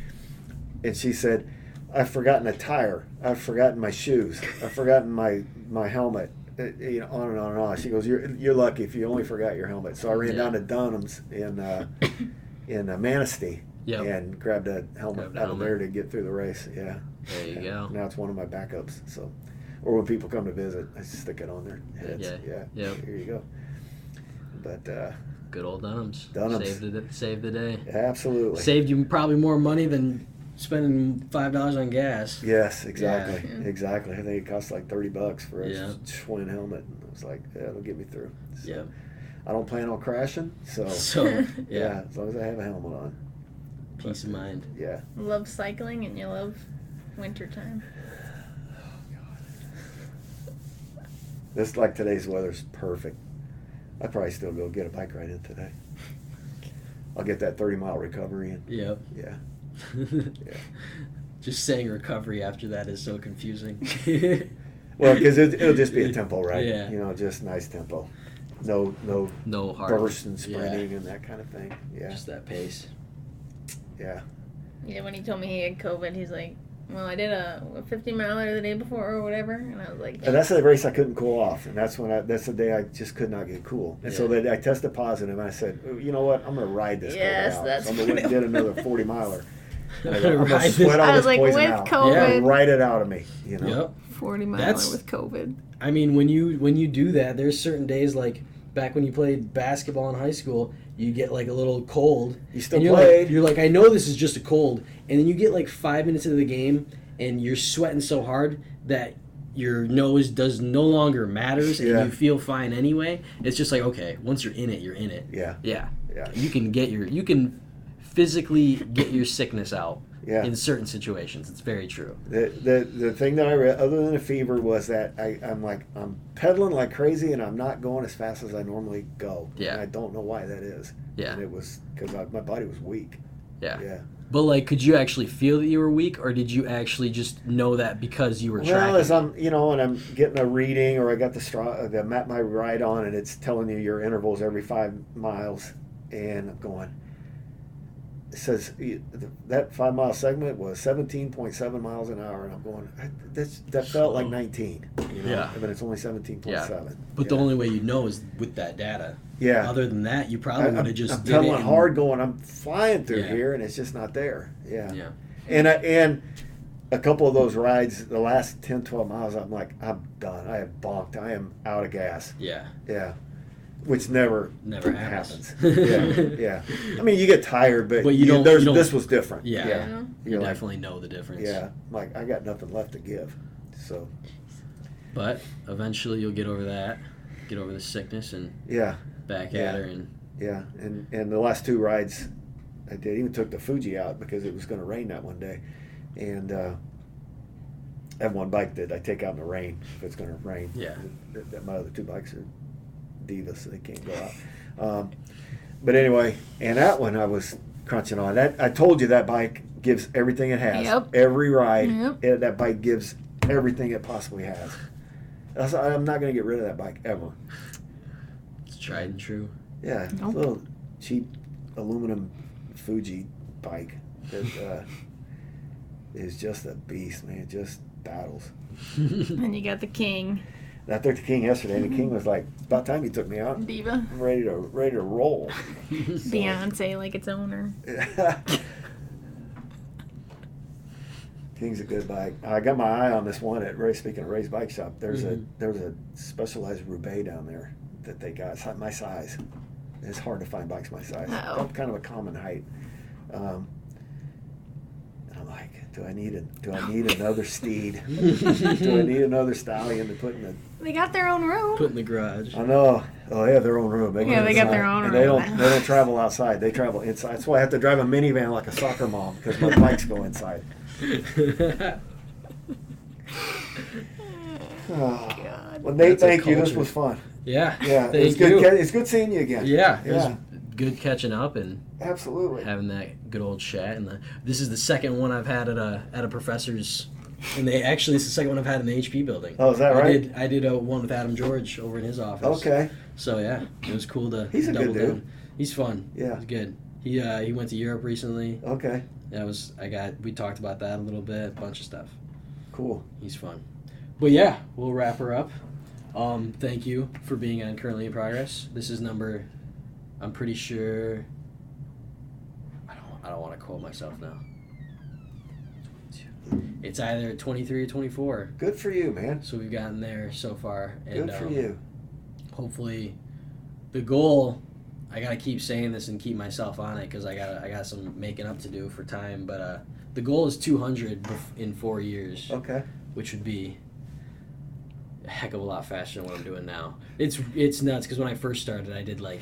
Speaker 2: and she said, I've forgotten a tire. I've forgotten my shoes. I've forgotten my helmet. You know, on and on and on. She goes, "You're lucky if you only forgot your helmet." So I ran down to Dunham's in Manistee and grabbed a helmet out of there to get through the race. Yeah.
Speaker 1: There you go.
Speaker 2: Now it's one of my backups. So, or when people come to visit, I stick it on their heads. Yeah. Here you go. But
Speaker 1: good old Dunham's. Saved the day.
Speaker 2: Absolutely.
Speaker 1: Saved you probably more money than spending $5 on gas.
Speaker 2: Yes, exactly. Exactly. I think it costs like $30 for a Schwinn helmet. And I was like, it'll get me through. So, I don't plan on crashing, so as long as I have a helmet on.
Speaker 1: Peace of mind.
Speaker 2: Yeah.
Speaker 3: You love cycling and you love wintertime.
Speaker 2: Oh, God. This, like today's weather's perfect. I'd probably still go get a bike ride in today. I'll get that 30-mile recovery in.
Speaker 1: Yep.
Speaker 2: Yeah.
Speaker 1: Just saying recovery after that is so confusing.
Speaker 2: Well, because it'll just be a tempo ride.
Speaker 1: Yeah.
Speaker 2: You know, just nice tempo. No
Speaker 1: hard
Speaker 2: burst and sprinting and that kind of thing. Yeah.
Speaker 1: Just that pace.
Speaker 2: Yeah.
Speaker 3: Yeah, when he told me he had COVID, he's like, well, I did a 50-miler the day before or whatever, and I was like...
Speaker 2: And that's the race I couldn't cool off, and that's the day I just could not get cool. And so I tested positive, and I said, you know what, I'm going to ride this COVID out.
Speaker 3: That's
Speaker 2: so I'm going to get another 40-miler. I'm
Speaker 1: going
Speaker 2: to sweat all this poison
Speaker 3: with
Speaker 2: out.
Speaker 3: COVID.
Speaker 2: Ride it out of me, you know?
Speaker 1: Yep.
Speaker 3: 40-miler with COVID.
Speaker 1: I mean, when you do that, there's certain days, like back when you played basketball in high school, you get like a little cold.
Speaker 2: You still played.
Speaker 1: You're like, I know this is just a cold. And then you get like 5 minutes into the game, and you're sweating so hard that your nose does no longer matters, and you feel fine anyway. It's just like, okay, once you're in it, you're in it.
Speaker 2: Yeah.
Speaker 1: You can physically get your sickness out in certain situations. It's very true.
Speaker 2: The thing that I read, other than a fever, was that I'm pedaling like crazy, and I'm not going as fast as I normally go.
Speaker 1: Yeah.
Speaker 2: And I don't know why that is. Yeah. And it was because my body was weak.
Speaker 1: Yeah.
Speaker 2: Yeah.
Speaker 1: But, like, could you actually feel that you were weak, or did you actually just know that because you were tracking?
Speaker 2: Well, as I'm getting a reading, or I got the map my ride on, and it's telling you your intervals every 5 miles, and I'm going, it says that 5 mile segment was 17.7 miles an hour, and I'm going, that felt like 19, but it's only 17.7.
Speaker 1: Yeah. But the only way you know is with that data.
Speaker 2: Yeah.
Speaker 1: Other than that, you probably would have just.
Speaker 2: I'm pedaling hard, going, I'm flying through here, and it's just not there. Yeah.
Speaker 1: Yeah.
Speaker 2: And a couple of those rides, the last 10, 12 miles, I'm like, I'm done. I have bonked. I am out of gas.
Speaker 1: Yeah.
Speaker 2: Yeah. Which never
Speaker 1: happens.
Speaker 2: Yeah. I mean, you get tired, but
Speaker 1: you don't,
Speaker 2: this was different.
Speaker 1: Yeah. You
Speaker 2: like,
Speaker 1: definitely know the difference.
Speaker 2: Yeah. I'm like, I got nothing left to give. So.
Speaker 1: But eventually you'll get over that, get over the sickness, and back at her. And
Speaker 2: yeah. And the last 2 rides I did, even took the Fuji out because it was going to rain that one day. And I have one bike that I take out in the rain if it's going to rain.
Speaker 1: Yeah.
Speaker 2: My other 2 bikes are divas, so they can't go out. But anyway, and that one I was crunching on. That I told you that bike gives everything it has.
Speaker 3: Yep.
Speaker 2: Every ride, that bike gives everything it possibly has. I'm not going to get rid of that bike ever.
Speaker 1: It's tried and true.
Speaker 2: Yeah,
Speaker 3: Nope.
Speaker 2: a little cheap aluminum Fuji bike that is just a beast, man. It just battles.
Speaker 3: And you got the king.
Speaker 2: I took the King yesterday, and the King was like, "About time you took me out.
Speaker 3: Diva.
Speaker 2: I'm ready to roll."
Speaker 3: Beyonce like its owner.
Speaker 2: King's a good bike. I got my eye on this one at speaking of Ray's Bike Shop. There's a specialized Roubaix down there that they got. It's my size. It's hard to find bikes my size.
Speaker 3: Uh-oh.
Speaker 2: Kind of a common height. And I'm like, do I need another steed? Do I need another stallion to put in the?
Speaker 3: They got their own room.
Speaker 1: Put in the garage.
Speaker 2: I know. Oh, they have their own room.
Speaker 3: They got their own
Speaker 2: and
Speaker 3: room.
Speaker 2: They don't travel outside. They travel inside. That's why I have to drive a minivan like a soccer mom because my bikes go inside. Oh.
Speaker 3: God.
Speaker 2: Well, Nate,
Speaker 1: That's a
Speaker 2: thank you. This
Speaker 1: culture.
Speaker 2: was fun.
Speaker 1: Yeah.
Speaker 2: Yeah,
Speaker 1: Thank
Speaker 2: it's good.
Speaker 1: you.
Speaker 2: It's good seeing you again.
Speaker 1: Yeah. It was good catching up and
Speaker 2: Absolutely.
Speaker 1: having that good old chat. And this is the second one I've had at a professor's. And this is the second one I've had in the HP building.
Speaker 2: Oh, is that right?
Speaker 1: I did one with Adam George over in his office.
Speaker 2: Okay.
Speaker 1: So yeah, it was cool to
Speaker 2: He's a
Speaker 1: double
Speaker 2: good dude.
Speaker 1: down. He's fun.
Speaker 2: Yeah.
Speaker 1: He's good. He went to Europe recently.
Speaker 2: Okay.
Speaker 1: We talked about that a little bit, a bunch of stuff.
Speaker 2: Cool.
Speaker 1: He's fun. But yeah, we'll wrap her up. Thank you for being on Currently in Progress. This is number, I'm pretty sure, I don't want to quote myself now. It's either 23 or 24.
Speaker 2: Good for you, man.
Speaker 1: So we've gotten there so far. And,
Speaker 2: Good for you.
Speaker 1: Hopefully, the goal, I got to keep saying this and keep myself on it because I got some making up to do for time. But the goal is 200 in 4 years.
Speaker 2: Okay.
Speaker 1: Which would be a heck of a lot faster than what I'm doing now. It's nuts because when I first started, I did like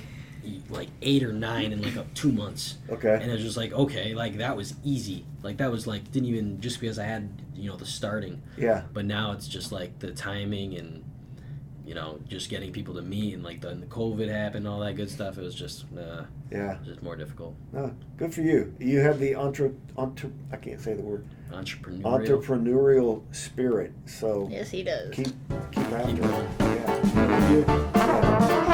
Speaker 1: 8 or 9 in like 2 months.
Speaker 2: Okay.
Speaker 1: And it was just like, okay, like that was easy. Like that was like, didn't even, just because I had, the starting.
Speaker 2: Yeah.
Speaker 1: But now it's just like the timing and, just getting people to meet and like the COVID happened, all that good stuff. It was just, just more difficult.
Speaker 2: No, good for you. You have the I can't say the word.
Speaker 1: Entrepreneurial
Speaker 2: spirit. So
Speaker 3: Yes, he does.
Speaker 2: keep after
Speaker 1: Keep
Speaker 2: it.
Speaker 1: going.
Speaker 2: Yeah. Yeah.